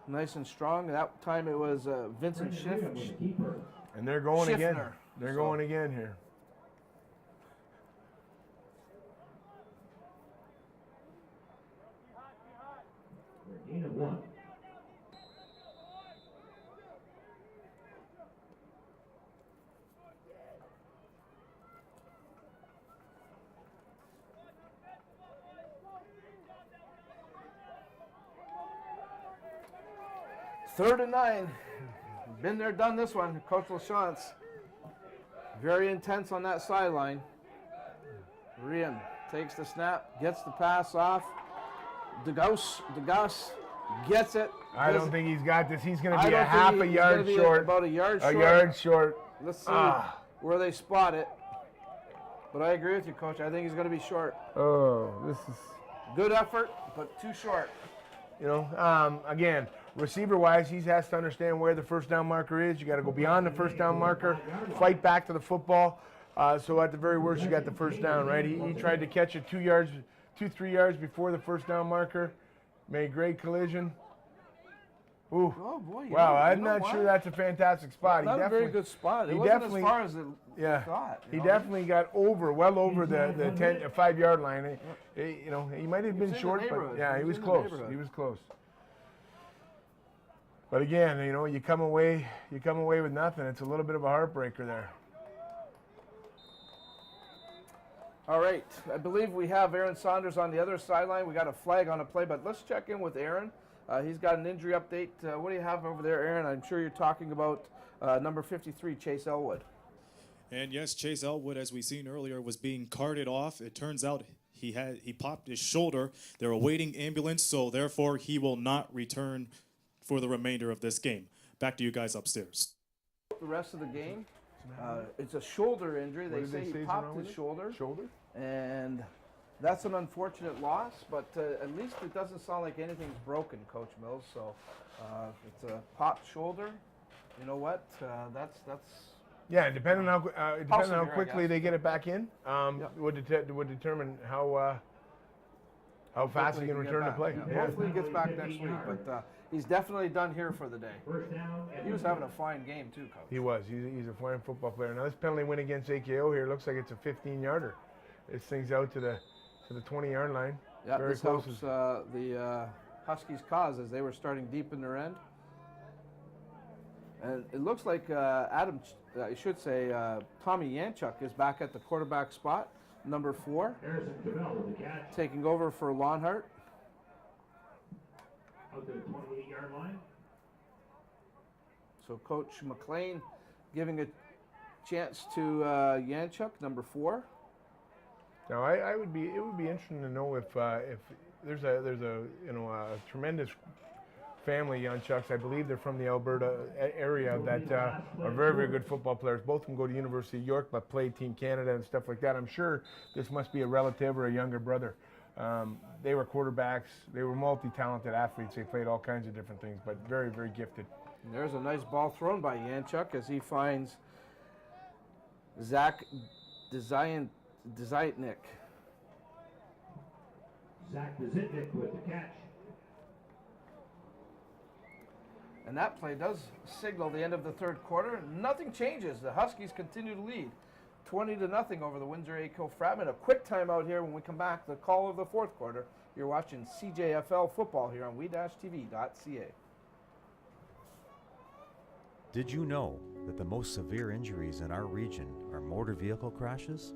nice and strong. That time it was Vincent Schiff. And they're going again. Schiffner. They're going again here. Gain of 1. Third and 9. Been there, done this one. Coach LaChance. Very intense on that sideline. Riem takes the snap, gets the pass off. Degas gets it. I don't think he's got this. He's going to be a half a yard short. About a yard short. A yard short. Let's see where they spot it. But I agree with you, Coach. I think he's going to be short. Oh, this is good effort, but too short. You know, again, receiver-wise, he has to understand where the first down marker is. You got to go beyond the first down marker, fight back to the football. So at the very worst, you got the first down, right? He tried to catch it 3 yards before the first down marker. Made great collision. Ooh. Oh boy! Wow, I'm not sure that's a fantastic spot. Not a very good spot. It wasn't as far as it thought. He definitely got well over the 5-yard line. You know, he might have been short, but yeah, he was close. He was close. But again, you know, you come away with nothing. It's a little bit of a heartbreaker there. All right, I believe we have Aaron Saunders on the other sideline. We got a flag on a play, but let's check in with Aaron. He's got an injury update. What do you have over there, Aaron? I'm sure you're talking about number 53, Chase Elwood. And yes, Chase Elwood, as we seen earlier, was being carted off. It turns out he popped his shoulder. They're awaiting ambulance, so therefore he will not return for the remainder of this game. Back to you guys upstairs. The rest of the game, it's a shoulder injury. They say he popped his shoulder. And that's an unfortunate loss, but at least it doesn't sound like anything's broken, Coach Mills. So it's a popped shoulder. You know what? That's. Yeah, depending on how quickly they get it back in, would determine how fast he can return to play. Yeah. Hopefully he gets back next week, but he's definitely done here for the day. He was having a fine game too, Coach. He was. He's a fine football player. Now this penalty win against AKO here looks like it's a 15-yarder. This thing's out to the 20-yard line. Yeah, very this close. helps the Huskies' cause as they were starting deep in their end. And it looks like Tommy Yanchuk is back at the quarterback spot, number 4, taking over for Lonhart. Out to the 28-yard line. So Coach McLean giving a chance to Yanchuk, number 4. Now it would be interesting to know if there's a tremendous family, Yanchuks. I believe they're from the Alberta area that are very, very good football players. Both of them go to University of York but play Team Canada and stuff like that. I'm sure this must be a relative or a younger brother. They were quarterbacks. They were multi-talented athletes. They played all kinds of different things, but very, very gifted. And there's a nice ball thrown by Yanchuk as he finds Zach Dzitnik. Zach Dzitnik with the catch. And that play does signal the end of the third quarter. Nothing changes. The Huskies continue to lead 20-0 over the Windsor ACO Fratmen. A quick timeout here. When we come back, the call of the fourth quarter. You're watching CJFL football here on WE-TV.ca. Did you know that the most severe injuries in our region are motor vehicle crashes?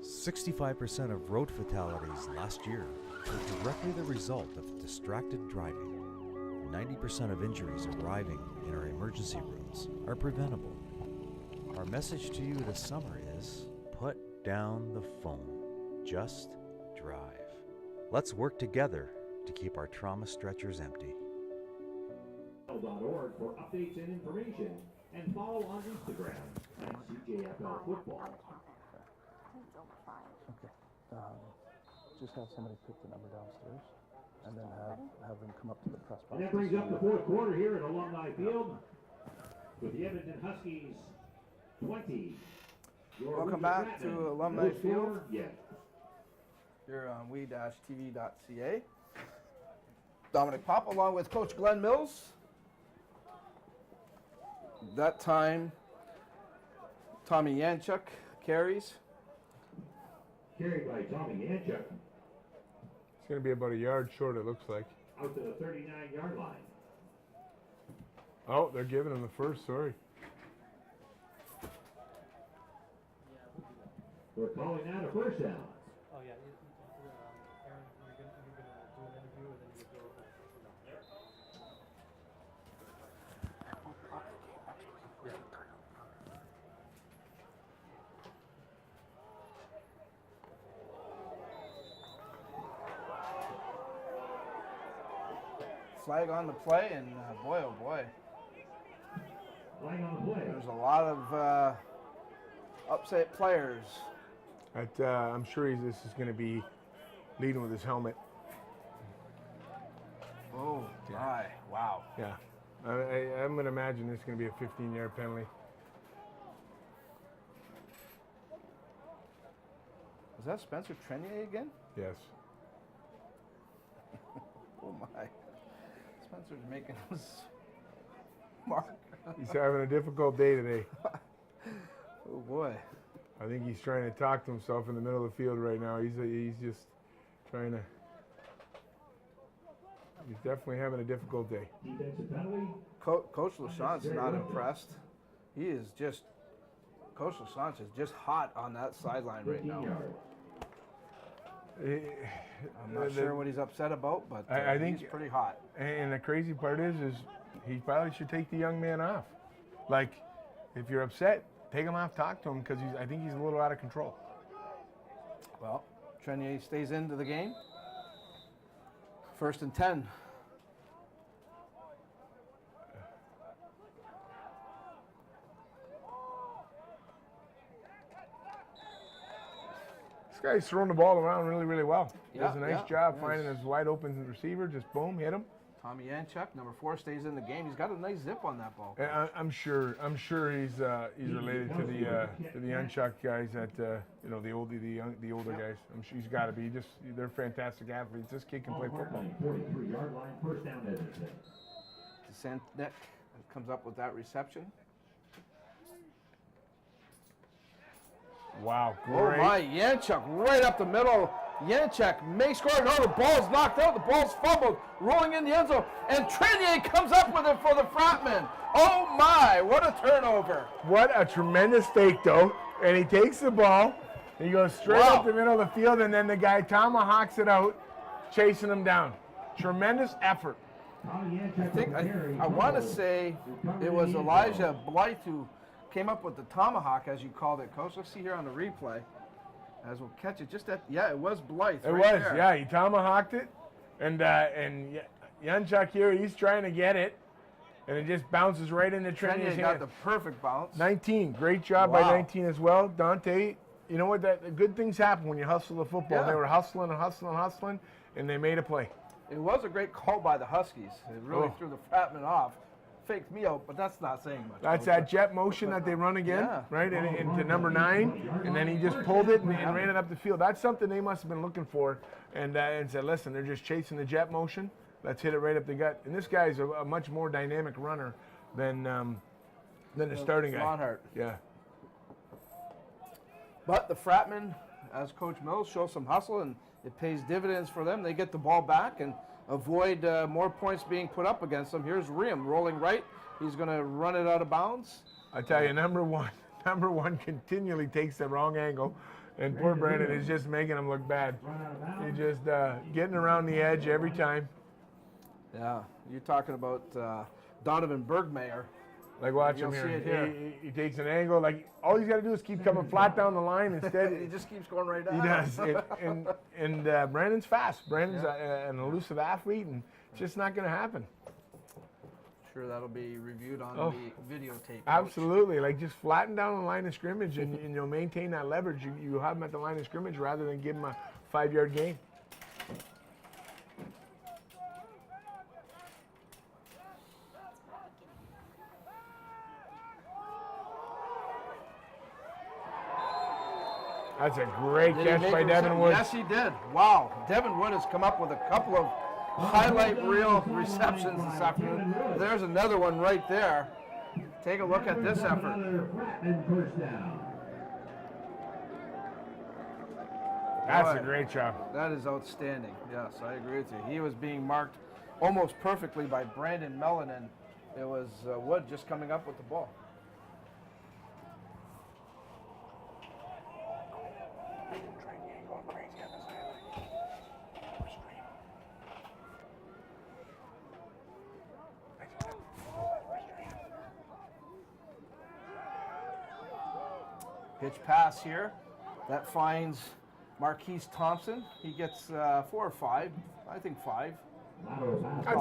65% of road fatalities last year were directly the result of distracted driving. 90% of injuries arriving in our emergency rooms are preventable. Our message to you this summer is put down the phone. Just drive. Let's work together to keep our trauma stretchers empty. CJFL.org for updates and information, and follow on Instagram at CJFL Football. Okay. Just have somebody pick the number downstairs, and then have them come up to the press box. And that brings up the fourth quarter here at Alumni Field with the Edmonton Huskies 20. Welcome back to Alumni Field. Yeah. Here on WE-TV.ca. Dominic Pop along with Coach Glenn Mills. That time, Tommy Yanchuk carries. Carried by Tommy Yanchuk. It's going to be about a yard short, it looks like. Out to the 39-yard line. Oh, they're giving him the first, sorry. We're calling that a first down. Oh, yeah. Aaron, you're going to do an interview and then you go. Flag on the play, and boy, oh boy. Flag on the play. There's a lot of upset players. I'm sure this is going to be leading with his helmet. Oh, my. Wow. Yeah. I'm going to imagine this is going to be a 15-yard penalty. Is that Spencer Trenier again? Yes. Oh, my. Spencer's making his mark. He's having a difficult day today. Oh, boy. I think he's trying to talk to himself in the middle of the field right now. He's just trying to. He's definitely having a difficult day. Coach LaChante's not impressed. He is just Coach Lassance is just hot on that sideline right now. I'm not sure what he's upset about, but I think he's pretty hot. And the crazy part is he probably should take the young man off. Like, if you're upset, take him off, talk to him, because I think he's a little out of control. Well, Trenier stays into the game. 1st and 10. This guy's throwing the ball around really, really well. Yeah, Does a nice job finding his wide open receiver. Just boom, hit him. Tommy Yanchuk, number 4, stays in the game. He's got a nice zip on that ball. And I'm sure he's related to the Yanchuk guys at the older guys. I'm sure he's got to be. They're fantastic athletes. This kid can play football. 43-yard line, first down, Edmonton. DeSantek comes up with that reception. Wow, great. Oh my, Yanchuk right up the middle. Yanchuk may score. No, the ball's knocked out. The ball's fumbled, rolling in the end zone. And Trenier comes up with it for the Fratmen. Oh my, what a turnover. What a tremendous stake, though. And he takes the ball, he goes straight up the middle of the field, and then the guy tomahawks it out, chasing him down. Tremendous effort. I want to say it was Elijah Blythe who came up with the tomahawk, as you called it, Coach. Let's see here on the replay. As we'll catch it just at, it was Blythe. It was, yeah. He tomahawked it, and Yanchuk here, he's trying to get it, and it just bounces right into Trenier's hand. Got the perfect bounce. 19, great job by 19 as well. Dante, you know what? Good things happen when you hustle the football. Yeah. They were hustling, and they made a play. It was a great call by the Huskies. It really threw the Fratmen off. Faked me out, but that's not saying much. That's that jet motion that they run again, right, into number 9, and then he just pulled it and ran it up the field. That's something they must have been looking for, and said, listen, they're just chasing the jet motion. Let's hit it right up the gut. And this guy's a much more dynamic runner than the starting guy. Lonhart. Yeah. But the Fratmen, as Coach Mills, show some hustle, and it pays dividends for them. They get the ball back and avoid more points being put up against them. Here's Riem rolling right. He's going to run it out of bounds. I tell you, number one continually takes the wrong angle, and poor Brandon is just making him look bad. He's just getting around the edge every time. Yeah, you're talking about Donovan Bergmayer. Like, watch him here. He takes an angle. Like, all he's got to do is keep coming flat down the line. Instead, he just keeps going right down. He does. And Brandon's fast. Brandon's an elusive athlete, and it's just not going to happen. Sure, that'll be reviewed on the videotape. Absolutely. Like, just flatten down the line of scrimmage, and you'll maintain that leverage. You have him at the line of scrimmage rather than give him a 5-yard gain. That's a great catch by Devin Wood. Yes, he did. Wow. Devin Wood has come up with a couple of highlight reel receptions this afternoon. There's another one right there. Take a look at this effort. That's a great job. That is outstanding. Yes, I agree with you. He was being marked almost perfectly by Brandon Mellon, and it was Wood just coming up with the ball. Pitch pass here. That finds Marquise Thompson. He gets 4 or 5. I think 5.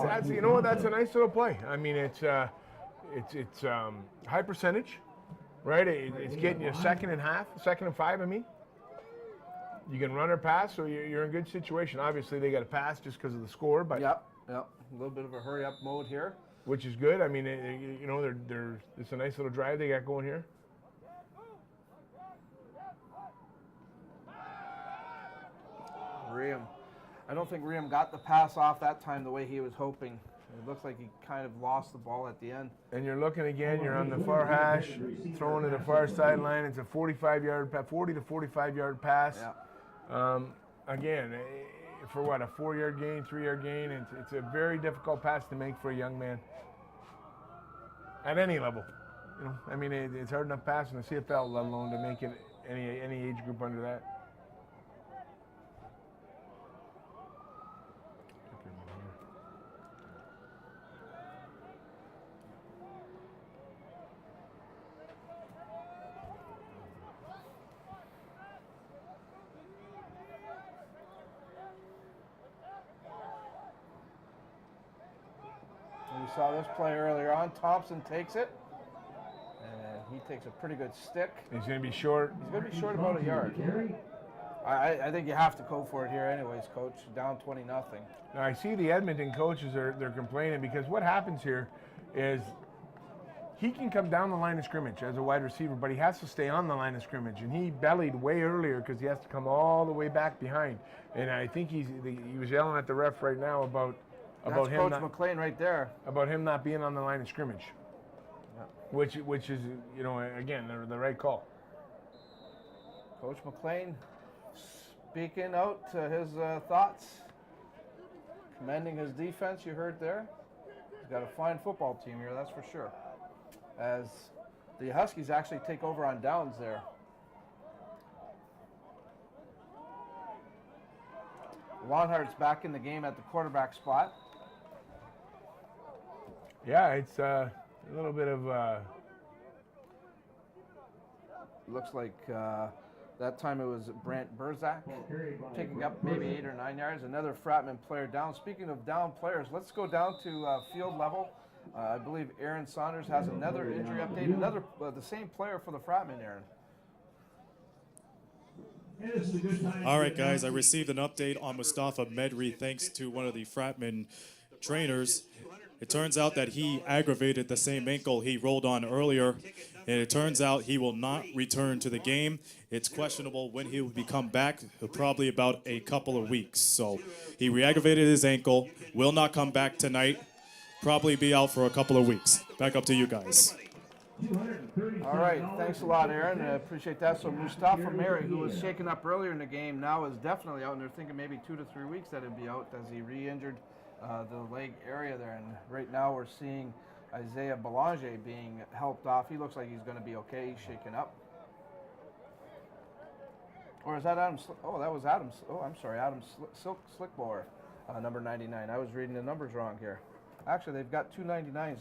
That's you know what? That's a nice little play. I mean, it's high percentage, right? It's getting you second and 5. I mean, you can run or pass, so you're in good situation. Obviously, they got to pass just because of the score, but yep. A little bit of a hurry up mode here, which is good. I mean, it's a nice little drive they got going here. Riem. I don't think Riem got the pass off that time the way he was hoping. It looks like he kind of lost the ball at the end. And you're looking again, you're on the far hash, throwing to the far sideline. It's a 40 to 45-yard pass. Yeah. Again, for what, a 4-yard gain, 3-yard gain? It's a very difficult pass to make for a young man. At any level. you know, I mean, it's hard enough passing the CFL, let alone to make it any age group under that. We saw this play earlier on. Thompson takes it, and he takes a pretty good stick. He's going to be short. He's going to be short about a yard. I think you have to go for it here anyways, Coach. Down 20-0. Now, I see the Edmonton coaches they're complaining because what happens here is he can come down the line of scrimmage as a wide receiver, but he has to stay on the line of scrimmage, and he bellied way earlier because he has to come all the way back behind. And I think he was yelling at the ref right now about That's him Coach McLean right there. About him not being on the line of scrimmage, which is, you know, again, the right call. Coach McLean speaking out his thoughts, commending his defense. You heard there. He's got a fine football team here, that's for sure. As the Huskies actually take over on downs there. Lonhart's back in the game at the quarterback spot. Yeah, it's a little bit of. Looks like that time it was Brant Burzak picking up maybe 8 or 9 yards. Another Fratmen player down. Speaking of down players, let's go down to field level. I believe Aaron Saunders has another injury update. Another the same player for the Fratmen, Aaron. All right, guys, I received an update on Mustafa Medri thanks to one of the Fratmen trainers. It turns out that he aggravated the same ankle he rolled on earlier, and it turns out he will not return to the game. It's questionable when he will be come back, probably about a couple of weeks. So he re-aggravated his ankle, will not come back tonight, probably be out for a couple of weeks. Back up to you guys. All right, thanks a lot, Aaron. I appreciate that. So Mustafa Mary, who was shaken up earlier in the game, now is definitely out, and they're thinking maybe 2 to 3 weeks that he'd be out as he re-injured the leg area there. And right now we're seeing Isaiah Belanger being helped off. He looks like he's going to be okay. He's shaken up. Or is that Adam? Oh, that was Adam. Oh, I'm sorry, Adam Slickblower, number 99. I was reading the numbers wrong here. Actually, they've got 2 99s.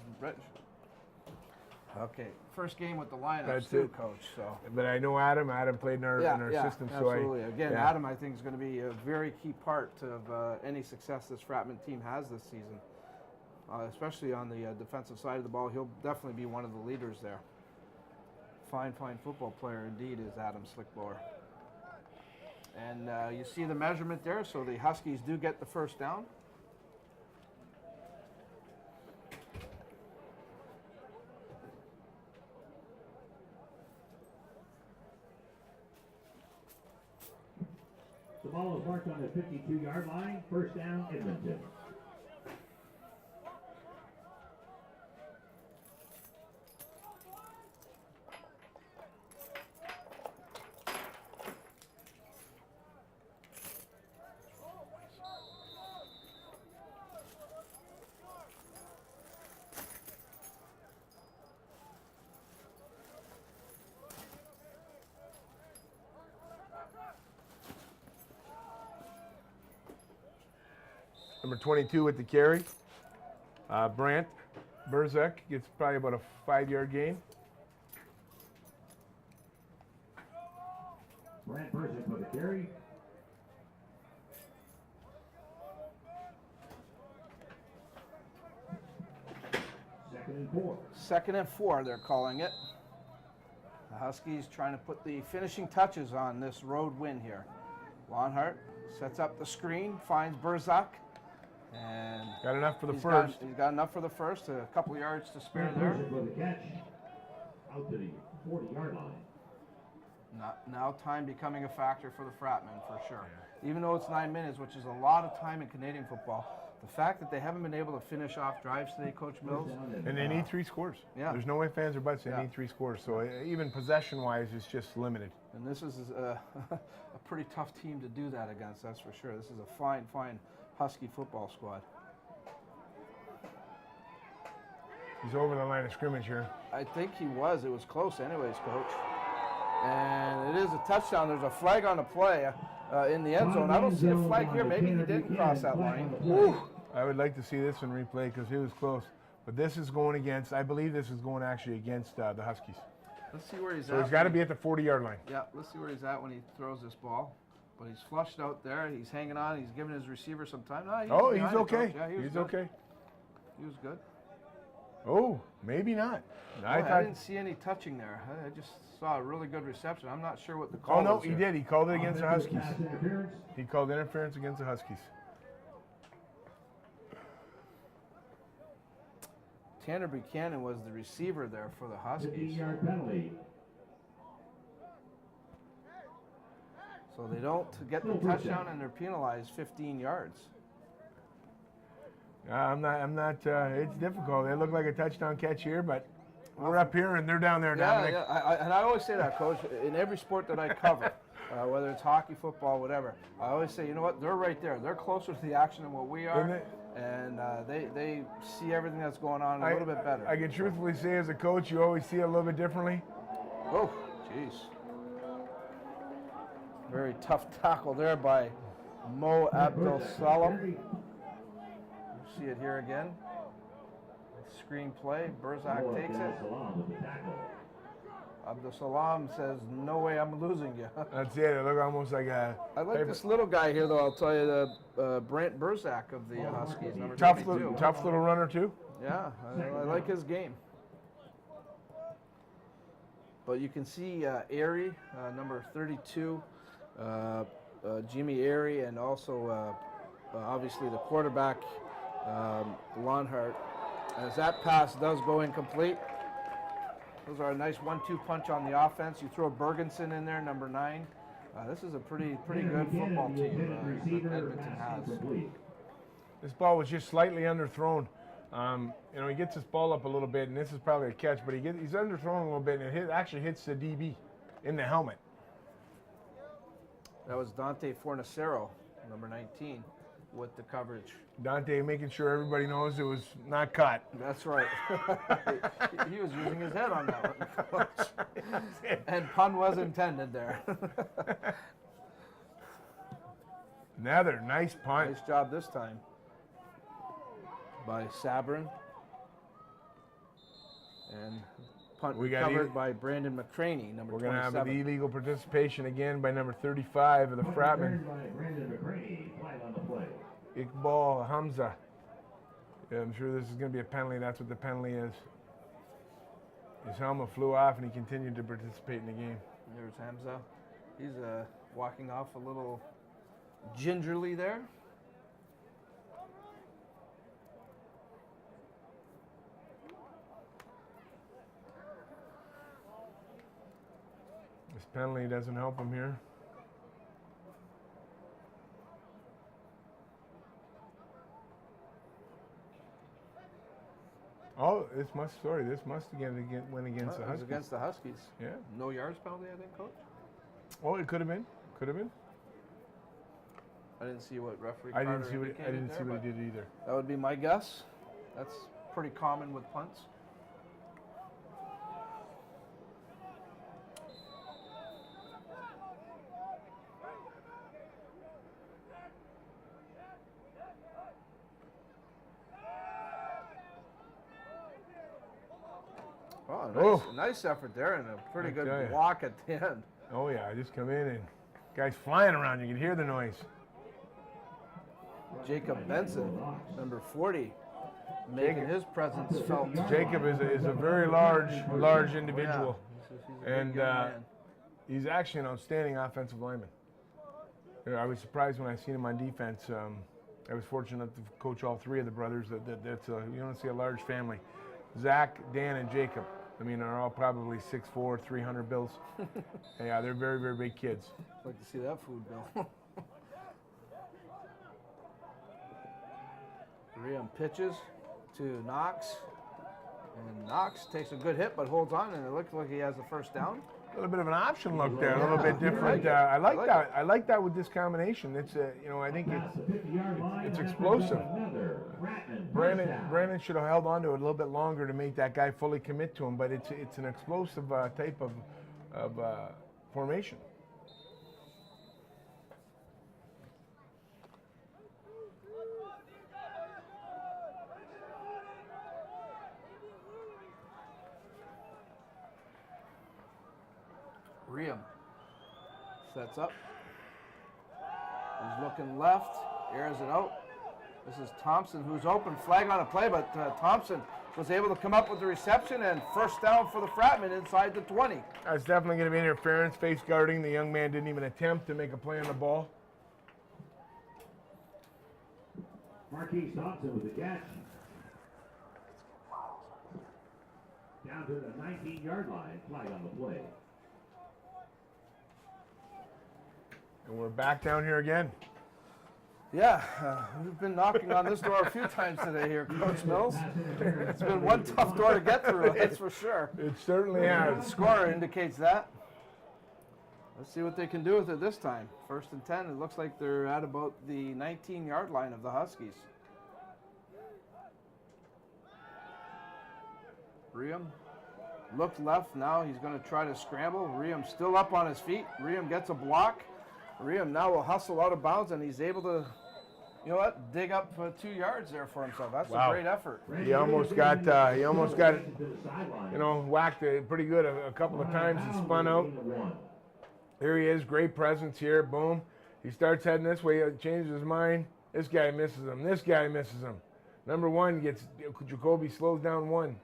Okay, first game with the lineups too, Coach. So, but I know Adam played in our system. So absolutely. Again, Adam, I think is going to be a very key part of any success this Fratmen team has this season, especially on the defensive side of the ball. He'll definitely be one of the leaders there. Fine football player indeed is Adam Slickblower. And you see the measurement there. So the Huskies do get the first down. The ball is marked on the 52-yard line. First down, Edmonton. Number 22 with the carry. Brant Burzak gets probably about a 5-yard gain. Brant Burzak with the carry. Second and 4. Second and 4, they're calling it. The Huskies trying to put the finishing touches on this road win here. Lonhart sets up the screen, finds Burzak. And got enough for the first. He's got enough for the first. A couple yards to spare there. For the catch, out to the 40-yard line. Now time becoming a factor for the Fratmen for sure. Even though it's 9 minutes, which is a lot of time in Canadian football, the fact that they haven't been able to finish off drives today, Coach Mills. And they need 3 scores. Yeah. There's no ifs, ands, or buts. They need 3 scores. So even possession-wise, it's just limited. And this is a pretty tough team to do that against, that's for sure. This is a fine Husky football squad. He's over the line of scrimmage here. I think he was. It was close anyways, Coach. And it is a touchdown. There's a flag on the play in the end zone. I don't see a flag here. Maybe he didn't cross that line. Woo. I would like to see this one replay because he was close. But this is going against, I believe this is going actually against the Huskies. Let's see where he's at. So he's got to be at the 40-yard line. Yeah, let's see where he's at when he throws this ball. But he's flushed out there. He's hanging on. He's giving his receiver some time. No, he's okay. Yeah, he's okay. He was good. Oh, maybe not. I didn't see any touching there. I just saw a really good reception. I'm not sure what the call was. Oh, no, was he here. did. He called it against the Huskies. He called interference against the Huskies. Tanner Buchanan was the receiver there for the Huskies. 15-yard penalty. So they don't get the touchdown and they're penalized 15 yards. I'm not, it's difficult. They look like a touchdown catch here, but we're up here and they're down there, Dominic. Yeah, and I always say that, Coach, in every sport that I cover, whether it's hockey, football, whatever, I always say, you know what, they're right there. They're closer to the action than what we are, and they see everything that's going on a little bit better. I can truthfully say as a coach, you always see it a little bit differently. Oh, jeez. Very tough tackle there by Mo Abdel Salam. You see it here again. Screen play. Burzak takes it. Abdel Salam says, "No way, I'm losing you." That's it. It looked almost like a. I like this little guy here, though. I'll tell you, the Brent Burzak of the Huskies, number 22. Tough little runner too. Yeah, I like his game. But you can see Airy, number 32. Jimmy Airy, and also obviously the quarterback, Lonhart. As that pass does go incomplete, those are a nice 1-2 punch on the offense. You throw Bergensen in there, number 9. This is a pretty good football team that Edmonton has. This ball was just slightly underthrown. He gets his ball up a little bit, and this is probably a catch, but he's underthrown a little bit, and it actually hits the DB in the helmet. That was Dante Fornacero, number 19, with the coverage. Dante making sure everybody knows it was not cut. That's right. He was using his head on that one. And pun was intended there. Another nice punt. Nice job this time by Sabrin. And punt recovered by Brandon McCraney, number 27. We're going to have an illegal participation again by number 35 of the Fratmen. Iqbal Hamza. Yeah, I'm sure this is going to be a penalty. That's what the penalty is. His helmet flew off and he continued to participate in the game. There's Hamza. He's walking off a little gingerly there. This penalty doesn't help him here. Oh, this must again win against the Huskies. Against the Huskies. Yeah. No yards penalty, I think, Coach? Oh, it could have been. Could have been. I didn't see what referee I Carter didn't see what he did either. That would be my guess. That's pretty common with punts. Oh, nice effort there and a pretty good block at the end. Oh yeah, I just come in and guys flying around. You can hear the noise. Jacob Benson, number 40, making his presence felt. Jacob is a very large individual, Yeah. and he's actually an outstanding offensive lineman. I was surprised when I seen him on defense. I was fortunate enough to coach all three of the brothers. You don't see a large family. Zach, Dan, and Jacob. I mean, are all probably 6'4", 300 bills. Yeah, they're very, very big kids. I'd like to see that food bill. Graham pitches to Knox. And Knox takes a good hit but holds on, and it looks like he has the first down. little bit of an option look there, a little bit different. I like that. I like that with this combination. It's I think it's explosive. Brandon should have held on to it a little bit longer to make that guy fully commit to him, but it's an explosive type of formation. Riem sets up. He's looking left, airs it out. This is Thompson who's open, flag on a play, but Thompson was able to come up with the reception and first down for the Fratmen inside the 20. That's definitely going to be interference, face guarding. The young man didn't even attempt to make a play on the ball. Marquise Thompson with the catch. Down to the 19-yard line, flag on the play. And we're back down here again. Yeah, we've been knocking on this door a few times today here, Coach Mills. It's been one tough door to get through, that's for sure. It certainly has. The score indicates that. Let's see what they can do with it this time. 1st and 10, it looks like they're at about the 19-yard line of the Huskies. Riem looked left, now he's going to try to scramble. Riem still up on his feet. Riem gets a block. Riem now will hustle out of bounds, and he's able to, dig up 2 yards there for himself. That's a great effort. He almost got, whacked it pretty good a couple of times and spun out. Here he is, great presence here. Boom. He starts heading this way, changes his mind. This guy misses him. This guy misses him. Number 1 gets, Jacoby slows down 1.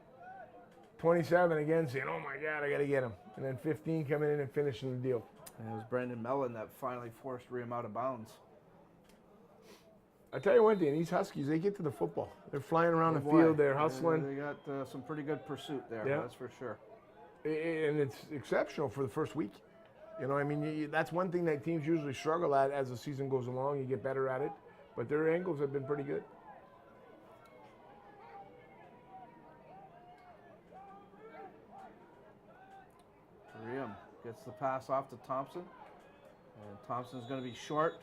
27 again, saying, oh my God, I got to get him. And then 15 coming in and finishing the deal. And it was Brendan Mellon that finally forced Riem out of bounds. I tell you one thing, these Huskies, they get to the football. They're flying around the field, they're hustling. They got some pretty good pursuit there, that's for sure. And it's exceptional for the first week. That's one thing that teams usually struggle at as the season goes along. You get better at it. But their angles have been pretty good. Riem gets the pass off to Thompson. And Thompson's going to be short.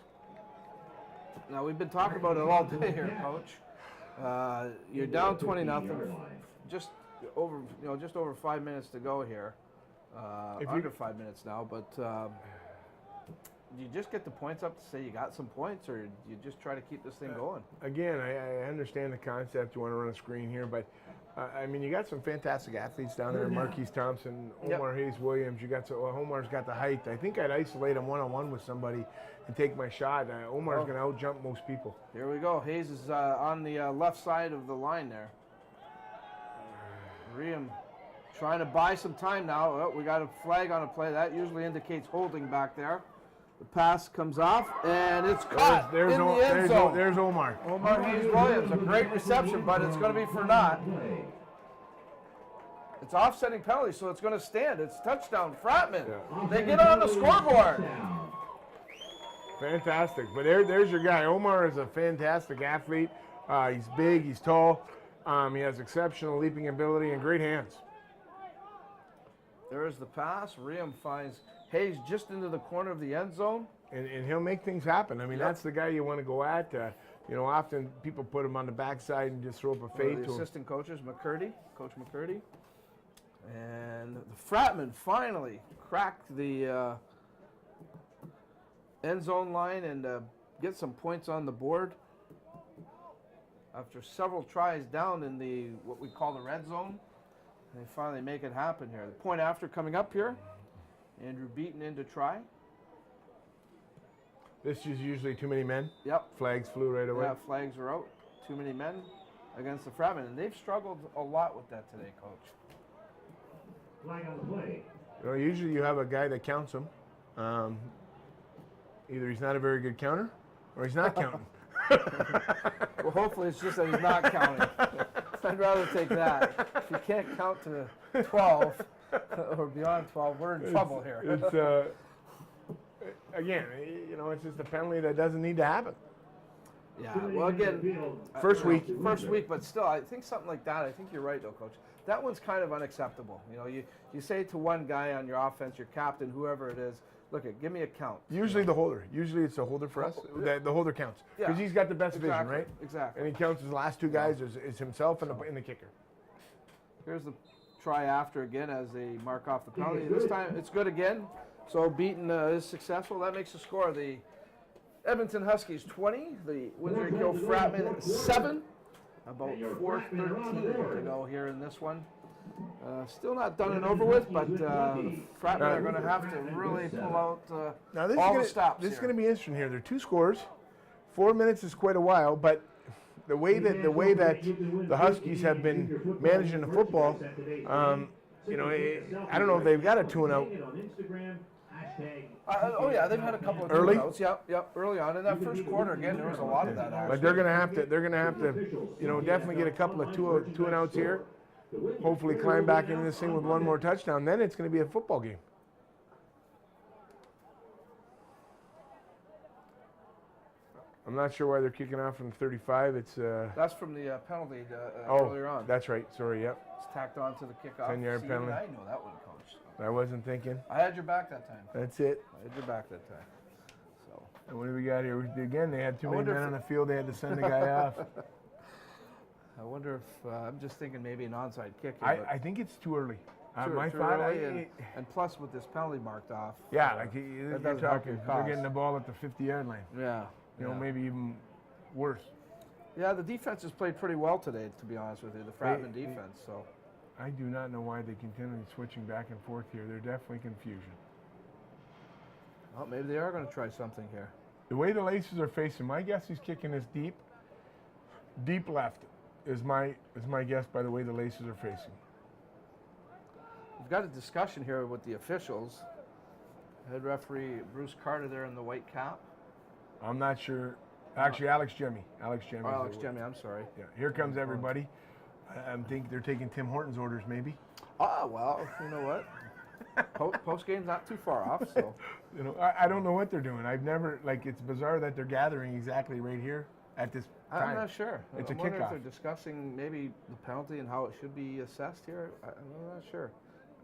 Now, we've been talking about it all day here, Coach. You're down 20-0. Just over 5 minutes to go here. Under 5 minutes now, but do you just get the points up to say you got some points, or do you just try to keep this thing going? Again, I understand the concept. You want to run a screen here, but you got some fantastic athletes down there. Marquise Thompson, Omar Hayes Williams. You got Omar's got the height. I think I'd isolate him one-on-one with somebody and take my shot. Omar's going to out-jump most people. Here we go. Hayes is on the left side of the line there. Riem trying to buy some time now. Oh, we got a flag on a play. That usually indicates holding back there. The pass comes off, and it's caught in the end zone. There's Omar. Omar Hayes Williams, a great reception, but it's going to be for naught. It's offsetting penalty, so it's going to stand. It's touchdown, Fratmen. Yeah. They get on the scoreboard. Fantastic. But there's your guy. Omar is a fantastic athlete. He's big, he's tall. He has exceptional leaping ability and great hands. There's the pass. Riem finds Hayes just into the corner of the end zone. And he'll make things happen. That's the guy you want to go at. Often people put him on the backside and just throw up a fade to him. The assistant coaches, Coach McCurdy. And the Fratmen finally cracked the end zone line and get some points on the board. After several tries down in what we call the red zone, they finally make it happen here. The point after coming up here, Andrew Beaton in to try. This is usually too many men? Yep. Flags flew right away? Yeah, flags are out. Too many men against the Fratmen, and they've struggled a lot with that today, Coach. Flag on the play. Usually you have a guy that counts them. Either he's not a very good counter, or he's not counting. Well, hopefully it's just that he's not counting. I'd rather take that. If you can't count to 12 or beyond 12, we're in trouble here. Again, it's just a penalty that doesn't need to happen. Yeah, well, again, First week. First week, but still, I think something like that, I think you're right, though, Coach. That one's kind of unacceptable. You know, you say to one guy on your offense, your captain, whoever it is, look, give me a count. Usually the holder. Usually it's the holder for us. The holder counts. Because he's got the best vision, right? Exactly. And he counts his last two guys as himself and the kicker. Here's the try after again as they mark off the penalty. This time it's good again. So Beaton is successful. That makes the score the Edmonton Huskies 20, the Windsor Kill Fratmen 7. About 4:13 to go here in this one. Still not done and over with, but the Fratmen are going to have to really pull out all the stops. This is going to be interesting here. There are 2 scores. 4 minutes is quite a while, but the way that the Huskies have been managing the football, you know, I don't know if they've got a 2-and-out. Oh yeah, they've had a couple of early. Yep, early on in that first quarter. Again, there was a lot of that. Actually. But they're going to have to, you know, definitely get a couple of two and outs here. Hopefully, climb back into this thing with one more touchdown. Then it's going to be a football game. I'm not sure why they're kicking off from 35. It's that's from the penalty earlier on. That's right. Sorry. Yep. It's tacked on to the kickoff. 10-yard penalty. I know that one, Coach. I wasn't thinking. I had your back that time. That's it. I had your back that time. So. And what do we got here? Again, they had too many men on the field. They had to send the guy off. I wonder if I'm just thinking maybe an onside kick. Here, I think it's too early. My too thought, early and plus with this penalty marked off. Yeah, like you're talking, they're getting the ball at the 50-yard line. Yeah. You know, maybe even worse. Yeah, the defense has played pretty well today, to be honest with you, the Fratmen defense. So I do not know why they continually switching back and forth here. They're definitely confusion. Well, maybe they are going to try something here. The way the Laces are facing, my guess he's kicking this deep left is my guess by the way the Laces are facing. We've got a discussion here with the officials. Head referee Bruce Carter there in the white cap. I'm not sure. Actually, Alex Jemmy. Alex Jemmy, I'm sorry. Yeah, here comes everybody. I think they're taking Tim Horton's orders, maybe. Ah, well, you know what? Post game's not too far off, so. You know, I don't know what they're doing. I've never, like, it's bizarre that they're gathering exactly right here at this time. I'm not sure. It's I'm a wondering kickoff. if they're discussing maybe the penalty and how it should be assessed here. I'm not sure.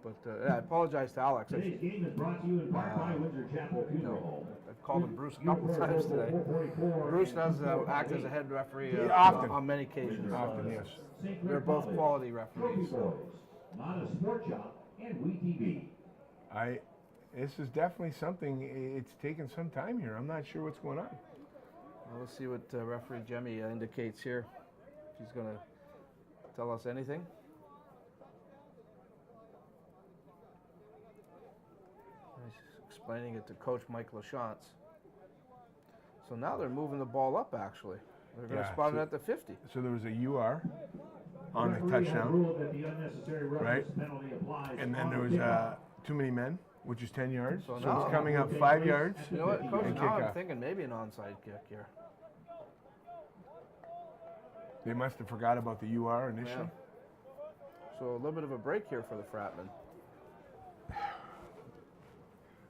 But yeah, I apologize to Alex. Today's game is brought to you in part by Windsor Chapel Funeral. I've called him Bruce a couple times today. Bruce does act as a head referee often. On many occasions. Often, yes. They're both quality referees. Not a sport shop and WE-TV. This is definitely something. It's taken some time here. I'm not sure what's going on. Well, let's see what referee Jemmy indicates here. If he's going to tell us anything. Explaining it to Coach Mike LaChance. So now they're moving the ball up, actually. They're going to spot it at the 50. So there was a UR on the touchdown, right? And then there was too many men, which is 10 yards. So it's coming up 5 yards. You know what, Coach, now I'm thinking maybe an onside kick here. They must have forgot about the UR initially. Yeah. So a little bit of a break here for the Fratmen.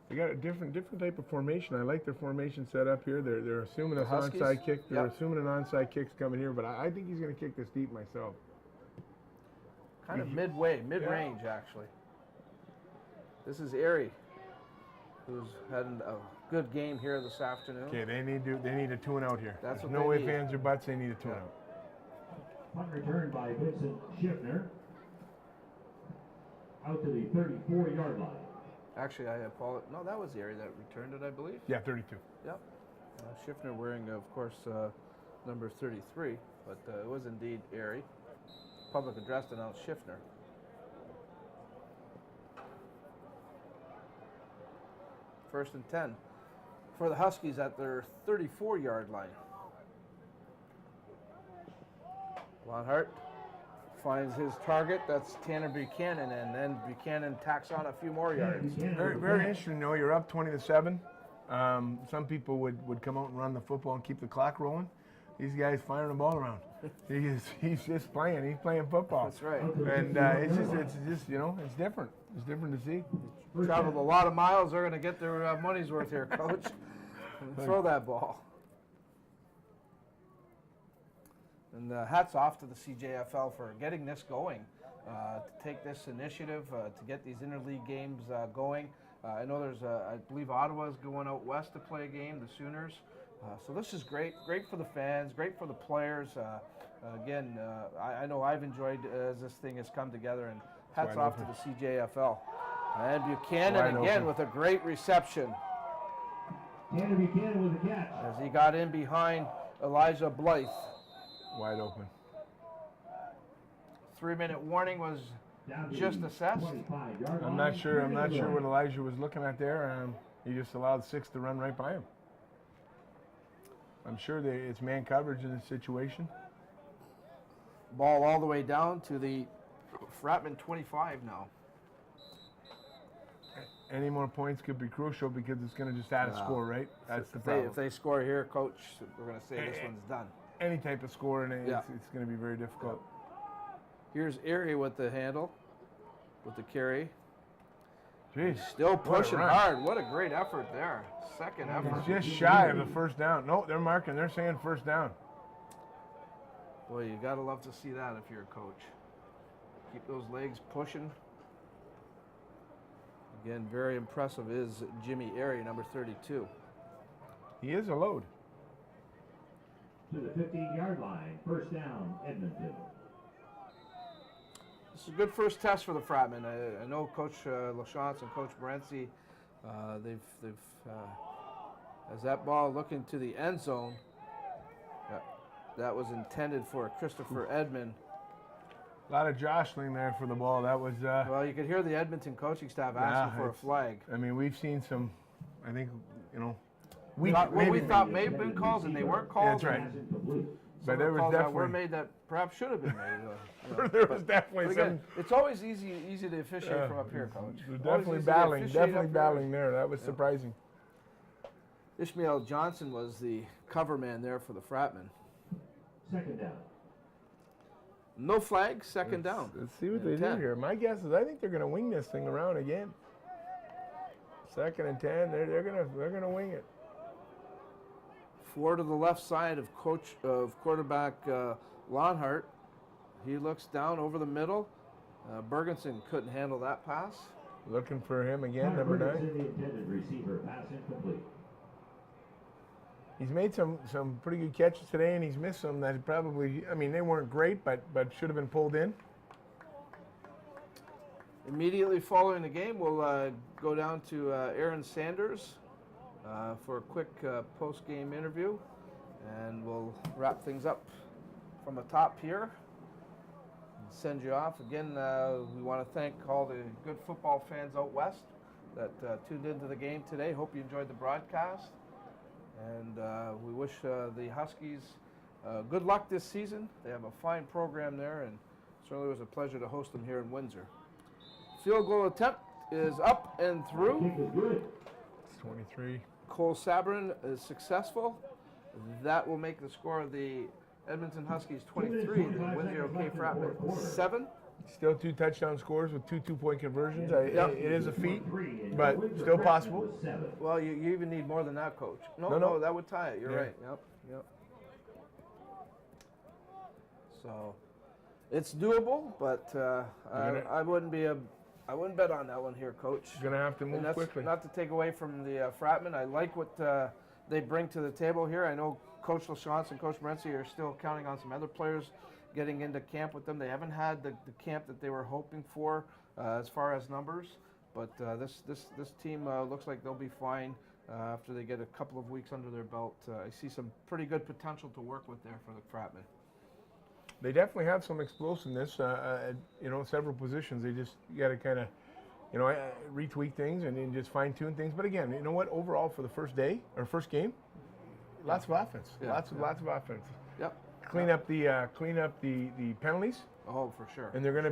They got a different type of formation. I like their formation set up here. They're assuming an onside kick. They're assuming an onside kick's coming here, but I think he's going to kick this deep myself. Kind of mid-range, actually. This is Erie, who's had a good game here this afternoon. Okay, they need a 2-and-out here. That's There's no ifs, ands, or buts. They need a 2-and-out. Punt return by Vincent Schiffner. Out to the 34-yard line. Actually, no, that was Erie that returned it, I believe. Yeah, 32. Yep. Schiffner wearing, of course, number 33, but it was indeed Erie. Public address announced Schiffner. First and 10 for the Huskies at their 34-yard line. Lonhart finds his target. That's Tanner Buchanan, and then Buchanan tacks on a few more yards. Very, very interesting. You know, you're up 20-7. Some people would come out and run the football and keep the clock rolling. These guys firing the ball around. He's just playing. He's playing football. That's right. And it's just you know, it's different. It's different to see. Traveled a lot of miles. They're going to get their money's worth here, Coach. Throw that ball. And hats off to the CJFL for getting this going, to take this initiative, to get these interleague games going. I know there's, I believe Ottawa's going out west to play a game, the Sooners. So this is great for the fans, great for the players. Again, I know I've enjoyed as this thing has come together, and hats off to the CJFL. And Buchanan again with a great reception. Tanner Buchanan with a catch. As he got in behind Elijah Blythe. Wide open. 3-minute warning was just assessed. I'm not sure what Elijah was looking at there. He just allowed 6 to run right by him. I'm sure it's man coverage in this situation. Ball all the way down to the Fratmen 25 now. Any more points could be crucial because it's going to just add a score, right? That's the problem. If they score here, Coach, we're going to say this one's done. Any type of score, and it's going to be very difficult. Here's Erie with the handle, with the carry. Jeez, still pushing hard. What a great effort there. Second effort. He's just shy of the first down. No, they're marking. They're saying first down. Boy, you got to love to see that if you're a coach. Keep those legs pushing. Again, very impressive is Jimmy Erie, number 32. He is a load. To the 15-yard line, first down, Edmonton. This is a good first test for the Fratmen. I know Coach LaChance and Coach Morency, they've as that ball looking to the end zone, that was intended for Christopher Edmond. A lot of jostling there for the ball. That was. Well, you could hear the Edmonton coaching staff asking for a flag. I mean, we've seen some. I think we thought may have been calls and they weren't called. Yeah, that's right. But there was calls definitely that were made that perhaps should have been made. There was definitely again, it's always easy to officiate from up here, Coach. Definitely battling there. That was surprising. Ishmael Johnson was the cover man there for the Fratmen. Second down. No flag, second down. Let's see what they do here. My guess is I think they're going to wing this thing around again. 2nd and 10. They're gonna wing it. 4 to the left side of quarterback Lonhart. He looks down over the middle. Bergenson couldn't handle that pass. Looking for him again, number 9. The intended receiver, pass incomplete. He's made some pretty good catches today, and he's missed some that probably, I mean, they weren't great, but should have been pulled in. Immediately following the game, we'll go down to Aaron Sanders for a quick post-game interview, and we'll wrap things up from the top here and send you off. Again, we want to thank all the good football fans out west that tuned into the game today. Hope you enjoyed the broadcast. And we wish the Huskies good luck this season. They have a fine program there, and certainly was a pleasure to host them here in Windsor. Field goal attempt is up and through. It's 23. Cole Sabrin is successful. That will make the score of the Edmonton Huskies 23, the Windsor OK Fratmen 7. Still 2 touchdown scores with 2 two-point conversions. It is a feat, but still possible. Well, you even need more than that, Coach. No, that would tie it. You're right. Yep. So it's doable, but I wouldn't bet on that one here, Coach. Gonna have to move quickly. Not to take away from the Fratmen. I like what they bring to the table here. I know Coach LaChance and Coach Morency are still counting on some other players getting into camp with them. They haven't had the camp that they were hoping for as far as numbers, but this team looks like they'll be fine after they get a couple of weeks under their belt. I see some pretty good potential to work with there for the Fratmen. They definitely have some explosiveness, several positions. They just got to kind of, retweak things and then just fine tune things. But again, you know what? Overall, for the first day or first game, lots of offense. Lots of offense. Yep. Clean up the penalties. Oh, for sure. And they're going to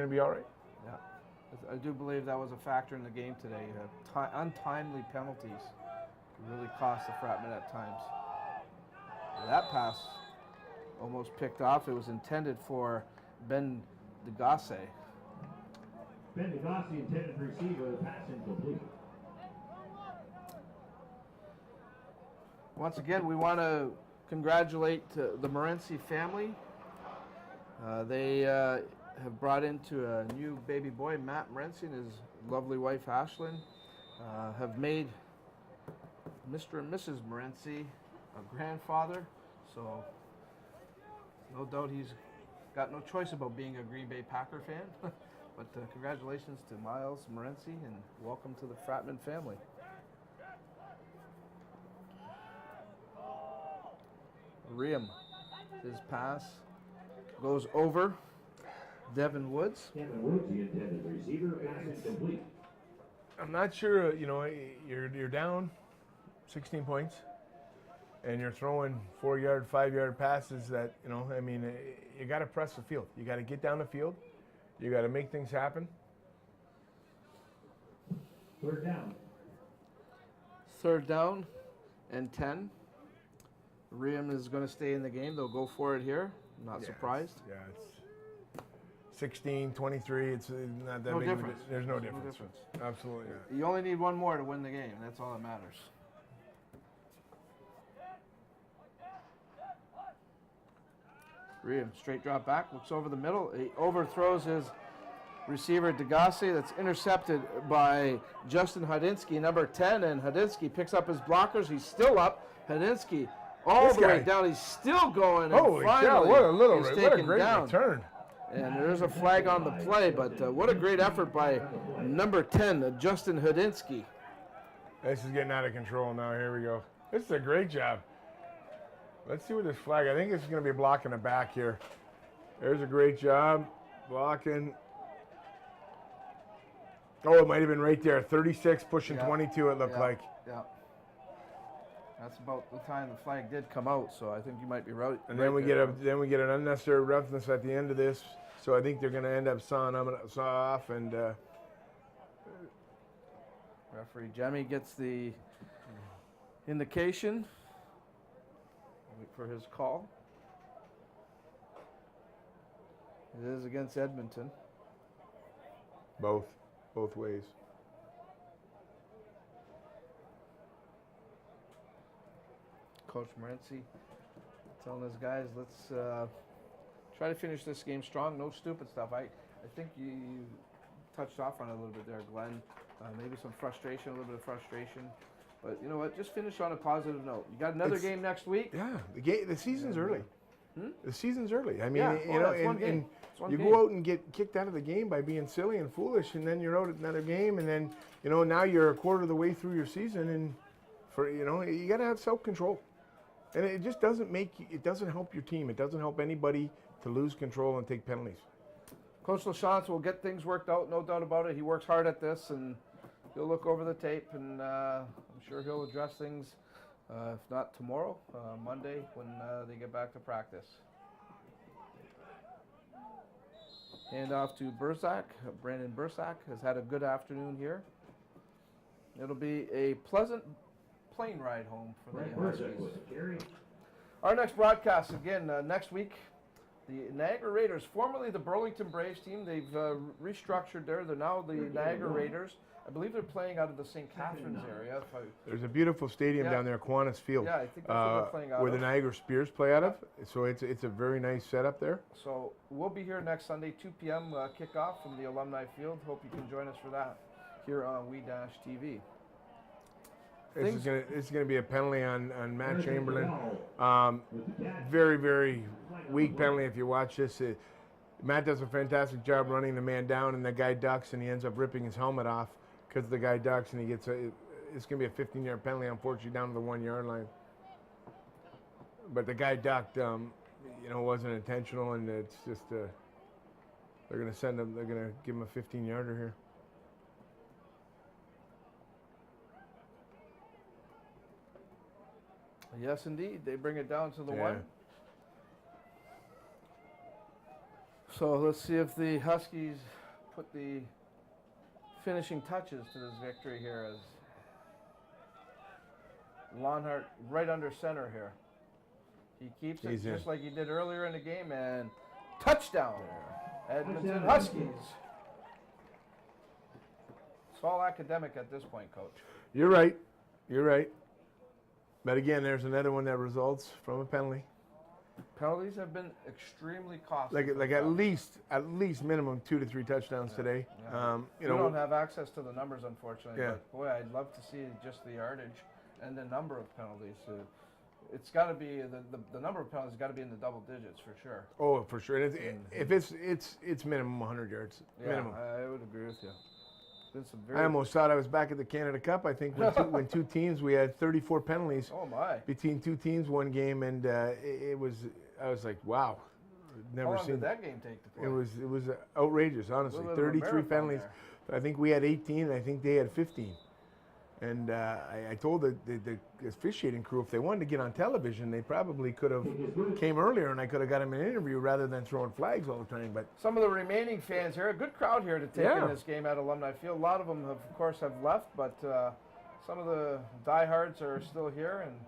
be all right. Yeah, I do believe that was a factor in the game today. Untimely penalties really cost the Fratmen at times. That pass almost picked off. It was intended for Ben Degasse. Ben Degasse, intended receiver, pass incomplete. Once again, we want to congratulate the Morency family. They have brought into a new baby boy, Matt Morency, and his lovely wife, Ashlyn, have made Mr. and Mrs. Morency a grandfather. So no doubt he's got no choice about being a Green Bay Packer fan. But congratulations to Miles Morency and welcome to the Fratmen family. Riem, his pass goes over Devin Woods. Devin Woods, the intended receiver, pass incomplete. I'm not sure, you're down 16 points and you're throwing 4-yard, 5-yard passes that, you got to press the field. You got to get down the field. You got to make things happen. Third down. Third down and 10. Riem is going to stay in the game. They'll go for it here. Not surprised. It's 16, 23. It's not that No big. difference. There's no No difference. difference. Absolutely not. You only need one more to win the game. That's all that matters. Riem, straight drop back, looks over the middle. He overthrows his receiver, Degassi. That's intercepted by Justin Hudinsky, number 10. And Hudinsky picks up his blockers. He's still up. Hudinsky all the way down. He's still going. And Holy finally, cow, what a taken great down. return. And there's a flag on the play, but what a great effort by number 10, Justin Hudinsky. This is getting out of control now. Here we go. This is a great job. Let's see what this flag, I think it's going to be blocking the back here. There's a great job. Blocking. Oh, it might have been right there. 36 pushing 22 it looked like. Yeah. That's about the time the flag did come out, so I think you might be right. And then we get an unnecessary roughness at the end of this. So I think they're going to end up sawing off and referee Jemmy gets the indication. Wait for his call. It is against Edmonton. both ways. Coach Morency telling his guys, let's try to finish this game strong. No stupid stuff. I think you touched off on it a little bit there, Glenn. Maybe some frustration, a little bit of frustration. But you know what? Just finish on a positive note. You got another game next week. Yeah, the season's early. The season's early. I mean, Yeah, you know, that's one game. and It's one you game. go out and get kicked out of the game by being silly and foolish, and then you're out at another game, and then now you're a quarter of the way through your season, and you got to have self-control, and it just doesn't help your team. It doesn't help anybody to lose control and take penalties. Coach LaChance will get things worked out, no doubt about it. He works hard at this, and he'll look over the tape, and I'm sure he'll address things, if not tomorrow, Monday, when they get back to practice. Hand off to Burzak. Brandon Burzak has had a good afternoon here. It'll be a pleasant plane ride home for the Huskies. Our next broadcast, again, next week, the Niagara Raiders, formerly the Burlington Braves team, they've restructured there. They're now the Niagara Raiders. I believe they're playing out of the St. Catharines area. There's a beautiful stadium down there, Kiwanis Field, Yeah, I think that's what they're playing out where the of. Niagara Spears play out of. So it's a very nice setup there. So we'll be here next Sunday, 2 p.m. Kickoff from the Alumni Field. Hope you can join us for that here on WE-TV. This is gonna be a penalty on Matt Chamberlain. Very, very weak penalty if you watch this. Matt does a fantastic job running the man down, and the guy ducks, and he ends up ripping his helmet off because the guy ducks, and he gets it's gonna be a 15-yard penalty, unfortunately, down to the 1-yard line. But the guy ducked, wasn't intentional, and it's just they're gonna send him. They're gonna give him a 15-yarder here. Yes, indeed. They bring it down to the 1. So let's see if the Huskies put the finishing touches to this victory here as Lonhart right under center here. He keeps it just like he did earlier in the game, and touchdown, Edmonton Huskies. It's all academic at this point, Coach. You're right. But again, there's another one that results from a penalty. Penalties have been extremely costly. Like at least minimum 2 to 3 touchdowns today. Yeah. You We know, don't have access to the numbers, unfortunately. Yeah. But boy, I'd love to see just the yardage and the number of penalties. It's got to be the number of penalties got to be in the double digits for sure. Oh, for sure. If it's minimum 100 yards. Yeah, Minimum. I would agree with you. Been some very I almost thought I was back at the Canada Cup. I think when two teams, we had 34 penalties. Oh my! Between two teams, one game, and I was like, wow, never How long seen did that game take to play? It was outrageous, honestly. little bit of a 33 marathon penalties. I think we had 18. And I think they had 15. And I told the officiating crew if they wanted to get on television, they probably could have came earlier, and I could have got them an interview rather than throwing flags all the time. But some of the remaining fans here, a good crowd here to take in this game at Alumni Field. A lot of them, of course, have left, but some of the diehards are still here. And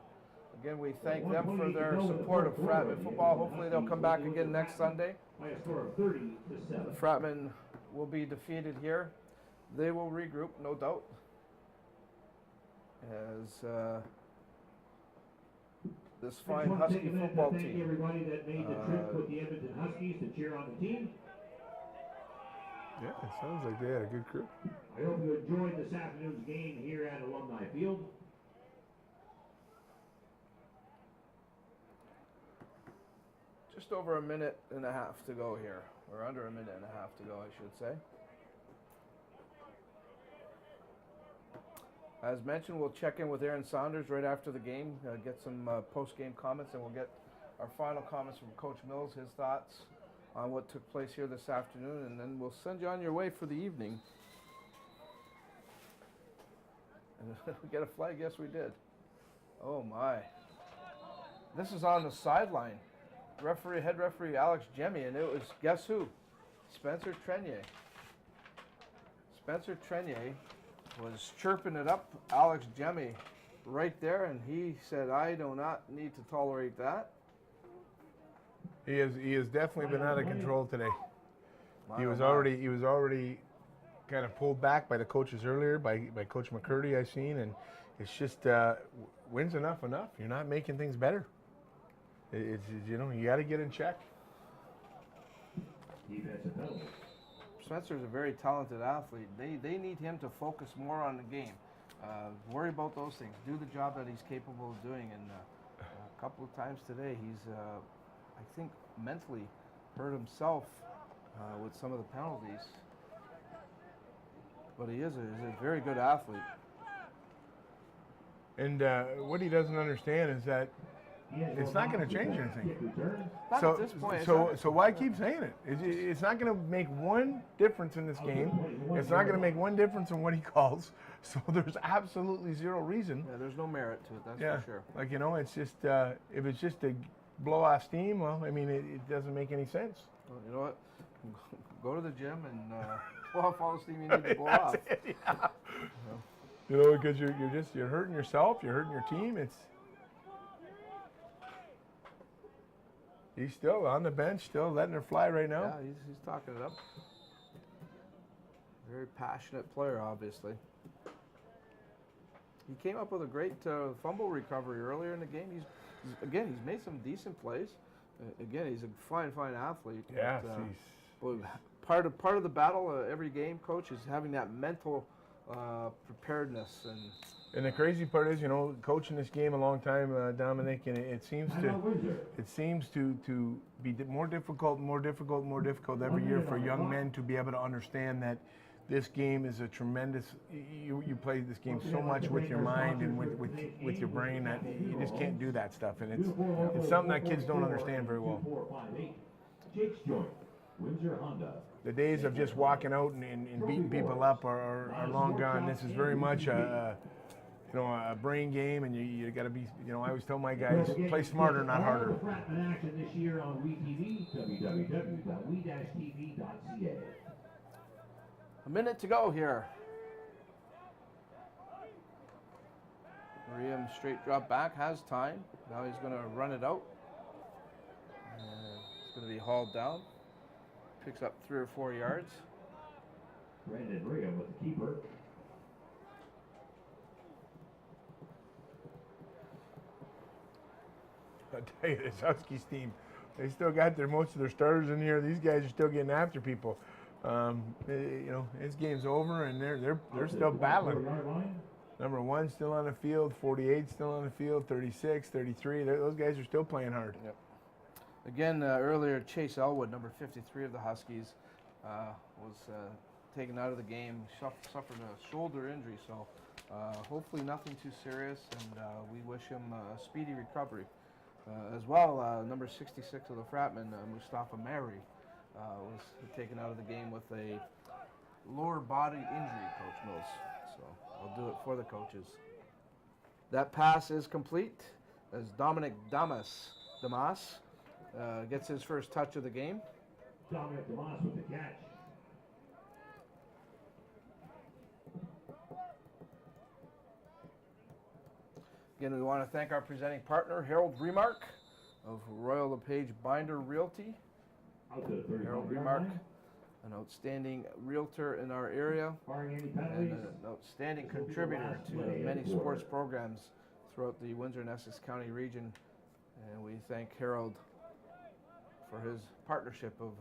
again, we thank them for their support of Fratmen football. Hopefully, they'll come back again next Sunday. The Fratmen will be defeated here. They will regroup, no doubt. As this fine Husky football team. Thank everybody that made the trip with the Edmonton Huskies to cheer on the team. yeah, it sounds like they had a good crew. I hope you enjoyed this afternoon's game here at Alumni Field. Just over a minute and a half to go here, or under a minute and a half to go, I should say. As mentioned, we'll check in with Aaron Saunders right after the game, get some post-game comments, and we'll get our final comments from Coach Mills, his thoughts on what took place here this afternoon, and then we'll send you on your way for the evening. And we get a flag? Yes, we did. Oh my. This is on the sideline. Head referee Alex Jemmy, and it was, guess who? Spencer Trenier. Spencer Trenier was chirping it up, Alex Jemmy, right there, and he said, I do not need to tolerate that. He has definitely been out of control today. He was my. already kind of pulled back by the coaches earlier, by Coach McCurdy I've seen, and it's just wins enough. You're not making things better. It's you got to get in check. Defensive penalty. Spencer's a very talented athlete. They need him to focus more on the game. Worry about those things. Do the job that he's capable of doing. And a couple of times today, he's, I think, mentally hurt himself with some of the penalties. But he is a very good athlete. And what he doesn't understand is that it's not going to change anything. Not at this point, So why keep saying it? It's not going to make one difference in this game. It's not going to make one difference in what he calls. So there's absolutely zero reason. Yeah, there's no merit to it, that's for sure. Like, it's just, if it's just to blow off steam, well, I mean, it doesn't make any sense. Well, you know what? Go to the gym and blow off all the steam you need to blow off. Yeah. Because you're hurting yourself, you're hurting your team. He's still on the bench, still letting her fly right now. Yeah, he's talking it up. Very passionate player, obviously. He came up with a great fumble recovery earlier in the game. He's made some decent plays. Again, he's a fine athlete. Yeah, but part of the battle every game, coach, is having that mental preparedness. And the crazy part is, coaching this game a long time, Dominic, and it seems to be more difficult every year for young men to be able to understand that this game is a tremendous. You play this game so much with your mind and with your brain that you just can't do that stuff, and it's something that kids don't understand very well. Windsor Honda. The days of just walking out and beating people up are long gone. This is very much a brain game, and you got to be. I always tell my guys, play smarter, not harder. Fratmen action this year on WE-TV, www.we-TV.ca. A minute to go here. Miriam straight drop back, has time. Now he's going to run it out. It's going to be hauled down. Picks up 3 or 4 yards. Brandon Miriam with the keeper. tell you, this Huskies team, they still got most of their starters in here. These guys are still getting after people. This game's over, and they're still battling. Number 1 still on the field, 48 still on the field, 36, 33. Those guys are still playing hard. Yep. Again, earlier, Chase Elwood, number 53 of the Huskies, was taken out of the game, suffered a shoulder injury, so hopefully nothing too serious, and we wish him a speedy recovery. As well, number 66 of the Fratmen, Mustafa Mary, was taken out of the game with a lower body injury, Coach Mills. So I'll do it for the coaches. That pass is complete as Dominic Damas gets his first touch of the game. Dominic Damas with the catch. Again, we want to thank our presenting partner, Harold Remark of Royal LePage Binder Realty. Harold Remark, an outstanding realtor in our area and an outstanding contributor to many sports programs throughout the Windsor and Essex County region. And we thank Harold for his partnership of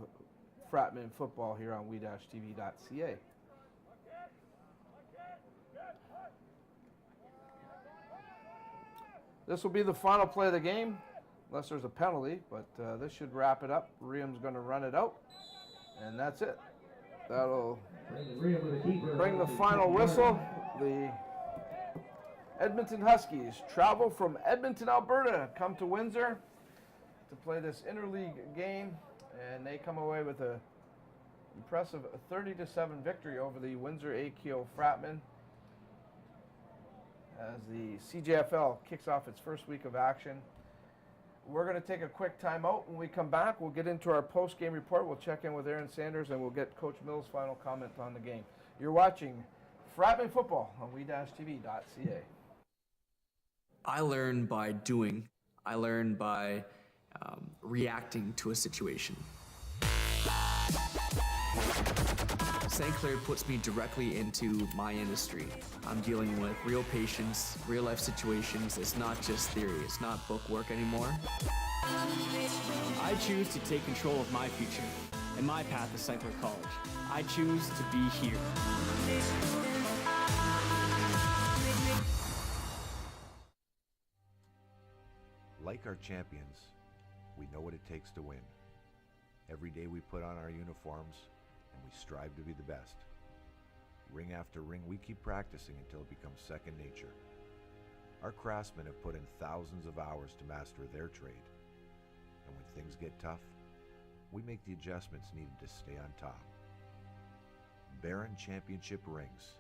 Fratmen football here on WE-TV.ca. This will be the final play of the game, unless there's a penalty, but this should wrap it up. Riam's going to run it out, and that's it. That'll bring the final whistle. The Edmonton Huskies travel from Edmonton, Alberta, come to Windsor to play this interleague game, and they come away with an impressive 30-7 victory over the Windsor AKO Fratmen, as the CJFL kicks off its first week of action. We're going to take a quick timeout. When we come back, we'll get into our post-game report. We'll check in with Aaron Sanders, and we'll get Coach Mills' final comment on the game. You're watching Fratmen football on WE-TV.ca. I learn by doing. I learn by reacting to a situation. St. Clair puts me directly into my industry. I'm dealing with real patients, real life situations. It's not just theory, it's not book work anymore. I choose to take control of my future and my path to St. Clair College. I choose to be here. Like our champions, we know what it takes to win. Every day we put on our uniforms and we strive to be the best. Ring after ring, we keep practicing until it becomes second nature. Our craftsmen have put in thousands of hours to master their trade. And when things get tough, we make the adjustments needed to stay on top. Baron Championship rings.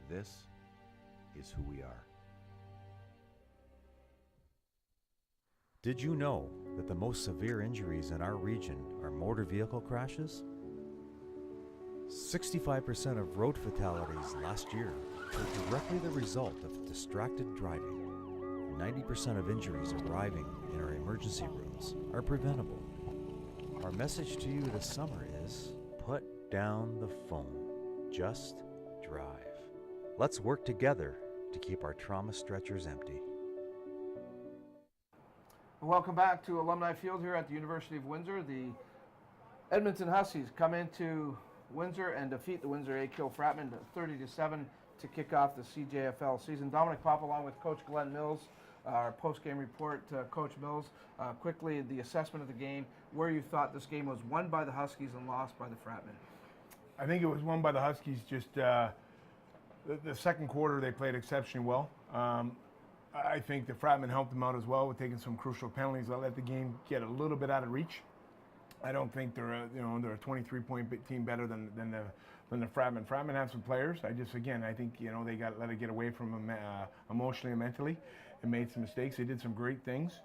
This is who we are. Did you know that the most severe injuries in our region are motor vehicle crashes? 65% of road fatalities last year were directly the result of distracted driving. 90% of injuries arriving in our emergency rooms are preventable. Our message to you this summer is, put down the phone. Just drive. Let's work together to keep our trauma stretchers empty. Welcome back to Alumni Field here at the University of Windsor. The Edmonton Huskies come into Windsor and defeat the Windsor AKO Fratmen 30-7 to kick off the CJFL season. Dominic Pop along with Coach Glenn Mills, our post-game report. Coach Mills, quickly the assessment of the game, where you thought this game was won by the Huskies and lost by the Fratmen. I think it was won by the Huskies. Just the second quarter they played exceptionally well. I think the Fratmen helped them out as well with taking some crucial penalties that let the game get a little bit out of reach. I don't think they're a 23-point team better than the Fratmen. Fratmen have some players. I think they got let it get away from them emotionally and mentally, and made some mistakes. They did some great things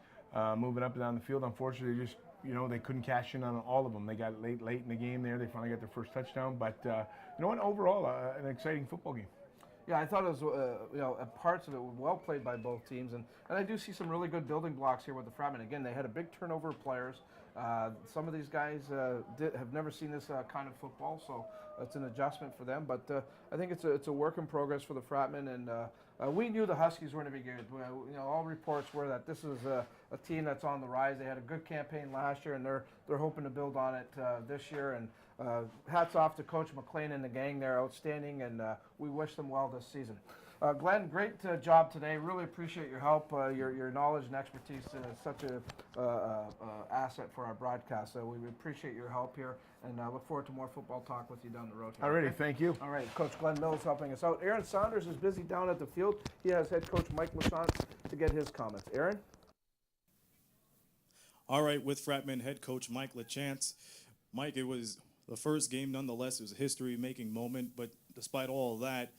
moving up and down the field. Unfortunately, they couldn't cash in on all of them. They got late in the game there. They finally got their first touchdown. But overall, an exciting football game. Yeah, I thought it was, parts of it were well played by both teams, and I do see some really good building blocks here with the Fratmen. Again, they had a big turnover of players. Some of these guys have never seen this kind of football, so it's an adjustment for them. But I think it's a work in progress for the Fratmen, and we knew the Huskies were going to be good. All reports were that this is a team that's on the rise. They had a good campaign last year, and they're hoping to build on it this year. And hats off to Coach McLean and the gang. They're outstanding, and we wish them well this season. Glenn, great job today. Really appreciate your help. Your knowledge and expertise is such a asset for our broadcast. So we appreciate your help here, and look forward to more football talk with you down the road here. Alrighty, thank you. All right, Coach Glenn Mills helping us out. Aaron Saunders is busy down at the field. He has head coach Mike Lachance to get his comments. Aaron? All right, with Fratmen head coach Mike Lachance. Mike, it was the first game nonetheless. It was a history-making moment, but despite all of that,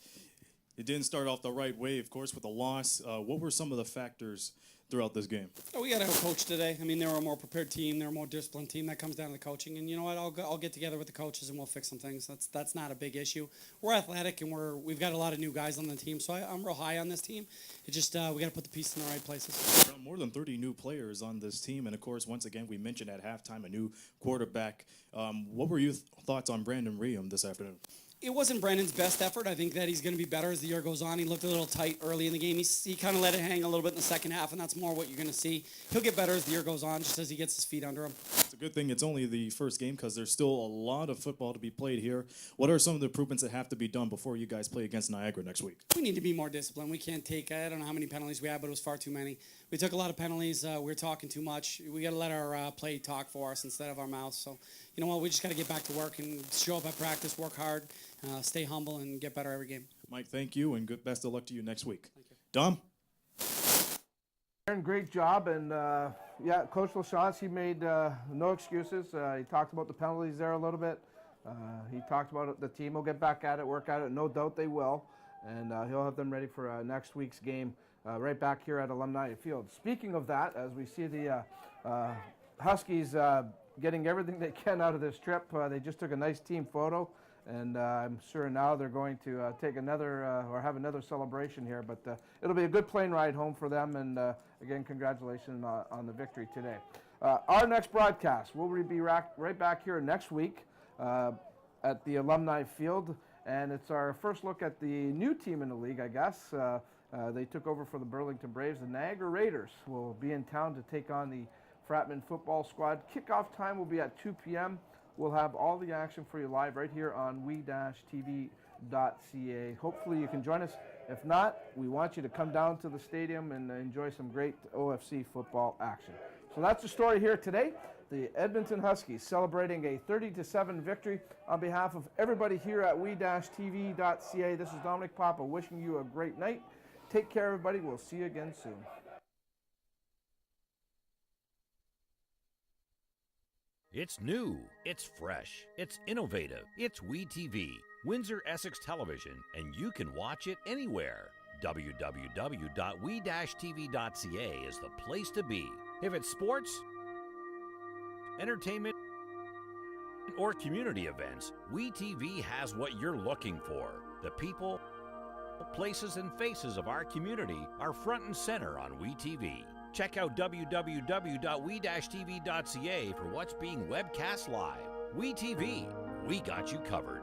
it didn't start off the right way, of course, with a loss. What were some of the factors throughout this game? We got a coach today. I mean, they were a more prepared team. They're a more disciplined team. That comes down to the coaching. And you know what? I'll get together with the coaches and we'll fix some things. That's not a big issue. We're athletic and we've got a lot of new guys on the team. So I'm real high on this team. It's just we got to put the pieces in the right places. More than 30 new players on this team. And, of course, once again, we mentioned at halftime a new quarterback. What were your thoughts on Brandon Riem this afternoon? It wasn't Brandon's best effort. I think that he's going to be better as the year goes on. He looked a little tight early in the game. He kind of let it hang a little bit in the second half, and that's more what you're going to see. He'll get better as the year goes on, just as he gets his feet under him. It's a good thing it's only the first game because there's still a lot of football to be played here. What are some of the improvements that have to be done before you guys play against Niagara next week? We need to be more disciplined. We can't take, I don't know how many penalties we had, but it was far too many. We took a lot of penalties. We were talking too much. We got to let our play talk for us instead of our mouths. So, you know what, we just got to get back to work and show up at practice, work hard, stay humble, and get better every game. Mike, thank you, and best of luck to you next week. Thank you. Dom? Aaron, great job. And, Coach Lachance, he made no excuses. He talked about the penalties there a little bit. He talked about the team will get back at it, work at it. No doubt they will. And he'll have them ready for next week's game right back here at Alumni Field. Speaking of that, as we see the Huskies getting everything they can out of this trip, they just took a nice team photo. And I'm sure now they're going to take another or have another celebration here. But it'll be a good plane ride home for them. And again, congratulations on the victory today. Our next broadcast, we'll be right back here next week at the Alumni Field. And it's our first look at the new team in the league, I guess. They took over for the Burlington Braves. The Niagara Raiders will be in town to take on the Fratmen football squad. Kickoff time will be at 2 p.m. We'll have all the action for you live right here on WE-TV.ca. Hopefully you can join us. If not, we want you to come down to the stadium and enjoy some great OFC football action. So that's the story here today. The Edmonton Huskies celebrating a 30-7 victory. On behalf of everybody here at WE-TV.ca, this is Dominic Papa wishing you a great night. Take care, everybody. We'll see you again soon. It's new, it's fresh, it's innovative, it's WE-TV, Windsor Essex Television, and you can watch it anywhere. www.we-tv.ca is the place to be. If it's sports, entertainment, or community events, WE-TV has what you're looking for. The people, places, and faces of our community are front and center on WE-TV. Check out www.we-tv.ca for what's being webcast live. WE-TV, we got you covered.